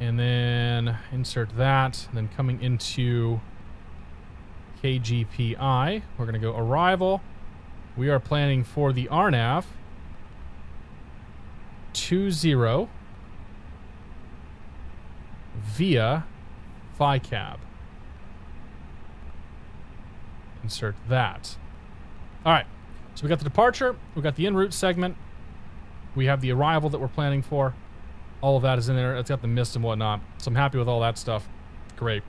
And then insert that. And then coming into KGPI, we're going to go arrival. We are planning for the RNAV 20 via FICAB. Insert that. All right. So we got the departure. We got the en route segment. We have the arrival that we're planning for. All of that is in there. It's got the mist and whatnot. So I'm happy with all that stuff. Great.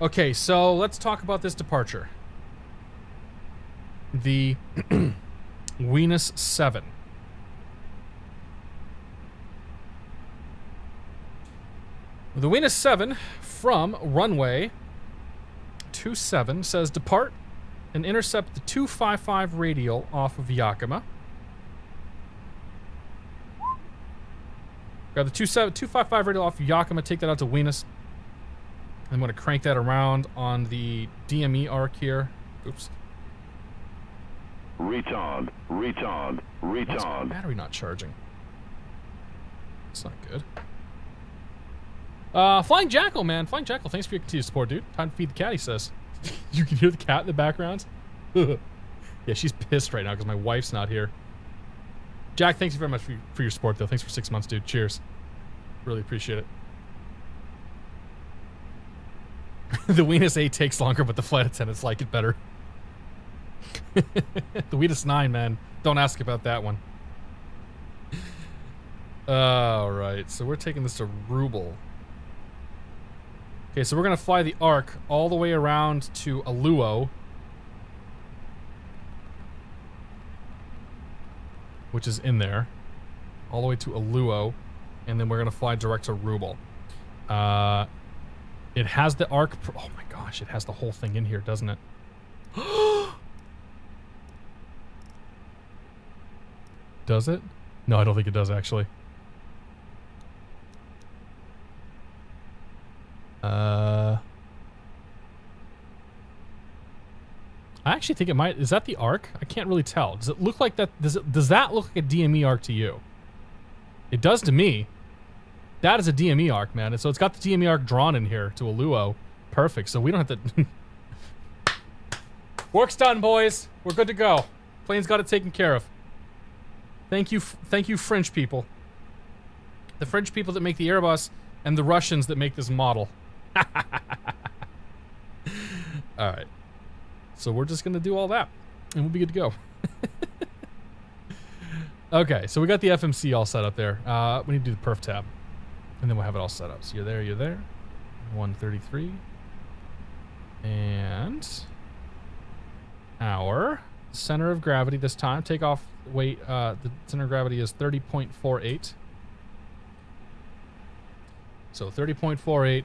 Okay, so let's talk about this departure. The Venus 7. The Venus 7 from runway 27 says depart and intercept the 255 radial off of Yakima. Got the 255 radial off of Yakima, take that out to Venus. I'm going to crank that around on the DME arc here. Oops. Retard. Why is my battery not charging? That's not good. Flying Jackal, man. Flying Jackal, thanks for your continued support, dude. Time to feed the cat, he says. You can hear the cat in the background? Yeah, she's pissed right now because my wife's not here. Jack, thanks very much for your support, though. Thanks for 6 months, dude. Cheers. Really appreciate it. The Venus 8 takes longer, but the flight attendants like it better. The Venus 9, man. Don't ask about that one. Alright, so we're taking this to Ruble. Okay, so we're going to fly the arc all the way around to Aluo, which is in there. All the way to Aluo, and then we're going to fly direct to Ruble. It has the arc... Oh my gosh, it has the whole thing in here, doesn't it? Does it? No, I don't think it does, actually. actually think it might. Is that the arc? I can't really tell. Does it look like that? Does that look like a DME arc to you? It does to me. That is a DME arc, man. And so it's got the DME arc drawn in here to a Luo. Perfect. So we don't have to... Work's done, boys. We're good to go. Plane's got it taken care of. Thank you, French people. The French people that make the Airbus and the Russians that make this model. All right. So we're just going to do all that, and we'll be good to go. Okay, so we got the FMC all set up there. We need to do the perf tab, and then we'll have it all set up. So you're there, you're there. 133. And our center of gravity this time. Takeoff weight, the center of gravity is 30.48. So 30.48.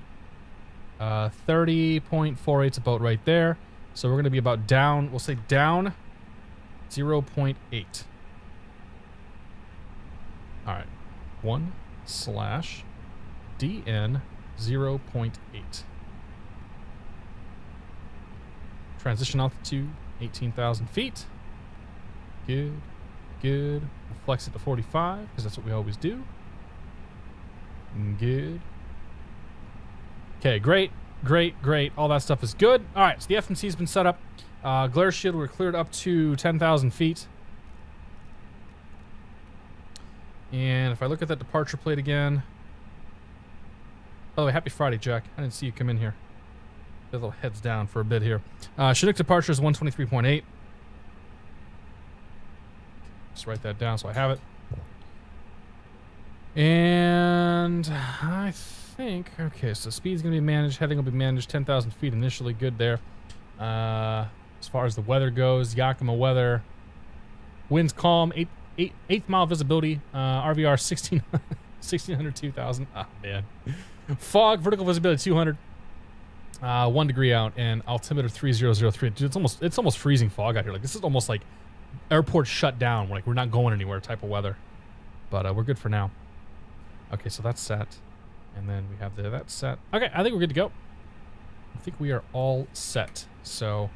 30.48 is about right there. So we're going to be about down, we'll say down 0.8. All right. 1/DN 0.8. Transition altitude, 18,000 feet. Good. Good. We'll flex it to 45, because that's what we always do. Good. Okay, great. Great, great. All that stuff is good. All right, so the FMC's been set up. Glare shield, we're cleared up to 10,000 feet. And if I look at that departure plate again... Oh, happy Friday, Jack. I didn't see you come in here. The little heads down for a bit here. Chinook departure is 123.8. Just write that down so I have it. And I think, okay, so speed's going to be managed, heading will be managed, 10,000 feet initially, good there. As far as the weather goes, Yakima weather, winds calm, 8th mile visibility, RVR 1600, 2000, oh man. Fog, vertical visibility 200, 1 degree out, and altimeter 3003. Dude, it's almost freezing fog out here. Like, this is almost like airport shut down, like we're not going anywhere type of weather. But we're good for now. Okay, so that's set. And then we have that set. Okay, I think we're good to go. I think we are all set. So,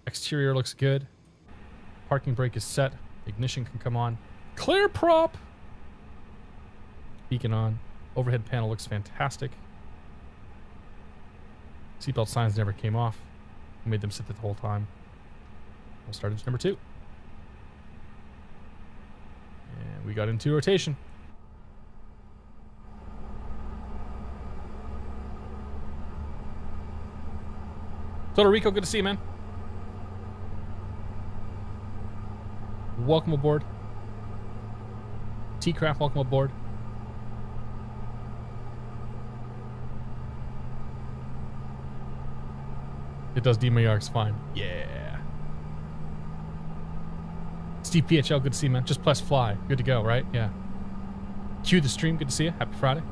exterior looks good. Parking brake is set. Ignition can come on. Clear prop! Beacon on. Overhead panel looks fantastic. Seatbelt signs never came off. We made them sit the whole time. We'll start into number 2. And we got into rotation. Puerto Rico, good to see you, man. Welcome aboard. T-Craft, welcome aboard. It does DME arcs fine. Yeah. Steve PHL, good to see you, man. Just press fly. Good to go, right? Yeah. Cue the stream, good to see you. Happy Friday.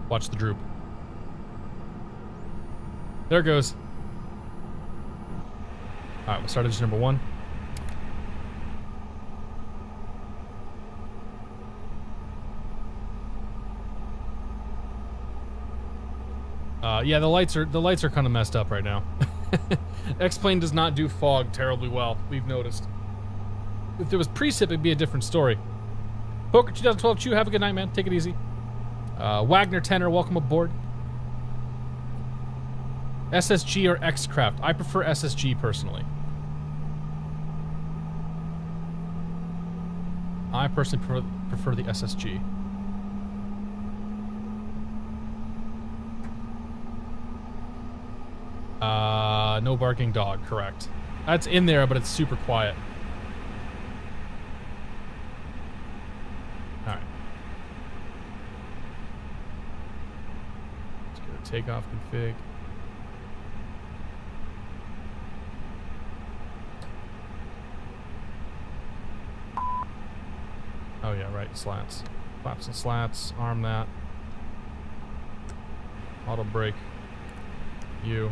Watch the droop. There it goes. Alright, we'll start engine number 1. Yeah, the lights are kind of messed up right now. X-Plane does not do fog terribly well, we've noticed. If there was precip, it'd be a different story. Poker 2012 Chew, have a good night, man. Take it easy. Wagner Tenor, welcome aboard. SSG or X-Craft? I prefer SSG personally. I personally prefer the SSG. No barking dog, correct. That's in there, but it's super quiet. Alright. Let's go to takeoff config. Oh yeah, right, slats. Flaps and slats, arm that. Auto brake. You.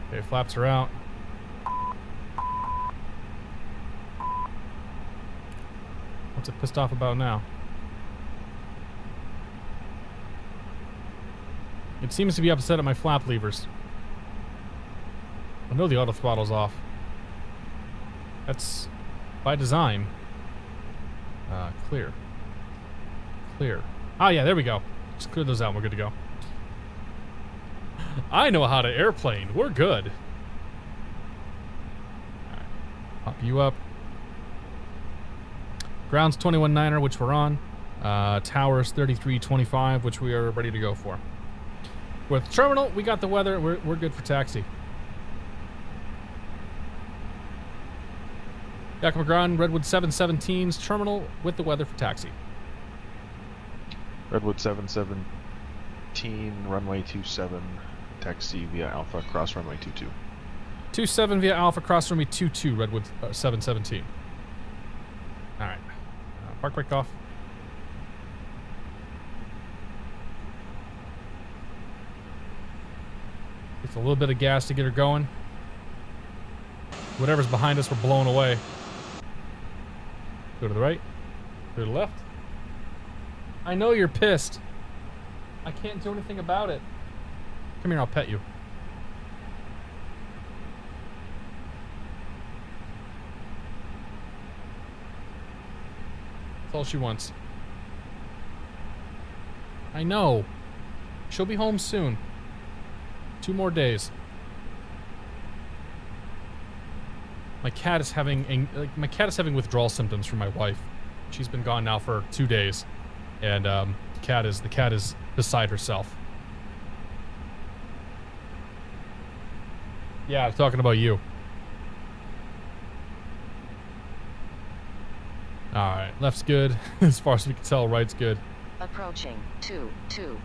Okay, flaps are out. What's it pissed off about now? It seems to be upset at my flap levers. I know the auto throttle's off. That's by design. Clear. Clear. Oh yeah, there we go. Just clear those out and we're good to go. I know how to airplane. We're good. Alright. Pop you up. Ground's 21-9er, which we're on. Towers 3325, which we are ready to go for. With terminal, we got the weather. We're good for taxi. Yakima Ground, Redwood 717's terminal with the weather for taxi. Redwood 717, runway 27, taxi via Alpha, cross runway 22. 27 via Alpha, cross runway 22, Redwood 717. Alright. Park brake off. It's a little bit of gas to get her going. Whatever's behind us, we're blowing away. Go to the right. Go to the left. I know you're pissed. I can't do anything about it. Come here, I'll pet you. That's all she wants. I know. She'll be home soon. 2 more days. My cat is having withdrawal symptoms from my wife. She's been gone now for 2 days, and the cat is beside herself. Yeah, I'm talking about you. All right, left's good as far as we can tell. Right's good. Approaching 2-2.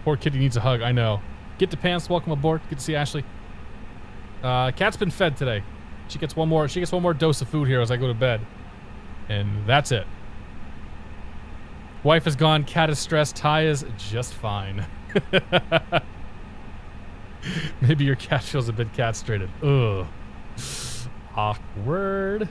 Poor kitty needs a hug. I know. Get to pants. Welcome aboard. Good to see Ashley. Cat's been fed today. She gets one more dose of food here as I go to bed. And that's it. Wife is gone, cat is stressed, Ty is just fine. Maybe your cat feels a bit castrated. Ugh. Awkward.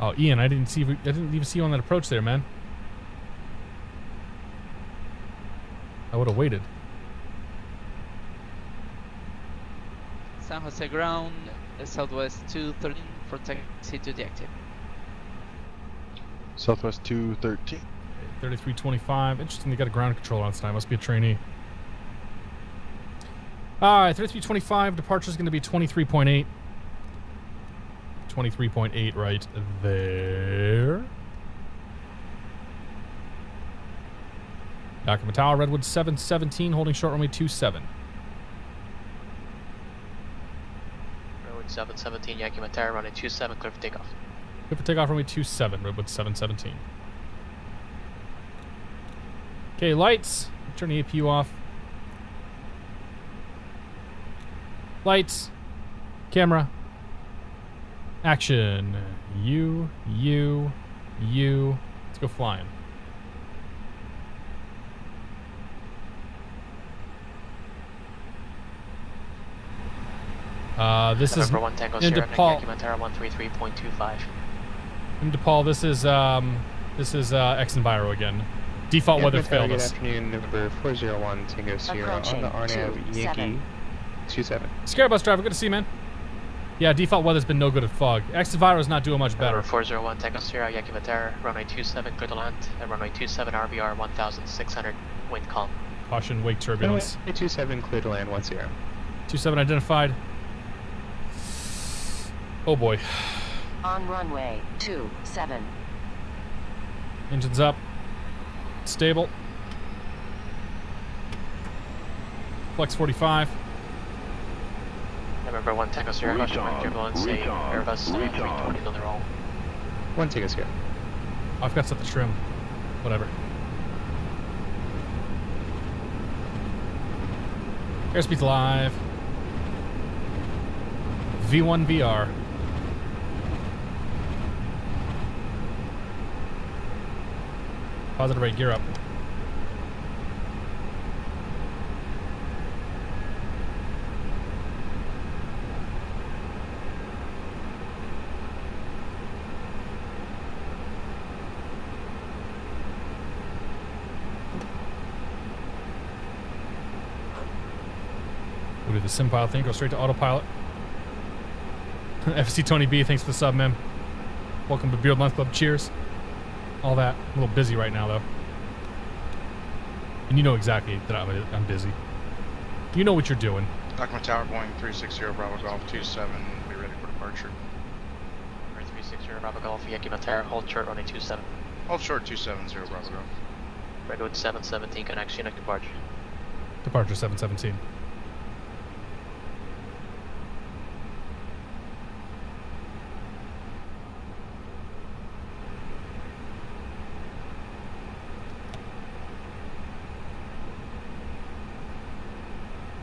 Oh, Ian, I didn't even see you on that approach there, man. I would have waited. San Jose Ground, Southwest 213 for taxi to the active. Southwest 213. 3325. Interesting, they got a ground controller on this time. Must be a trainee. Alright, 3325. Departure is going to be 23.8. 23.8 right there. Yakima Tower, Redwood 717, holding short runway 27. Redwood 717, Yakima Tower, runway 27, clear for takeoff. Clear for takeoff, runway 27, Redwood 717. Okay, lights. Turn the APU off. Lights. Camera. Action. You. Let's go flying. This is Number 1 Tango Sierra, Yakima Tower 133.25. In DePaul, this is X Enviro again. Default weather failed us. Good afternoon, number 401 Tango Sierra on the RNAV Yankee 27. Scare bus driver, good to see you, man. Yeah, default weather's been no good at fog. X Enviro's not doing much better. Number 401 Tango Sierra, Yakima Tower, runway 27, clear to land, and runway 27 RBR 1600, wind calm. Caution, wake turbulence. Runway 27, clear to land 10. 27 identified. Oh boy. On runway 27. Engines up. Stable. Flex 45. Number 1 Tango Sierra, caution, turbulence, Airbus 320 on the roll. 1 Tango Sierra. I've got stuff to trim. Whatever. Airspeed's live. V1 VR. Positive right, gear up. We'll do the sim pilot thing, go straight to autopilot. FC Tony B, thanks for the sub, man. Welcome to Beard Month Club, cheers. All that. I'm a little busy right now, though. And you know exactly that I'm busy. You know what you're doing. Yakima Tower, Boeing 360 Bravo Golf 27, be ready for departure. 360 Bravo Golf, Yakima Tower, hold short, running 27. Hold short 270 Bravo Golf. Redwood 717, connection, departure. Departure 717.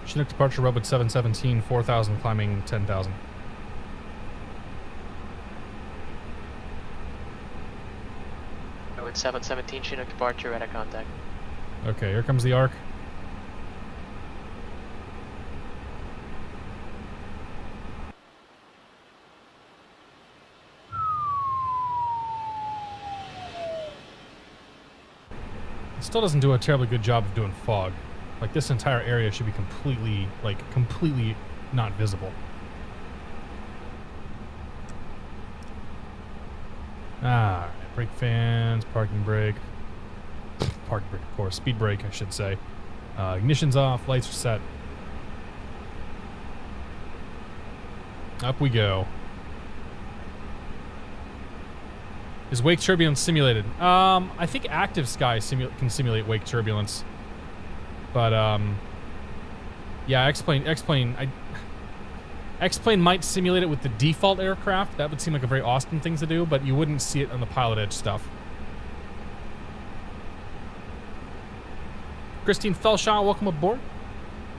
Chinook departure, Redwood 717, 4,000, climbing 10,000. Redwood 717, Chinook departure, radar contact. Okay, here comes the arc. It still doesn't do a terribly good job of doing fog. Like, this entire area should be completely not visible. Alright, brake fans, parking brake. Parking brake, of course. Speed brake, I should say. Ignition's off, lights are set. Up we go. Is wake turbulence simulated? I think Active Sky can simulate wake turbulence. But, yeah, X-Plane might simulate it with the default aircraft. That would seem like a very Austin thing to do, but you wouldn't see it on the PilotEdge stuff. Christine Felshaw, welcome aboard.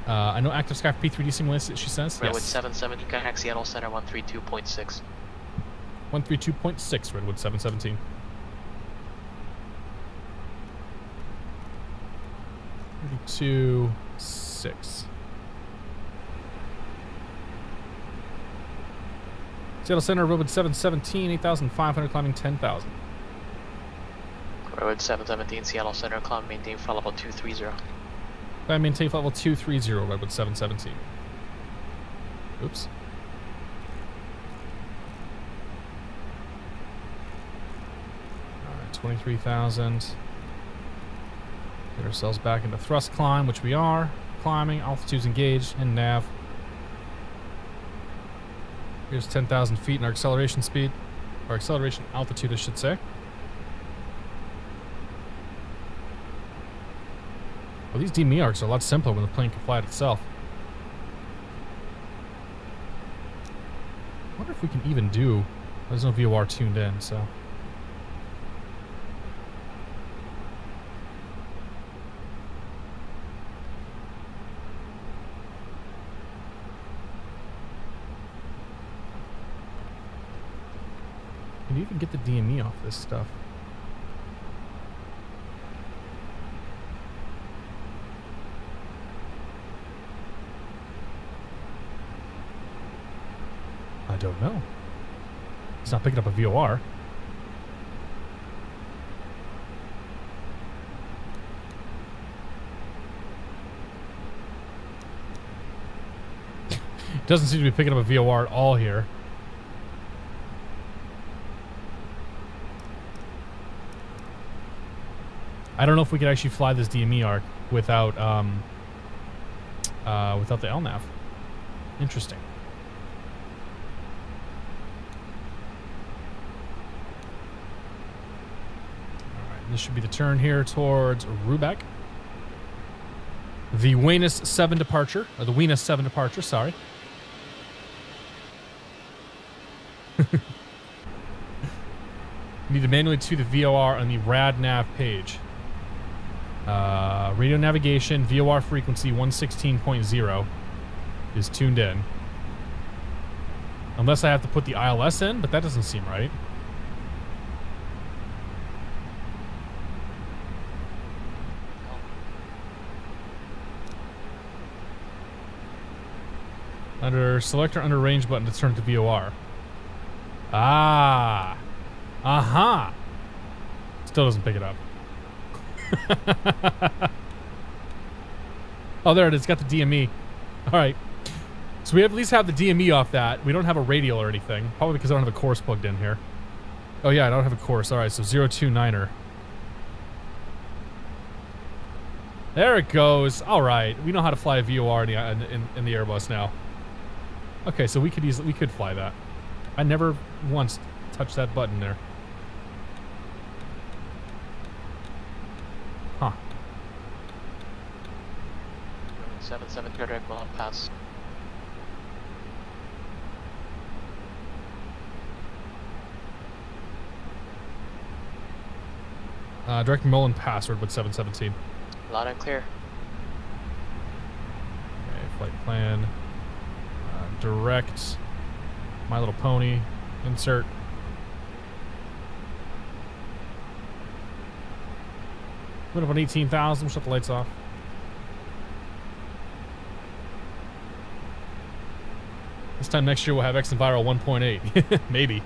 I know Active Sky P3D simulates it, she says. Redwood Yes. 770, contact Seattle Center 132.6. 132.6, Redwood 717. 32.6. Seattle Center, Redwood 717, 8,500, climbing 10,000. Redwood 717, Seattle Center, climb, maintain flight level 230. Climb, maintain flight level 230, Redwood 717. Oops. Alright, 23,000. Get ourselves back into thrust climb, which we are. Climbing, altitude's engaged, and nav. Here's 10,000 feet in our acceleration speed. Or acceleration altitude, I should say. Well, these DME arcs are a lot simpler when the plane can fly it itself. I wonder if we can even do... There's no VOR tuned in, so... Can you even get the DME off this stuff? I don't know. It's not picking up a VOR. It doesn't seem to be picking up a VOR at all here. I don't know if we could actually fly this DME arc without without the LNAV. Interesting. Alright, this should be the turn here towards Rubeck. The Venus 7 departure, or the Venus 7 departure, sorry. Need to manually tune the VOR on the RadNav page. Radio navigation, VOR frequency 116.0 is tuned in. Unless I have to put the ILS in, but that doesn't seem right. Under select or under range button to turn to VOR. Ah. Aha. Still doesn't pick it up. Oh, there it is. It's got the DME. All right. So we at least have the DME off that. We don't have a radial or anything. Probably because I don't have a course plugged in here. Oh, yeah, I don't have a course. All right, so 029er. There it goes. All right. We know how to fly a VOR in the Airbus now. Okay, so we could fly that. I never once touched that button there. Huh. 77 direct will pass. Direct Mullen password with 717. Loud and clear. Okay, flight plan. Direct. My Little Pony. Insert. Put up on 18,000. Shut the lights off. This time next year we'll have X and Viral 1.8. Maybe.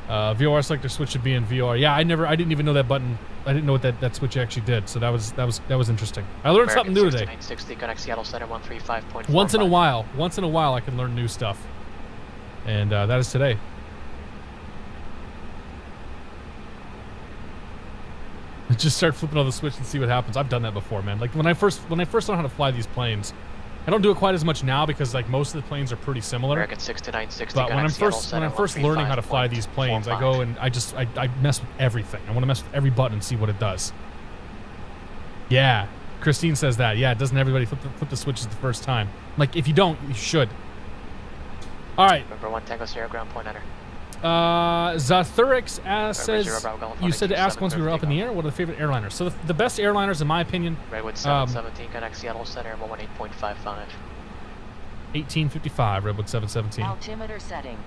VOR selector switch should be in VOR. Yeah, I didn't even know that button. I didn't know what that switch actually did. So that was interesting. I learned something new today. 6960 connect Seattle Center 135.45. Once in a while I can learn new stuff. And that is today. Just start flipping on the switch and see what happens. I've done that before, man. Like when I first learned how to fly these planes, I don't do it quite as much now because like most of the planes are pretty similar. American 6960. But when I'm first learning how to fly these planes, I go and I mess with everything. I want to mess with every button and see what it does. Yeah, Christine says that. Yeah, doesn't everybody flip the switches the first time? Like if you don't, you should. All right. Number 1 Tango Sierra ground point enter. Zathurix says you said to ask once we were up in the air. What are the favorite airliners? So the best airliners, in my opinion, Redwood 717 connect Seattle Center 118.55. 1855 Redwood 717. Altimeter setting.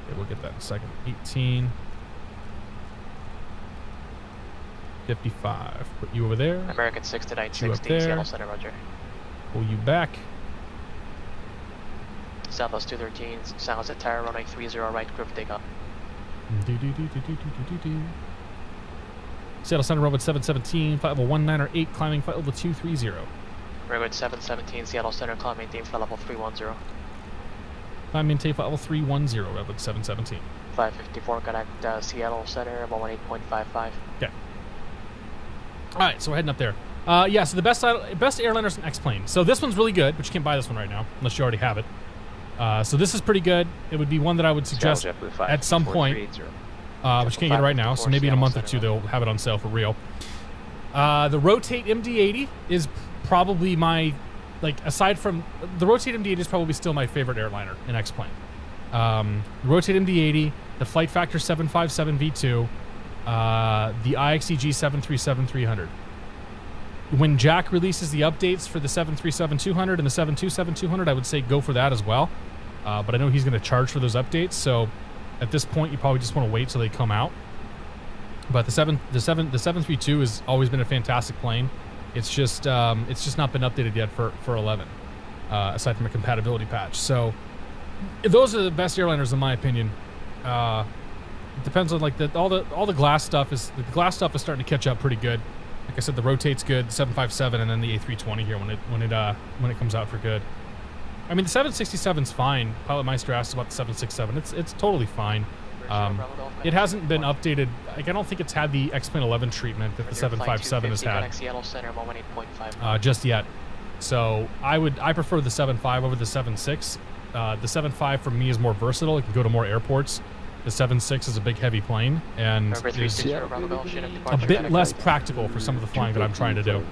Okay, we'll get that in a second. 1855. Put you over there. American 6960 Seattle Center, roger. Pull you back. Southwest 213, sounds at tower runway 30 right, group takeoff. Seattle Center, Redwood 717, flight level 198, climbing flight level 230. Redwood 717, Seattle Center, climb maintain flight level 310. Climb maintain flight level 310, Redwood 717. 554, connect Seattle Center, 118.55. Okay. Alright, so we're heading up there. Yeah, so the best airliners in X-Plane. So this one's really good, but you can't buy this one right now, unless you already have it. So this is pretty good. It would be one that I would suggest at some point, but you can't get it right now. So maybe in a month or two they'll have it on sale for real. The Rotate MD-80 is probably my, like, aside from the Rotate MD-80 is probably still my favorite airliner in X-Plane. The Rotate MD-80, the FlightFactor 757 V2, the IXEG 737-300. When Jack releases the updates for the 737-200 and the 727-200, I would say go for that as well. But I know he's going to charge for those updates, so at this point you probably just want to wait till they come out. But the 732 has always been a fantastic plane. It's just not been updated yet for 11, aside from a compatibility patch. So those are the best airliners in my opinion. It depends on like all the glass stuff is starting to catch up pretty good. Like I said, the Rotate's good, the 757, and then the A320 here when it comes out for good. I mean, the 767's fine. Pilot Meister asked about the 767. It's totally fine. It hasn't been updated. Like I don't think it's had the X-Plane 11 treatment that the 757 has had just yet. So I prefer the 75 over the 76. The 75 for me is more versatile. It can go to more airports. The 76 is a big, heavy plane, and is a bit less practical for some of the flying that I'm trying to do.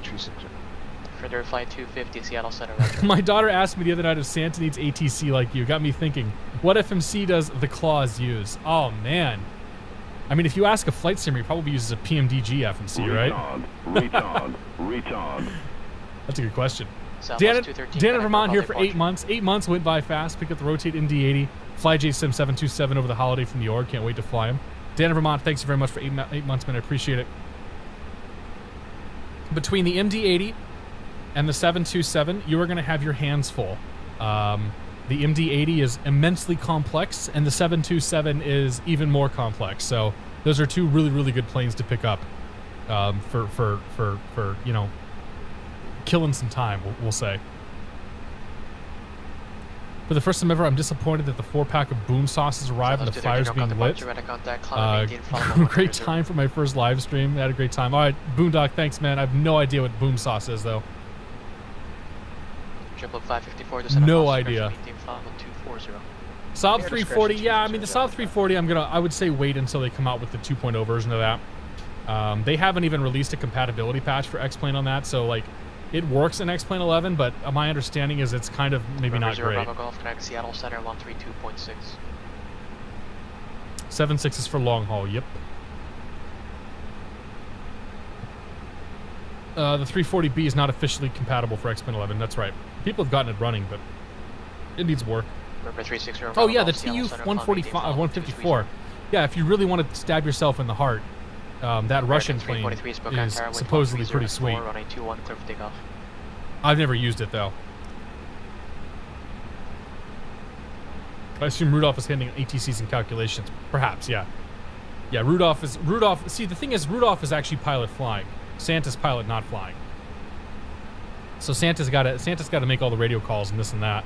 Further flight 250, Seattle Center. My daughter asked me the other night if Santa needs ATC like you. Got me thinking, what FMC does the Claws use? Oh, man. I mean, if you ask a flight sim, he probably uses a PMDG FMC, right? Retard. That's a good question. Dan in Vermont here for 8 months. 8 months went by fast. Picked up the Rotate MD-80. Fly JSim 727 over the holiday from New York. Can't wait to fly him. Dan in Vermont, thanks very much for 8 months, man. I appreciate it. Between the MD-80 and the 727, you are going to have your hands full The MD-80 is immensely complex, and the 727 is even more complex. So those are two really, really good planes to pick up for you know, killing some time, we'll say. For the first time ever, I'm disappointed that the 4-pack of boom sauces arrived and the fire's being lit. Great time for my first live stream. I had a great time. All right, Boondock, thanks, man. I have no idea what boom sauce is, though. 554 to no idea. Saab 340, yeah, I mean, the Saab 340, I would say wait until they come out with the 2.0 version of that. They haven't even released a compatibility patch for X-Plane on that, so, like, it works in X-Plane 11, but my understanding is it's kind of maybe not great. Bravo Golf, connect Seattle Center 132.6. 76 is for long haul, yep. The 340B is not officially compatible for X-Plane 11, that's right. People have gotten it running, but it needs work. Oh yeah, the Tu-154. Yeah, if you really want to stab yourself in the heart, that Russian plane is supposedly pretty sweet. I've never used it though. I assume Rudolph is handling ATCs and calculations. Perhaps, yeah. Yeah, Rudolph. See, the thing is, Rudolph is actually pilot flying. Santa's pilot not flying. So Santa's got to make all the radio calls and this and that.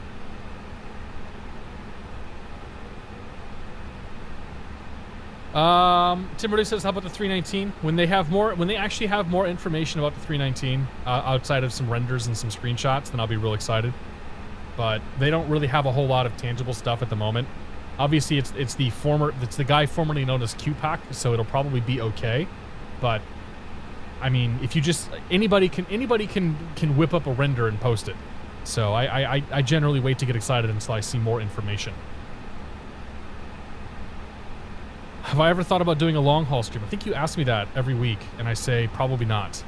Tim Rudy says, how about the 319? When they actually have more information about the 319, outside of some renders and some screenshots, then I'll be real excited. But they don't really have a whole lot of tangible stuff at the moment. Obviously, it's the guy formerly known as QPAC, so it'll probably be okay. But I mean, if you just anybody can whip up a render and post it. So I generally wait to get excited until I see more information. Have I ever thought about doing a long haul stream? I think you ask me that every week, and I say probably not.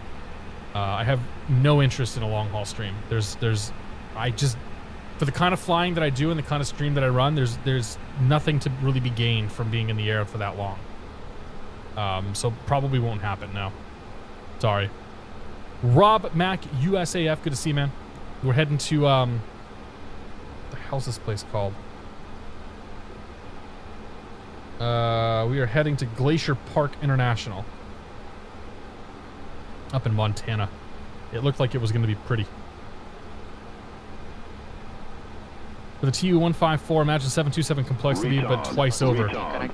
I have no interest in a long haul stream. For the kind of flying that I do and the kind of stream that I run, there's nothing to really be gained from being in the air for that long. So probably won't happen, no. Sorry. Rob Mac USAF, good to see you, man. We're heading to what the hell's this place called? We are heading to Glacier Park International up in Montana. It looked like it was going to be pretty. For the Tu-154, imagine 727 complexity, but twice over. Kind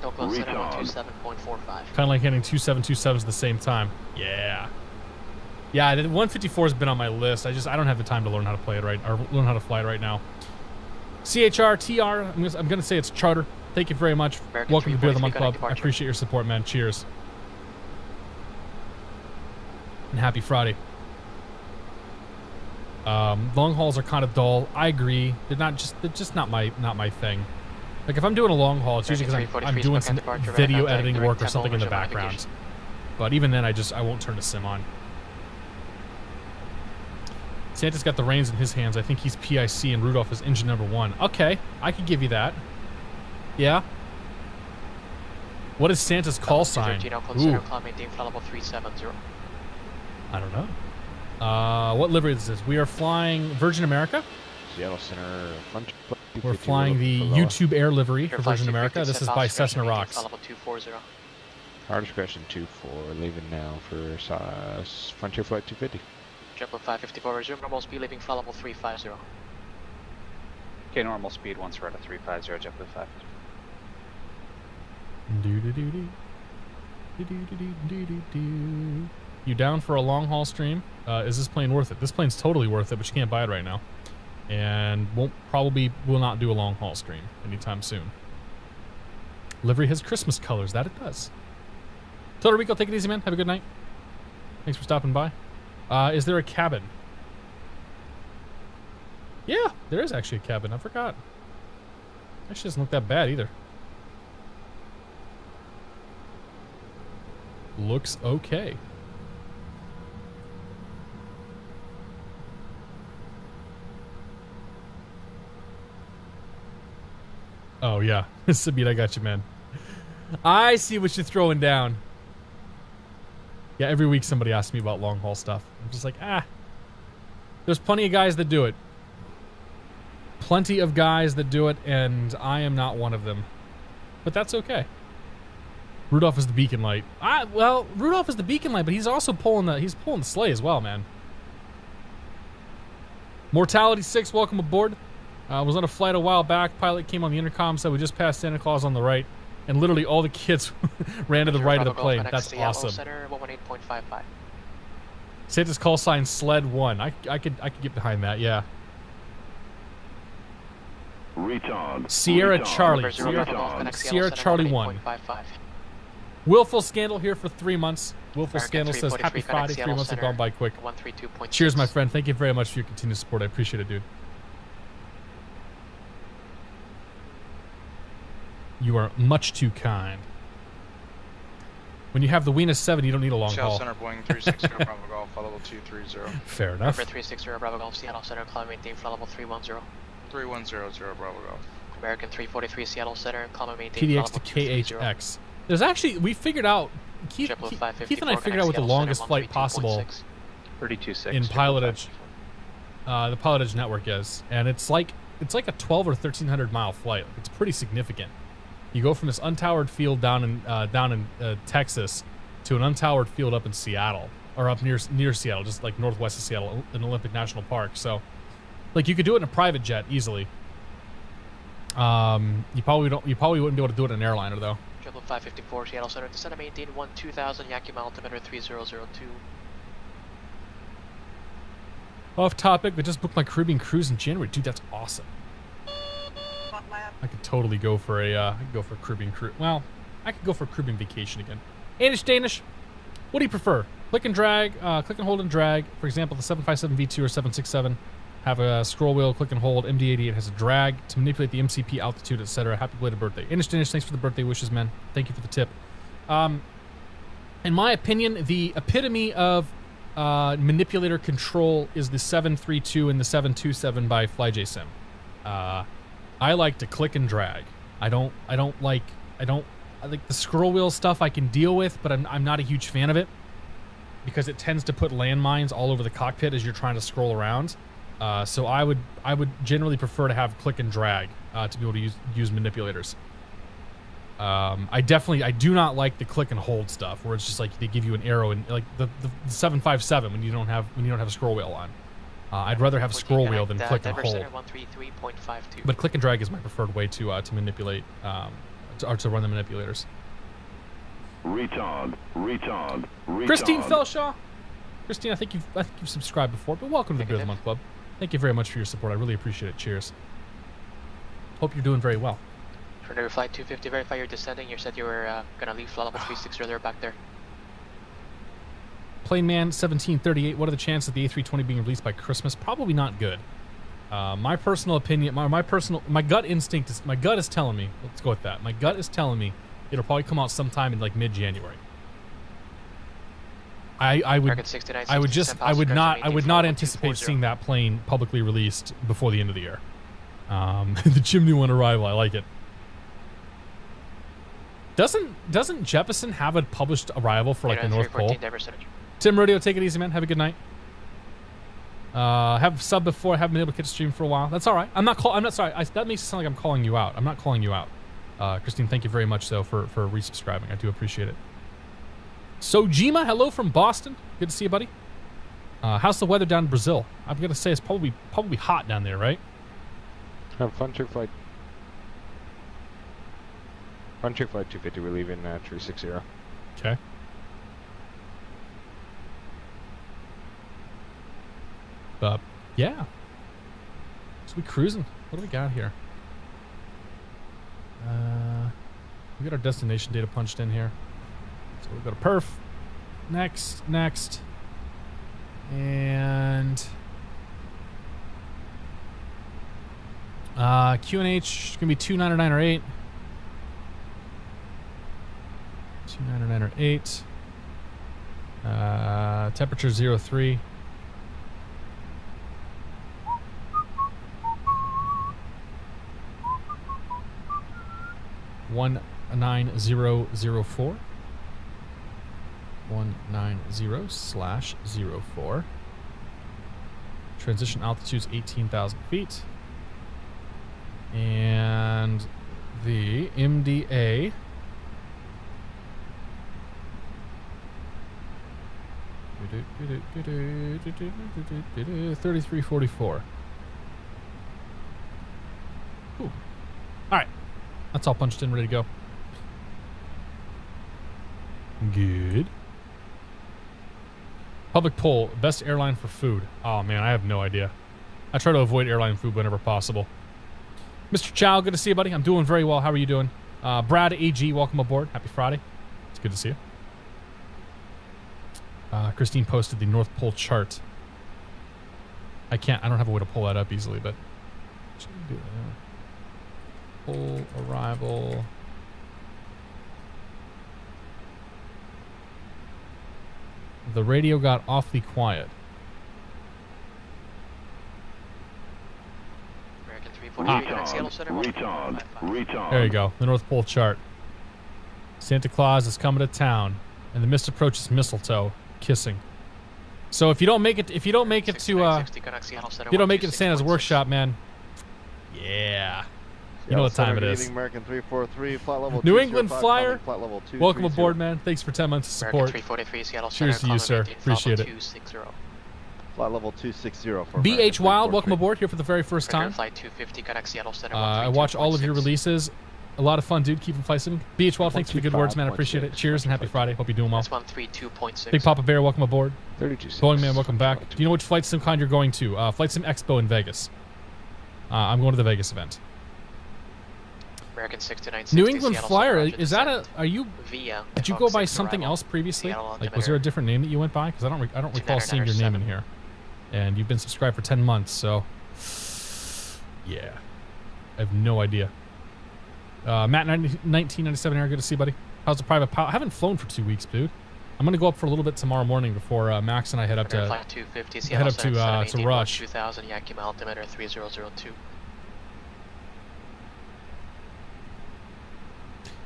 of like hitting two 727s at the same time. Yeah. Yeah, the 154 has been on my list. I don't have the time to learn how to play it right, or learn how to fly it right now. CHRTR, I'm going to say it's Charter. Thank you very much. American Welcome to Beer of the Month Club. I appreciate your support, man. Cheers. And happy Friday. Long hauls are kind of dull. I agree. They're just not my thing. Like if I'm doing a long haul, it's usually because I'm doing some video editing work or something in the background. But even then, I won't turn the sim on. Santa's got the reins in his hands. I think he's PIC and Rudolph is engine number 1. Okay, I could give you that. Yeah. What is Santa's call sign? Ooh. I don't know. What livery is this? We are flying Virgin America. Seattle Center. We're flying the YouTube Air livery for Virgin America. This is by Cessna Rocks. Power discretion 24, leaving now for Frontier Flight 250. JetBlue 554, resume normal speed, leaving flight level 350. Okay, normal speed once we're at a 350, JetBlue 5. You down for a long haul stream? Is this plane worth it? This plane's totally worth it, but you can't buy it right now. And will not do a long haul stream anytime soon. Livery has Christmas colors, that it does. Total Rico, take it easy, man. Have a good night. Thanks for stopping by. Is there a cabin? Yeah, there is actually a cabin. I forgot. Actually doesn't look that bad either. Looks okay. Oh yeah, Sabine, I got you, man. I see what you're throwing down. Yeah, every week somebody asks me about long haul stuff. I'm just like, there's plenty of guys that do it. plenty of guys that do it, and I am not one of them. But that's okay. Rudolph is the beacon light. Well, Rudolph is the beacon light, but he's also pulling the sleigh as well, man. Mortality 6, welcome aboard. Was on a flight a while back. Pilot came on the intercom, said we just passed Santa Claus on the right, and literally all the kids ran to the right of the plane. That's awesome. Center, 118.55. Santa's call sign Sled 1. I could get behind that, yeah. Retard. Sierra Retard. Charlie. Retard. Sierra Charlie 1. Willful Scandal here for 3 months. Willful Scandal says, happy Friday. 3 months have gone by quick. Cheers, my friend. Thank you very much for your continued support. I appreciate it, dude. You are much too kind. When you have the Venus 7, you don't need a long haul. Center Boeing 360 Bravo Golf, flight level 230. Fair enough. 360 Bravo Golf, Seattle Center, climb maintain flight level 310. 3100 Bravo Golf. American 343 Seattle Center, climb maintain flight PDX level to KHX. There's actually, we figured out, Keith and I figured out what the longest flight possible in PilotEdge, the PilotEdge network is, and it's like a 12 or 1300 mile flight. It's pretty significant. You go from this untowered field down in Texas to an untowered field up in Seattle, or up near Seattle, just like northwest of Seattle, in Olympic National Park. So, like, you could do it in a private jet easily. You probably wouldn't be able to do it in an airliner though. 554 Seattle Center, descend and maintain 2000 Yakima altimeter 3002. Off topic, but just booked my Caribbean cruise in January. Dude, that's awesome. I could totally go for a Caribbean cruise. Well, I could go for a Caribbean vacation again. Danish, what do you prefer? Click and drag, click and hold and drag. For example, the 757 V2 or 767 have a scroll wheel, click and hold. MD-88 has a drag to manipulate the MCP altitude, etc. Happy belated birthday. Danish, thanks for the birthday wishes, man. Thank you for the tip. In my opinion, the epitome of manipulator control is the 732 and the 727 by FlyJSim. I like to click and drag. I like the scroll wheel stuff I can deal with, but I'm not a huge fan of it because it tends to put landmines all over the cockpit as you're trying to scroll around. So I would generally prefer to have click and drag to be able to use manipulators. I do not like the click and hold stuff where it's just like they give you an arrow and like the 757 when you don't have a scroll wheel on. I'd rather have scroll wheel than click and hold. But click and drag is my preferred way to manipulate or to run the manipulators. Retard. Christine Felshaw. Christine, I think you've subscribed before, but welcome to the Beer of the Month Club. Thank you very much for your support. I really appreciate it. Cheers. Hope you're doing very well. For the flight 250, verify you're descending. You said you were gonna leave flight level 360 earlier back there. Plane Man 1738. What are the chances of the A320 being released by Christmas? Probably not good. My personal opinion, my gut instinct is, my gut is telling me. Let's go with that. My gut is telling me it'll probably come out sometime in like mid-January. I would not anticipate seeing that plane publicly released before the end of the year. The chimney one arrival, I like it. Doesn't Jeppesen have a published arrival for like the North Pole? Tim Rodeo, take it easy, man. Have a good night. Have subbed before. Haven't been able to catch a stream for a while. That's all right. I'm not sorry. That makes it sound like I'm calling you out. I'm not calling you out. Christine, thank you very much though for resubscribing. I do appreciate it. Sojima, hello from Boston. Good to see you, buddy. How's the weather down in Brazil? I'm gonna say it's probably hot down there, right? Fun trick flight 250. We're leaving 360. Okay. Yeah. So we cruising. What do we got here? We got our destination data punched in here. So we go to perf. Next. And QNH gonna be 299 or 8. 299 or 8. Temperature 03. One 9004. 190/04. Transition altitude's 18,000 feet. And the MDA 3344. Ooh. All right, that's all punched in, ready to go. Good. Public poll: best airline for food. Oh man, I have no idea. I try to avoid airline food whenever possible. Mr. Chow, good to see you, buddy. I'm doing very well. How are you doing? Brad AG, welcome aboard. Happy Friday. It's good to see you. Christine posted the North Pole chart. I don't have a way to pull that up easily, but pole arrival. The radio got awfully quiet. There you go. The North Pole chart. Santa Claus is coming to town, and the mist approaches mistletoe, kissing. So if you don't make it, to Santa's workshop, man. Yeah. You know what time it is. American 343, flight level New England Flyer. Flight level 230. Welcome aboard, man. Thanks for 10 months of support. 343, Seattle Cheers to you, sir. Appreciate it. Flight level 260 for BH Wild, welcome aboard here for the very first time. Flight 250, connect Seattle Center. I watch all of your releases. A lot of fun, dude. Keep them flight simming. BH Wild, thanks for the good words, man. I appreciate it. Cheers and happy Friday. Hope you're doing well. 132.6. Big Papa Bear, welcome aboard. 32. Boeing Man, welcome back. Do you know which flight sim con you're going to? Flight Sim Expo in Vegas. I'm going to the Vegas event. American 69. New England Flyer, is that did you go by something else previously? Like, was there a different name that you went by? Because I don't recall seeing your name in here. And you've been subscribed for 10 months, so yeah, I have no idea. Matt 1997 here, good to see you, buddy. How's the private pilot? I haven't flown for 2 weeks, dude. I'm gonna go up for a little bit tomorrow morning before Max and I head up to Rush. 2000 Yakima altimeter 3002.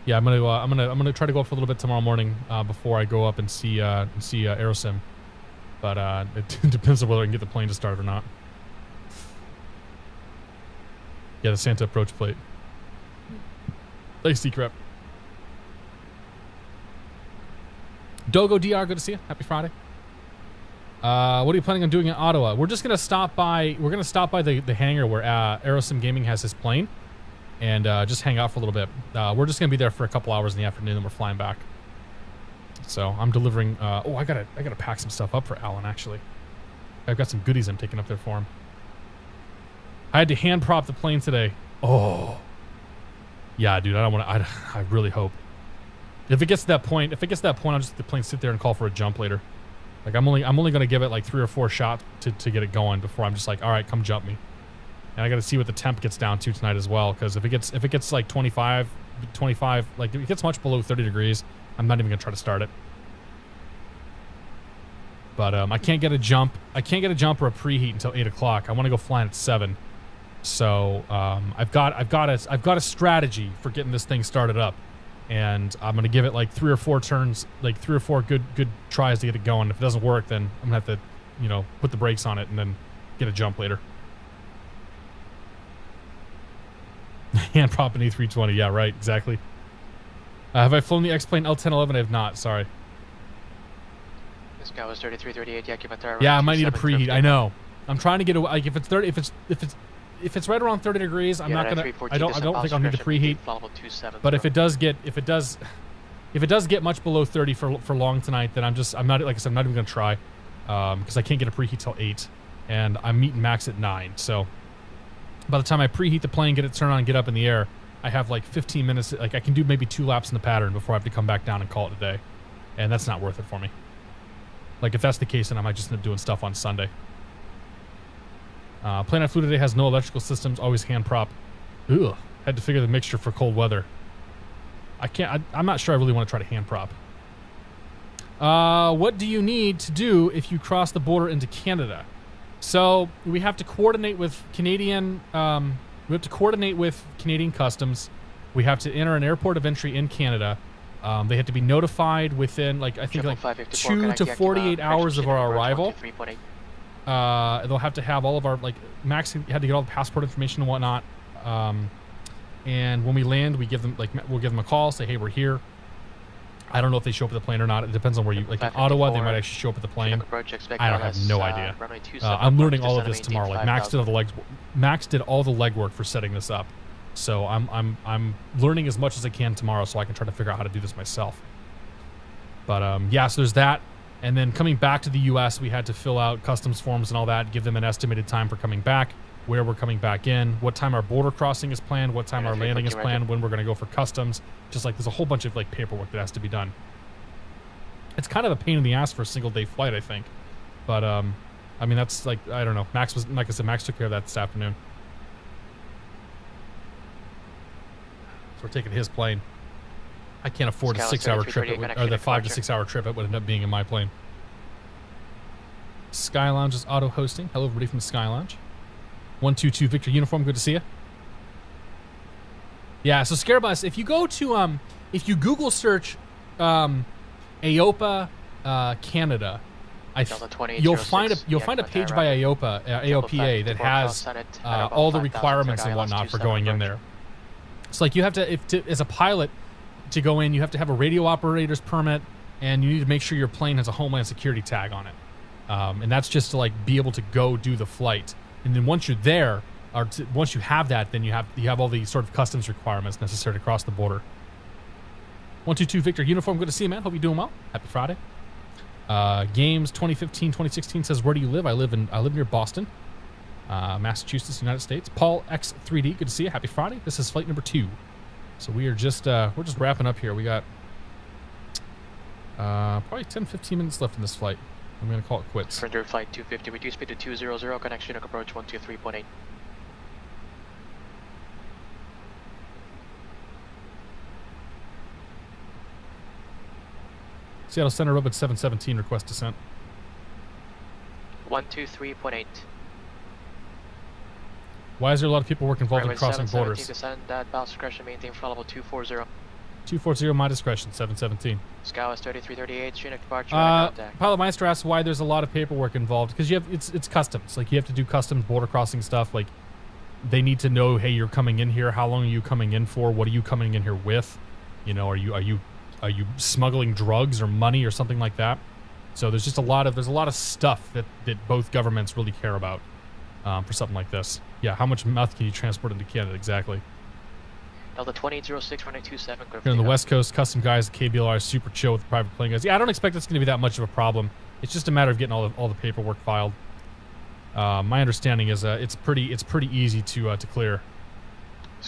Yeah, I'm gonna try to go up for a little bit tomorrow morning before I go up and see Aerosim. But it depends on whether I can get the plane to start or not. Yeah, the Santa approach plate. Thanks, D-Crep. Dogo DR, good to see you. Happy Friday. What are you planning on doing in Ottawa? We're just gonna stop by. We're gonna stop by the hangar where Aerosim Gaming has his plane, and just hang out for a little bit. We're just gonna be there for a couple hours in the afternoon, and we're flying back. So I'm delivering. Oh, I gotta pack some stuff up for Alan. Actually, I've got some goodies I'm taking up there for him. I had to hand prop the plane today. Oh, yeah, dude. I don't want to. I really hope. If it gets to that point, I'll just let the plane sit there and call for a jump later. Like I'm only gonna give it like 3 or 4 shots to get it going before I'm just like, all right, come jump me. And I got to see what the temp gets down to tonight as well, because if it gets like 25, like if it gets much below 30 degrees, I'm not even gonna try to start it. But I can't get a jump. I can't get a jump or a preheat until 8 o'clock. I want to go flying at 7. So I've got a strategy for getting this thing started up, and I'm gonna give it like 3 or 4 turns, like 3 or 4 good tries to get it going. If it doesn't work, then I'm gonna have to, put the brakes on it and then get a jump later. Hand prop an A320. Yeah, right. Exactly. Have I flown the X-Plane L1011? I have not. Sorry. This guy was 3338 Yakima Tower. Yeah, I might need a preheat. I know. I'm trying to get like if it's 30, if it's right around 30 degrees, I'm not gonna. I don't think I'll need the preheat. But if it does get much below 30 for long tonight, then I'm not like I said, I'm not even gonna try, because I can't get a preheat till 8, and I'm meeting Max at 9. So by the time I preheat the plane, get it turned on, and get up in the air, I have like 15 minutes. Like I can do maybe 2 laps in the pattern before I have to come back down and call it a day, and that's not worth it for me. Like if that's the case, then I might just end up doing stuff on Sunday. Plane I flew today has no electrical systems, always hand prop. Ugh. Had to figure the mixture for cold weather. I'm not sure I really want to try to hand prop. What do you need to do if you cross the border into Canada? So we have to coordinate with Canadian. We have to coordinate with Canadian Customs. We have to enter an airport of entry in Canada. They have to be notified within, like I think, like 2 to 48 hours of our arrival. They'll have to have all of our, like, Max had to get all the passport information and whatnot. And when we land, we give them we'll give them a call, say, hey, we're here. I don't know if they show up at the plane or not. It depends on where you, like in Ottawa, they might actually show up at the plane. I don't have no idea. I'm learning all of this tomorrow. Like Max did all the legwork for setting this up. So I'm learning as much as I can tomorrow so I can try to figure out how to do this myself. But yeah, so there's that. And then coming back to the US, we had to fill out customs forms and all that, give them an estimated time for coming back, where we're coming back in, what time our border crossing is planned, what time our landing is planned, when we're going to go for customs. Just like there's a whole bunch of like paperwork that has to be done. It's kind of a pain in the ass for a single day flight, I think. But I mean, that's like, I don't know. Max was, like I said, Max took care of that this afternoon. So we're taking his plane. I can't afford a 6-hour trip, or the 5 to 6 hour trip it would end up being in my plane. Sky Lounge is auto hosting. Hello, everybody from the Sky Lounge. 122 Victor Uniform, good to see you. Yeah, so Scarebus, if you go to if you Google search AOPA Canada, you'll find a page by AOPA that has all the requirements and whatnot for going in there. It's like you have to, as a pilot, to go in, you have to have a radio operator's permit, and you need to make sure your plane has a Homeland Security tag on it, and that's just to like be able to go do the flight. And then once you're there, or once you have that, then you have all the sort of customs requirements necessary to cross the border. 122 Victor Uniform, good to see you, man. Hope you're doing well. Happy Friday. Games 2015-2016 says, where do you live? I live near Boston, Massachusetts, United States. Paul X3D, good to see you. Happy Friday. This is flight number 2. So we are just we're just wrapping up here. We got probably 10-15 minutes left in this flight. I'm going to call it quits. Frontier flight 250, reduce speed to 200, connection approach 123.8. Seattle Center, Robot 717, request descent. 123.8. Why is there a lot of people work involved in crossing borders? Descend at bow discretion, maintain flight level 240. 240, my discretion, 717. Scow is 3338, Chinook departure, contact. Pilot Meister asks why there's a lot of paperwork involved, because you have it's customs. Like you have to do customs, border crossing stuff. Like they need to know, hey, you're coming in here. How long are you coming in for? What are you coming in here with? You know, are you smuggling drugs or money or something like that? So there's just a lot of stuff that both governments really care about for something like this. Yeah, how much meth can you transport into Canada exactly? Delta 2006 1827. Here on the West Coast, custom guys, KBLR is super chill with the private plane guys. Yeah, I don't expect it's going to be that much of a problem. It's just a matter of getting all the paperwork filed. My understanding is it's pretty easy to clear.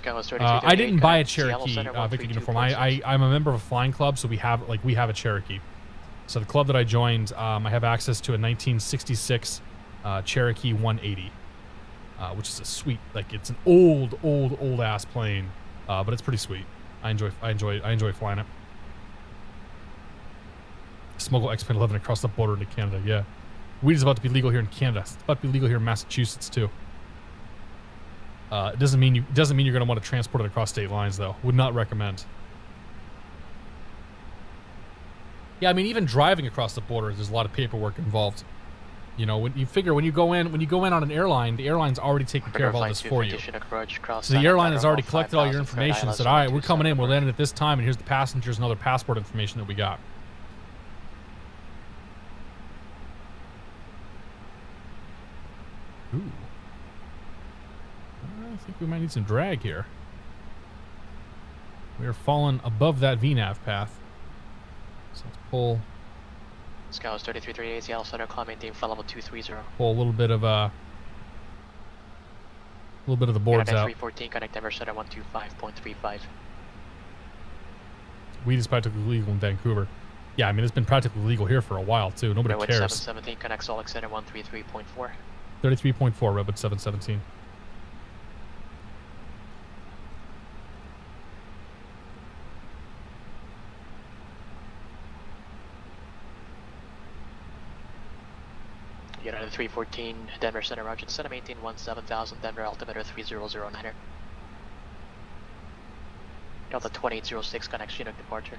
I didn't buy a Cherokee Victor Uniform. I'm a member of a flying club, so we have a Cherokee. So the club that I joined, I have access to a 1966 Cherokee 180, which is a sweet, like it's an old ass plane. But it's pretty sweet. I enjoy flying it. Smuggle X-Plane 11 across the border into Canada. Yeah, weed is about to be legal here in Canada. It's about to be legal here in Massachusetts too. It doesn't mean you're going to want to transport it across state lines though. Would not recommend. Yeah, I mean even driving across the border, there's a lot of paperwork involved. You know, when you go in on an airline, the airline's already taken care of all this for you. So the airline has already collected all your information and said, all right, we're coming in, we're landing at this time, and here's the passengers and other passport information that we got. Ooh. I think we might need some drag here. We are falling above that VNAV path. So let's pull... Scout is 3338, Seattle Center, climb maintain flight level 230. Pull a little bit of the boards out. 314, connect Denver Center 125.35. Weed is practically legal in Vancouver. Yeah, I mean it's been practically legal here for a while too. Nobody cares. 717, connect Salt Lake Center 133.4. 33.4, Robot 717. United 314, Denver Center, Roger, Center, maintain 17,000, Denver, altimeter 3009er. Delta 2806, connect Chinook departure.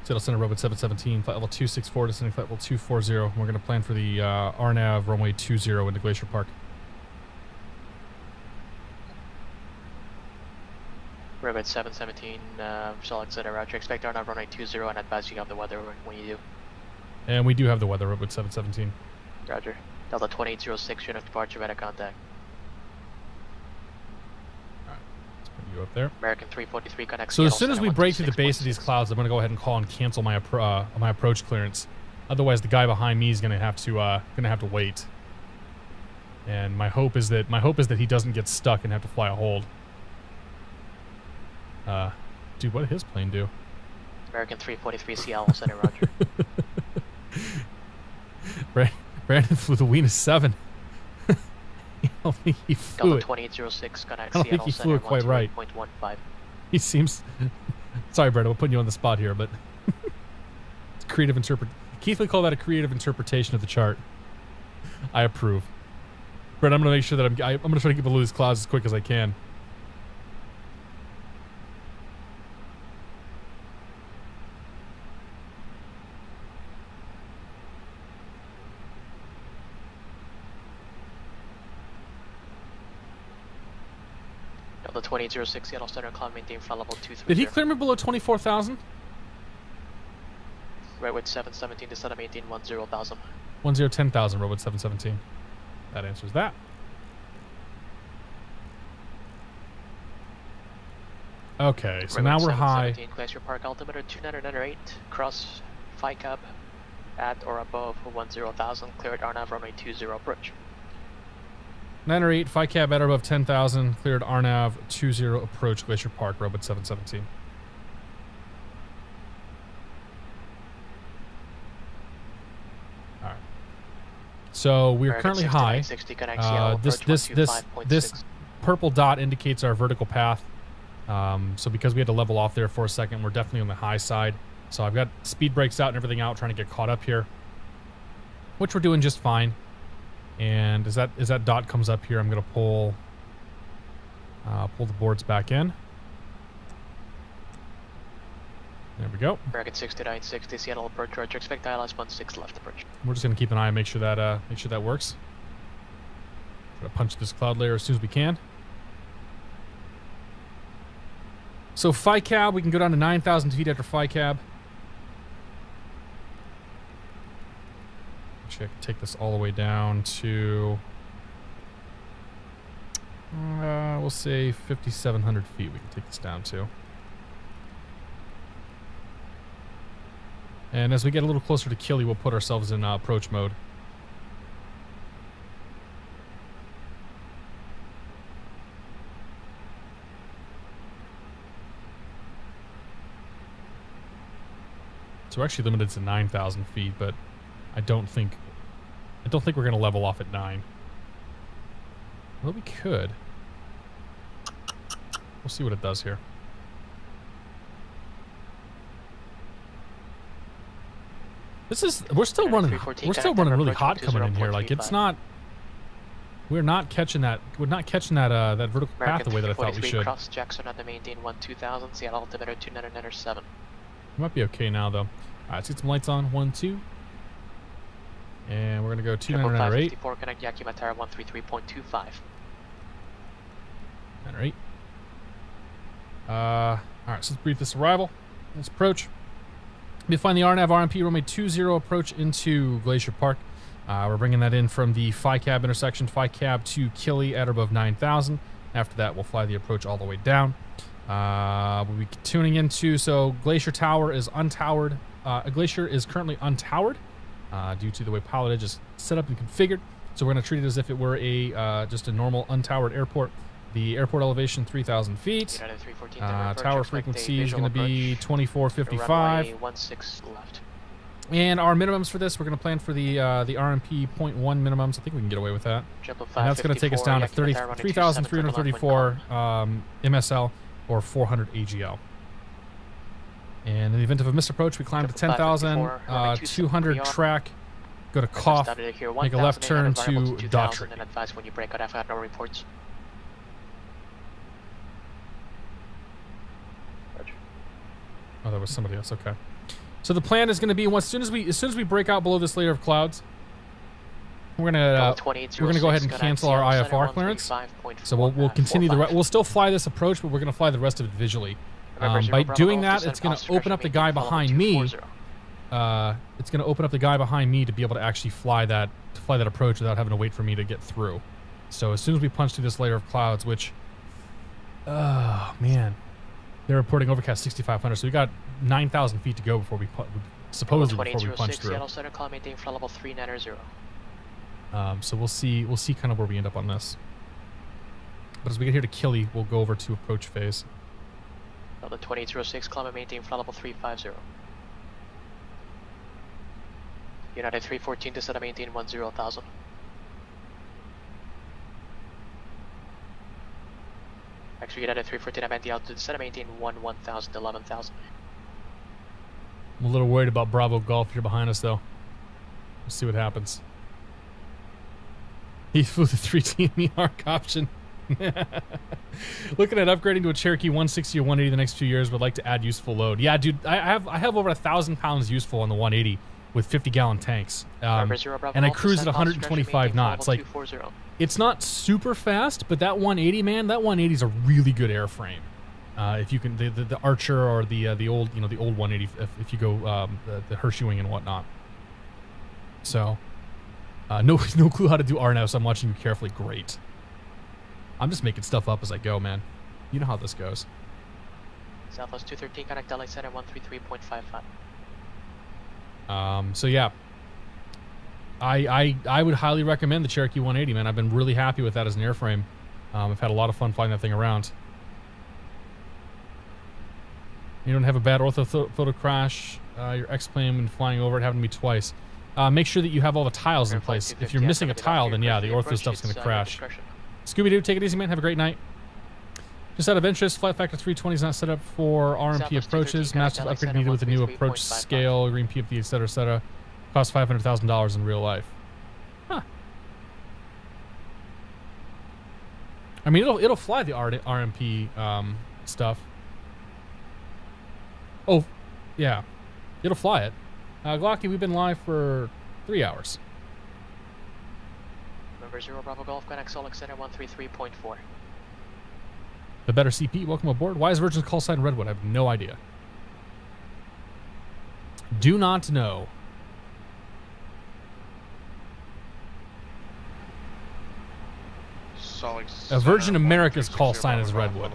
Seattle Center, Robot 717, flight level 264, descending flight level 240. We're going to plan for the RNAV runway 20 into Glacier Park. Rivet 717, solid center roger. Expect RNAV runway 20 and advise you have the weather when you do. And we do have the weather, Rivet 717. Roger. Delta 2806, unit of departure, radar contact. Alright, let's put you up there. American 343, connect. So as soon as we break through the base of these clouds, I'm going to go ahead and call and cancel my my approach clearance. Otherwise, the guy behind me is going to have to wait. And my hope is that he doesn't get stuck and have to fly a hold. Dude, what did his plane do? American 343 Seattle center roger. Brandon flew the Venus 7. I don't think he flew Delta it. 2806, connect. I don't think he flew it quite right. He seems... Sorry, Brandon, we're putting you on the spot here, but... It's creative Keith would call that a creative interpretation of the chart. I approve. Brett, I'm going to make sure that I'm going to try to get below these clouds as quick as I can. Delta 2806 Seattle center, climb maintain flight level 230. Did he clear me below 24,000? Redwood 717 to set up maintain 10,000. 10,000, Redwood 717. That answers that. Okay, so now we're high. Glacier Park altimeter 2998, cross FlightCab at or above 10,000, cleared RNAV runway 20 approach. 908, FlightCab at or above 10,000, cleared RNAV 20 approach Glacier Park, Redwood 717. Alright. So we're currently high. This purple dot indicates our vertical path. So because we had to level off there for a second, we're definitely on the high side. So I've got speed brakes out and everything out, trying to get caught up here, which we're doing just fine. And as that dot comes up here, I'm gonna pull the boards back in. There we go. American 6960 Seattle approach roger. Expect ILS 16 left approach. We're just gonna keep an eye and make sure that works. Try to punch this cloud layer as soon as we can. So FlightCab, we can go down to 9,000 feet after FlightCab. Actually, I can take this all the way down to, we'll say 5,700 feet. We can take this down to. And as we get a little closer to Kili, we'll put ourselves in approach mode. So we're actually limited to 9,000 feet, but I don't think we're going to level off at 9. Well, we could. We'll see what it does here. We're still running really hot coming in here. Like it's not. We're not catching that that vertical path the way that I thought we should. Cross Jackson at the maintain 12,000 Seattle altimeter 2997. We might be okay now though. All right, let's get some lights on. 1, 2. And we're gonna go 2998. 554, connect Yakima Tower 133.25. 908. All right, so let's brief this arrival. Let's approach. We find the RNAV RMP runway 20 approach into Glacier Park. We're bringing that in from the FlightCab intersection. FlightCab to Kili at or above 9,000. After that, we'll fly the approach all the way down. We'll be tuning into, so Glacier Tower is untowered. Glacier is currently untowered due to the way PilotEdge is set up and configured. So we're going to treat it as if it were just a normal untowered airport. The airport elevation 3,000 feet. Tower frequency is going to be 2455. 16 left. And our minimums for this, we're going to plan for the RMP 0.1 minimums. I think we can get away with that. And that's going to take us down to 3,334 MSL or 400 AGL. And in the event of a missed approach, we climb to 10,000, 200 track, go to Cough, make a left turn to Daughtry. And advise when you break out. I've had no reports. Oh, that was somebody else. Okay. So the plan is going to be as soon as we break out below this layer of clouds, We're gonna go ahead and cancel our IFR clearance. So we'll continue we'll still fly this approach, but we're gonna fly the rest of it visually. By doing that, it's gonna open up the guy behind me. It's gonna open up the guy behind me to be able to actually fly that approach without having to wait for me to get through. So as soon as we punch through this layer of clouds, which, oh man, they're reporting overcast 6,500. So we got 9,000 feet to go before we supposedly before we punch through. Seattle Center, call maintain flight level 390. So we'll see kind of where we end up on this. But as we get here to Killy, we'll go over to approach phase. The 2806, climb and maintain flight level 350. United 314 to set and maintain 10,000. Actually, United 314 I'm at the altitude, set and maintain 1,000 to 11,000. I'm a little worried about Bravo Golf here behind us, though. Let's see what happens. He flew the 3T ARC option. Looking at upgrading to a Cherokee 160 or 180 the next few years, would like to add useful load. Yeah, dude, I have over 1,000 pounds useful on the 180 with 50-gallon tanks, and I cruise at 125 knots. Like, it's not super fast, but that 180, man, that 180 is a really good airframe. If you can, the Archer or the old, the old 180, if you go the Hershey wing and whatnot. So, no clue how to do RNAV, so I'm watching you carefully. Great. I'm just making stuff up as I go, man. You know how this goes. Southwest 213, connect LA Center 133.55. So yeah, I would highly recommend the Cherokee 180, man. I've been really happy with that as an airframe. I've had a lot of fun flying that thing around. You don't have a bad orthophoto crash. Your X-plane when flying over it happened to me twice. Make sure that you have all the tiles in place. If you're missing a tile, then yeah, the ortho stuff's going to crash. Scooby-Doo, take it easy, man. Have a great night. Just out of interest, FlightFactor 320 is not set up for RMP approaches. Massive upgrade needed with a new approach scale, green PFD, etc., etc. Costs $500,000 in real life. Huh. I mean, it'll fly the RMP stuff. Oh, yeah, it'll fly it. Glocky, we've been live for 3 hours. November 0 Bravo Golf, connect Solix Center 133.4. The better CP, welcome aboard. Why is Virgin's call sign Redwood? I have no idea. Do not know. Virgin America's call sign is Redwood.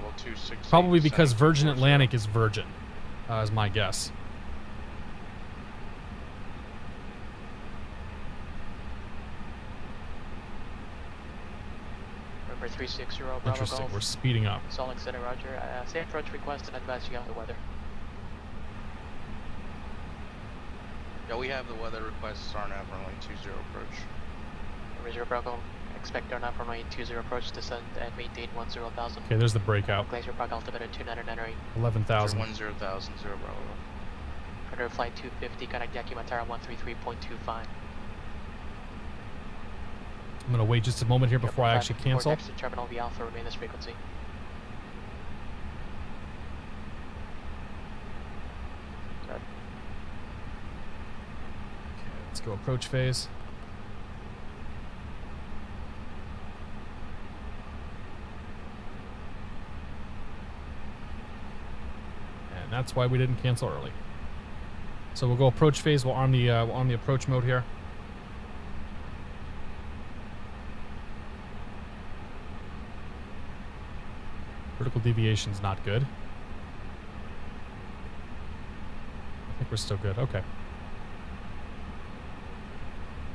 Probably because Virgin Atlantic is Virgin, is my guess. Number 360 Bravo Interesting, Golf. we're speeding up. Solix Center, roger. Say approach request and advise you on the weather. Yeah, we have the weather requests on runway 20 approach. Number 0 Bravo, expect on runway 20 approach to descend and maintain 10,000. Okay, there's the breakout. Glacier Park altimeter 2998. 11,000. 10,000, 0 Bravo. Under flight 250, connect Yakimatara 133.25. I'm going to wait just a moment here before I actually cancel. Exit terminal V Alpha, remain this frequency. Okay, let's go approach phase. And that's why we didn't cancel early. So we'll go approach phase. We'll arm the approach mode here. Vertical deviation's not good. I think we're still good. Okay.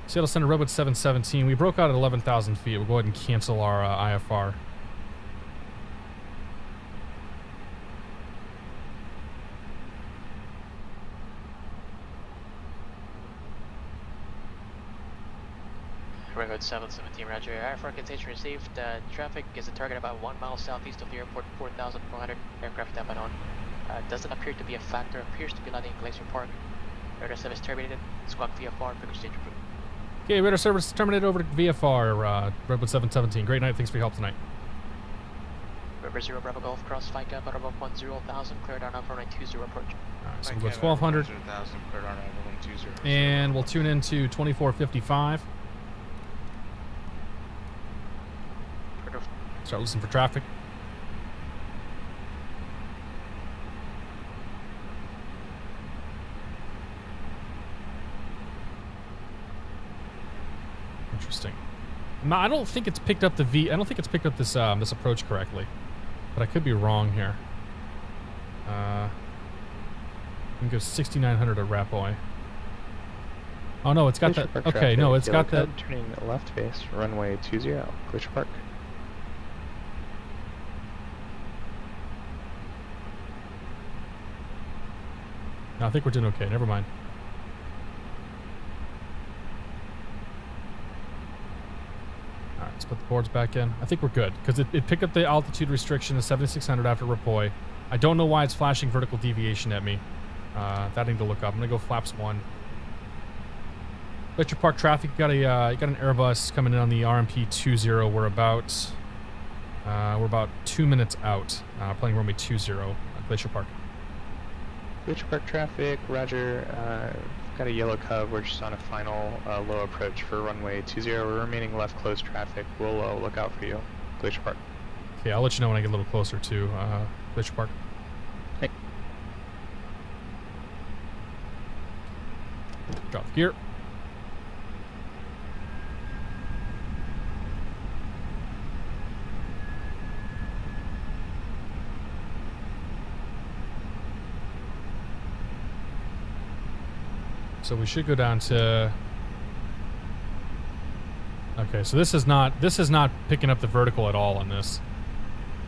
Seattle Center Redwood 717. We broke out at 11,000 feet. We'll go ahead and cancel our IFR. Redwood 717, roger. IFR contation received. Traffic is a target about 1 mile southeast of the airport, 4,400 aircraft tapping on. Doesn't appear to be a factor, appears to be landing in Glacier Park. Radar service terminated. Squawk VFR, figure stage approved. Okay, radar service terminated over to VFR, Redwood 717. Great night, thanks for your help tonight. River 0 Bravo Golf, cross flight up at above 10,000, cleared on runway 20 approach. Alright, so we'll go 1,200. And we'll tune into 2455. Start listening for traffic. Interesting. No, I don't think it's picked up the I don't think it's picked up this this approach correctly, but I could be wrong here. I'm gonna go 6,900 at Rapoy. Oh no, it's got that. Okay, no, it's got that. Turning left base, runway 20, Glacier Park. No, I think we're doing okay. Never mind. All right, let's put the boards back in. I think we're good because it picked up the altitude restriction of 7,600 after Rapoy. I don't know why it's flashing vertical deviation at me. That I need to look up. I'm gonna go flaps 1. Glacier Park traffic. You got an Airbus coming in on the RMP 20. We're about 2 minutes out. Playing runway 20 at Glacier Park. Glacier Park traffic, roger. Got a yellow cub. We're just on a final low approach for runway 20. We're remaining left closed traffic. We'll look out for you, Glacier Park. Okay, I'll let you know when I get a little closer to Glacier Park. Hey. Drop the gear. So we should go down to. Okay, so this is not picking up the vertical at all on this.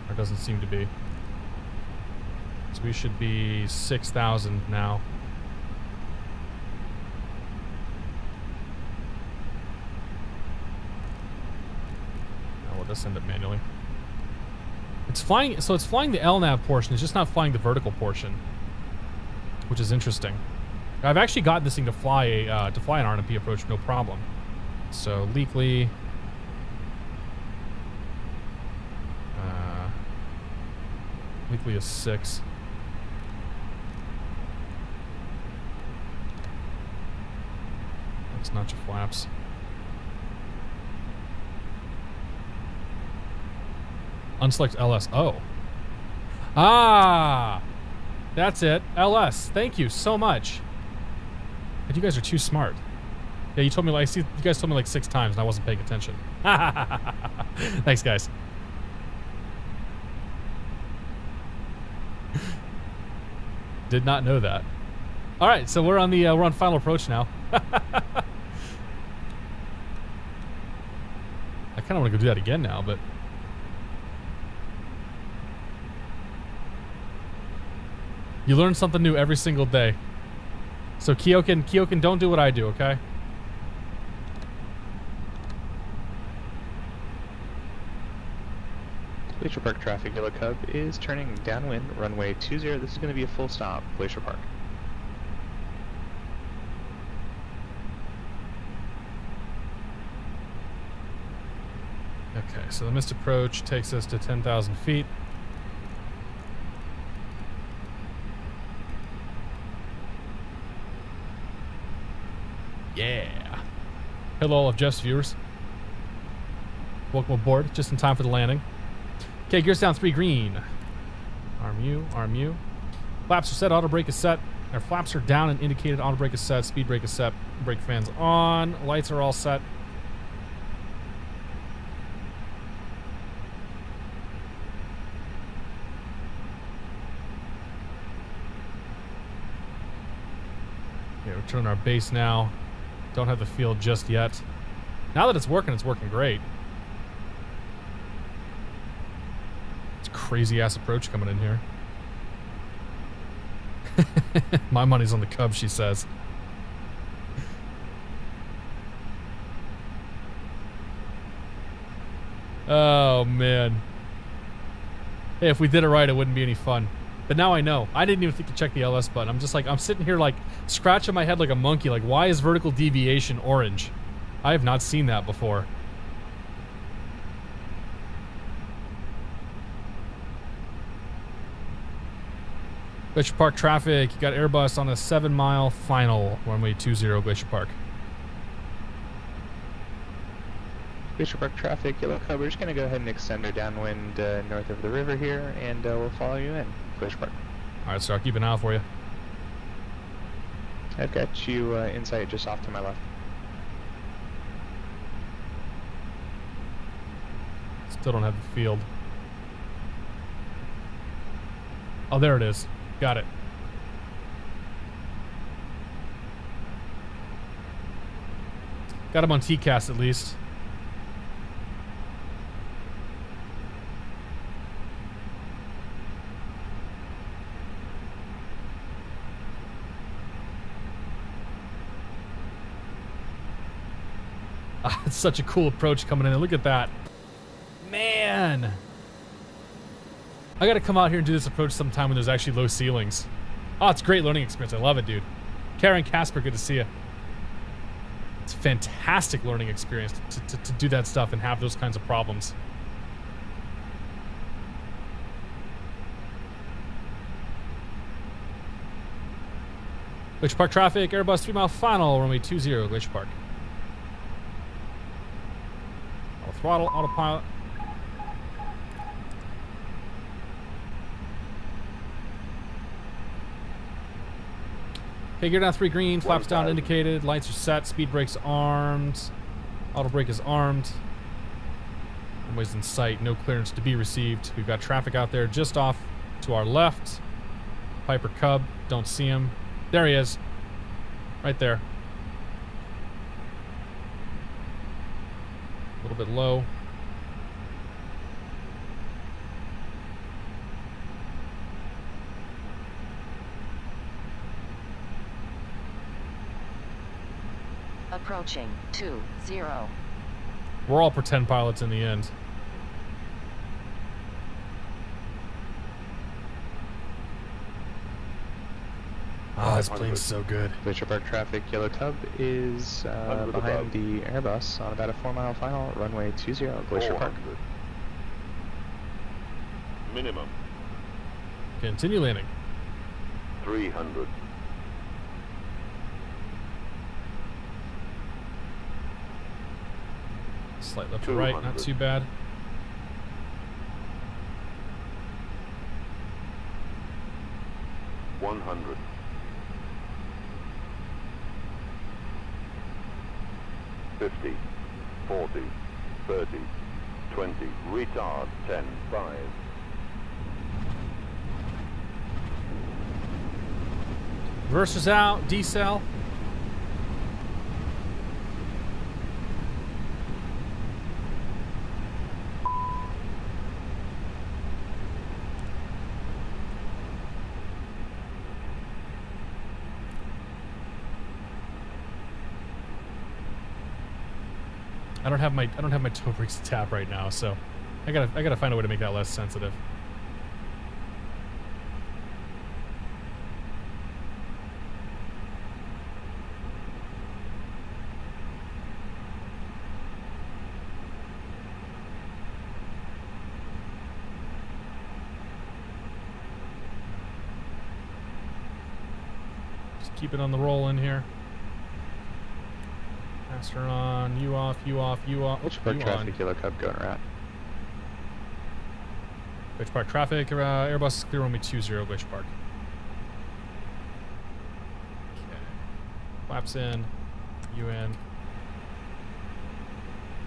Or it doesn't seem to be. So we should be 6,000 now. We'll just send it manually. It's flying, so it's flying the LNAV portion, it's just not flying the vertical portion, which is interesting. I've actually got this thing to fly an RNP approach, no problem. So Leakley, Leakley is 6. That's not your flaps. Unselect LS. Oh. Ah! That's it. LS. Thank you so much. But you guys are too smart. Yeah, you told me like, you guys told me like 6 times and I wasn't paying attention. Thanks, guys. Did not know that. All right, so we're on final approach now. I kind of want to go do that again now, but you learn something new every single day. So Kyokin, don't do what I do, okay? Glacier Park traffic, Yellow Cub is turning downwind, runway 20. This is going to be a full stop, Glacier Park. Okay, so the missed approach takes us to 10,000 feet. Yeah. Hello, all of Jeff's viewers. Welcome aboard, just in time for the landing. Okay, gears down 3 green. Arm U. Flaps are set, auto brake is set. Our flaps are down and indicated, auto brake is set, speed brake is set, brake fans on, lights are all set. Okay, we're turning our base now. Don't have the field just yet. Now that it's working great. It's a crazy ass approach coming in here. My money's on the Cubs, she says. Oh man. Hey, if we did it right, it wouldn't be any fun. But now I know. I didn't even think to check the LS button. I'm just like, I'm sitting here like scratching my head like a monkey. Like, why is vertical deviation orange? I have not seen that before. Glacier Park traffic. You got Airbus on a 7-mile final, runway 20, Glacier Park. Glacier Park traffic, yellow cub, we're just going to go ahead and extend our downwind north of the river here, and we'll follow you in, Glacier Park. Alright, so I'll keep an eye out for you. I've got you in sight just off to my left. Still don't have the field. Oh, there it is. Got it. Got him on TCAS at least. Ah, it's such a cool approach coming in. Look at that. Man. I gotta come out here and do this approach sometime when there's actually low ceilings. Oh, it's a great learning experience. I love it, dude. Karen Casper, good to see you. It's a fantastic learning experience to do that stuff and have those kinds of problems. Glacier Park traffic, Airbus 3 mile final, runway 20, Glacier Park. Auto throttle, autopilot. Okay, gear down 3 green, flaps down indicated, lights are set, speed brake's armed, auto brake is armed. Runway's in sight, no clearance to be received. We've got traffic out there just off to our left. Piper Cub, don't see him. There he is, right there. A little bit low. Approaching 20. We're all pretend pilots in the end. Oh, this plane's so good. Glacier Park traffic, yellow cub is behind the Airbus on about a 4 mile final, runway 20, Glacier Park. Minimum. Continue landing. 300. Slight left to right, not too bad. $100. 50, 40, 30, 20, retard, 10, 5. Reverses out, decel. I don't have my toe brakes to tap right now, so I gotta find a way to make that less sensitive. Just keep it on the roll in here. Master on, you off, you off, you off. Glacier Park traffic, yellow cub going right. Glacier Park traffic, Airbus clear runway 20, Glacier Park. Okay. Flaps in, you in.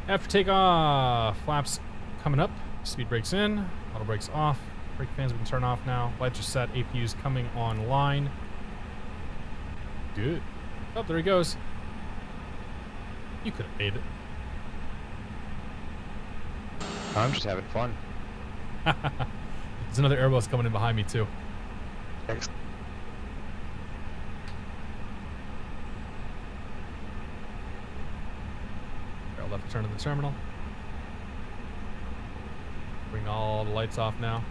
After takeoff, flaps coming up, speed brakes in, auto brakes off, brake fans we can turn off now. Lights are set, APU's coming online. Good. Oh, there he goes. You could have made it. I'm just having fun. There's another Airbus coming in behind me too. Excellent. Left turn to the terminal. Bring all the lights off now.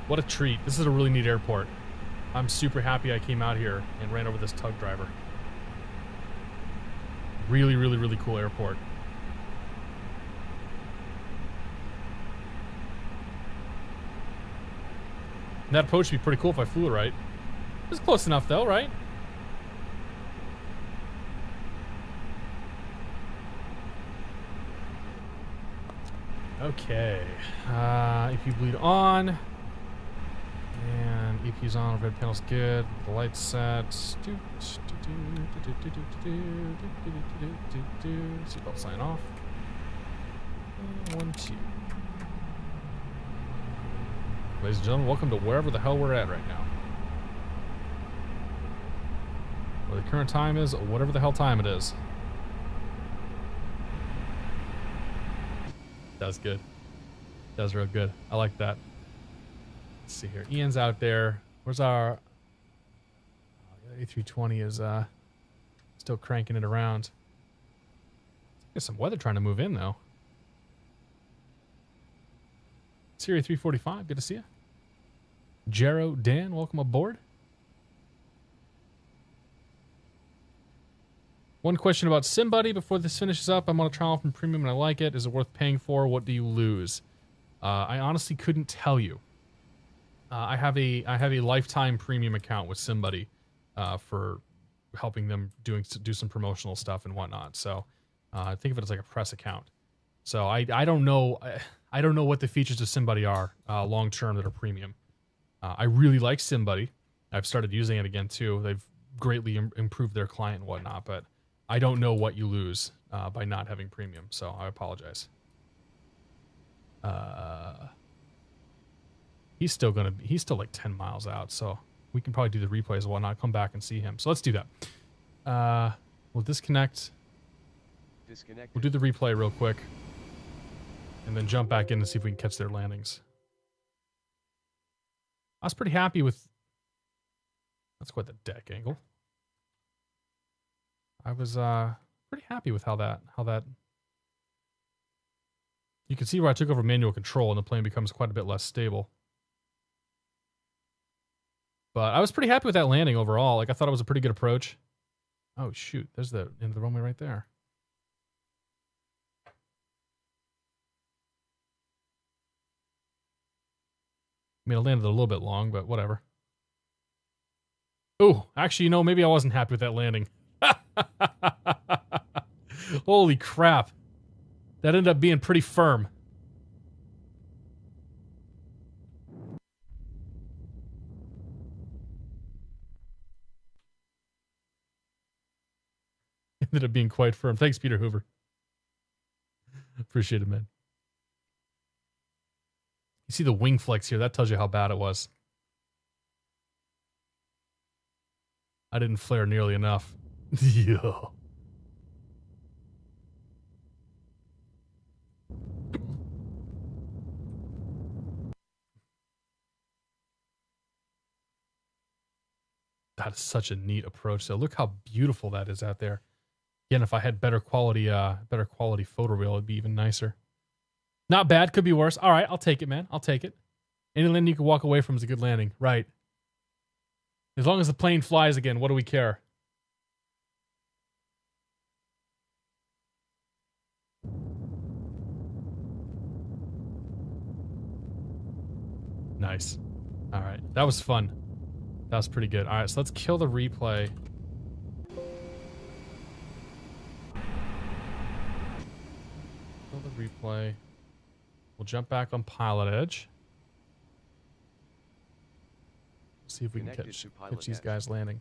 What a treat. This is a really neat airport. I'm super happy I came out here and ran over this tug driver. Really, really, really cool airport. That approach would be pretty cool if I flew it right. It's close enough though, right? Okay. EP bleed on. And EP's on, red panel's good. The lights set. Seatbelt sign off. 1, 2. Ladies and gentlemen, welcome to wherever the hell we're at right now. Where the current time is, whatever the hell time it is. That's good. That's real good. I like that. Let's see here. Ian's out there. Where's our A320 is still cranking it around. There's some weather trying to move in though. Siri 345, good to see you. Jero Dan, welcome aboard. One question about SimBuddy before this finishes up. I'm on a trial from Premium and I like it. Is it worth paying for? What do you lose? I honestly couldn't tell you. I have a lifetime Premium account with SimBuddy for helping them do some promotional stuff and whatnot. So think of it as like a press account. So I don't know. I don't know what the features of SimBuddy are long term that are premium. I really like SimBuddy. I've started using it again too. They've greatly improved their client and whatnot, but I don't know what you lose by not having premium. So I apologize. He's still like 10 miles out, so we can probably do the replays and whatnot. Come back and see him. So let's do that. We'll disconnect. We'll do the replay real quick. And then jump back in and see if we can catch their landings. I was pretty happy with... That's quite the deck angle. I was pretty happy with how that... You can see where I took over manual control and the plane becomes quite a bit less stable. But I was pretty happy with that landing overall. Like, I thought it was a pretty good approach. Oh, shoot. There's the end of the runway right there. I mean, I landed a little bit long, but whatever. Oh, actually, you know, maybe I wasn't happy with that landing. Holy crap. That ended up being pretty firm. Ended up being quite firm. Thanks, Peter Hoover. Appreciate it, man. You see the wing flex here. That tells you how bad it was. I didn't flare nearly enough. Yeah. That is such a neat approach. So look how beautiful that is out there. Again, if I had better quality photo reel, it'd be even nicer. Not bad, could be worse. All right, I'll take it, man. I'll take it. Any landing you can walk away from is a good landing. Right. As long as the plane flies again, what do we care? Nice. All right, that was fun. That was pretty good. All right, so let's kill the replay. Kill the replay. We'll jump back on PilotEdge. See if we can catch these guys landing.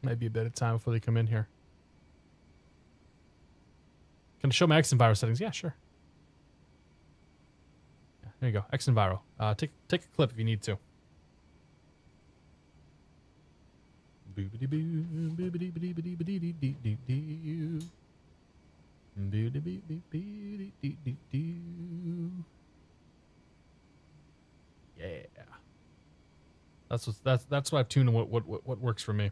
Might be a bit of time before they come in here. Can I show my X Enviro settings? Yeah, sure. Yeah, there you go. X Enviro. Take a clip if you need to. Yeah. That's what I've tuned and what works for me.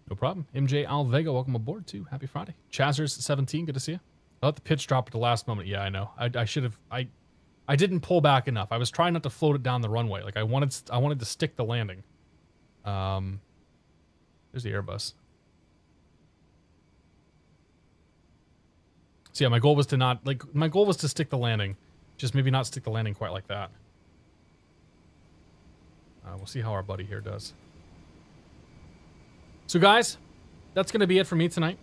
No problem. MJ Alvega, welcome aboard too. Happy Friday. Chazers17, good to see you. I let the pitch drop at the last moment. Yeah, I know. I should have. I didn't pull back enough. I was trying not to float it down the runway. Like I wanted to stick the landing. There's the Airbus. So yeah, my goal was to stick the landing. Just maybe not stick the landing quite like that. We'll see how our buddy here does. So, guys, that's going to be it for me tonight.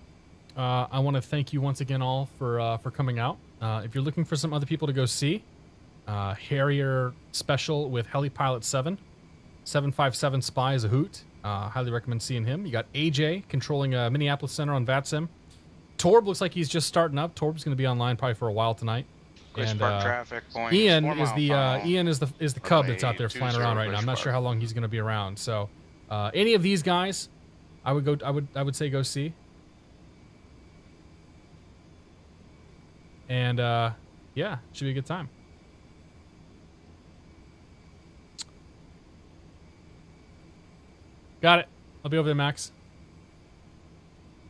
I want to thank you once again all for coming out. If you're looking for some other people to go see, Harrier Special with Helipilot 7, 757 Spy is a hoot. Highly recommend seeing him. You got AJ controlling Minneapolis Center on VATSIM. Torb looks like he's just starting up. Torb's going to be online probably for a while tonight. Glacier Park traffic points, Ian 4 is mile the final. Ian is the cub that's out there flying around right now. I'm not sure how long he's going to be around. So, any of these guys, I would say go see. And yeah, should be a good time. Got it. I'll be over there, Max.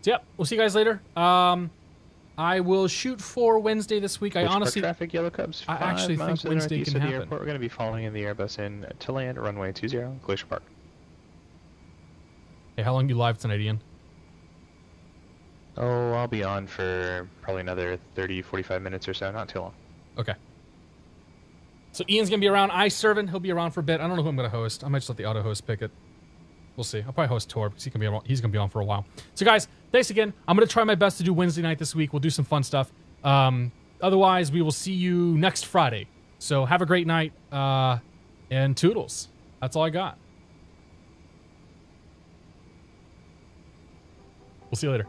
So, yep, we'll see you guys later. I will shoot for Wednesday this week. I honestly, traffic, Yellow Cubs. I actually think Wednesday can happen. We're going to be following in the Airbus in to land runway 20, Glacier Park. Hey, how long you live tonight, Ian? Oh, I'll be on for probably another 30, 45 minutes or so. Not too long. Okay. So Ian's going to be around. iServant, he'll be around for a bit. I don't know who I'm going to host. I might just let the auto host pick it. We'll see. I'll probably host Tor because he's going to be on for a while. So, guys, thanks again. I'm going to try my best to do Wednesday night this week. We'll do some fun stuff. Otherwise, we will see you next Friday. So have a great night, and toodles. That's all I got. We'll see you later.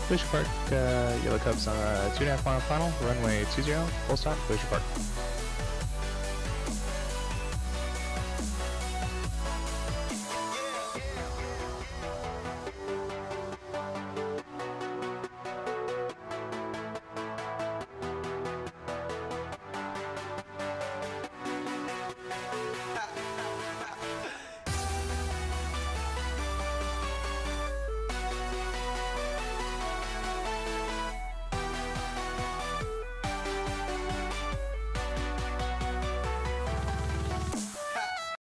Glacier Park, Yellow Cubs on a 2.5 mile final, runway 20, full stop, Glacier Park.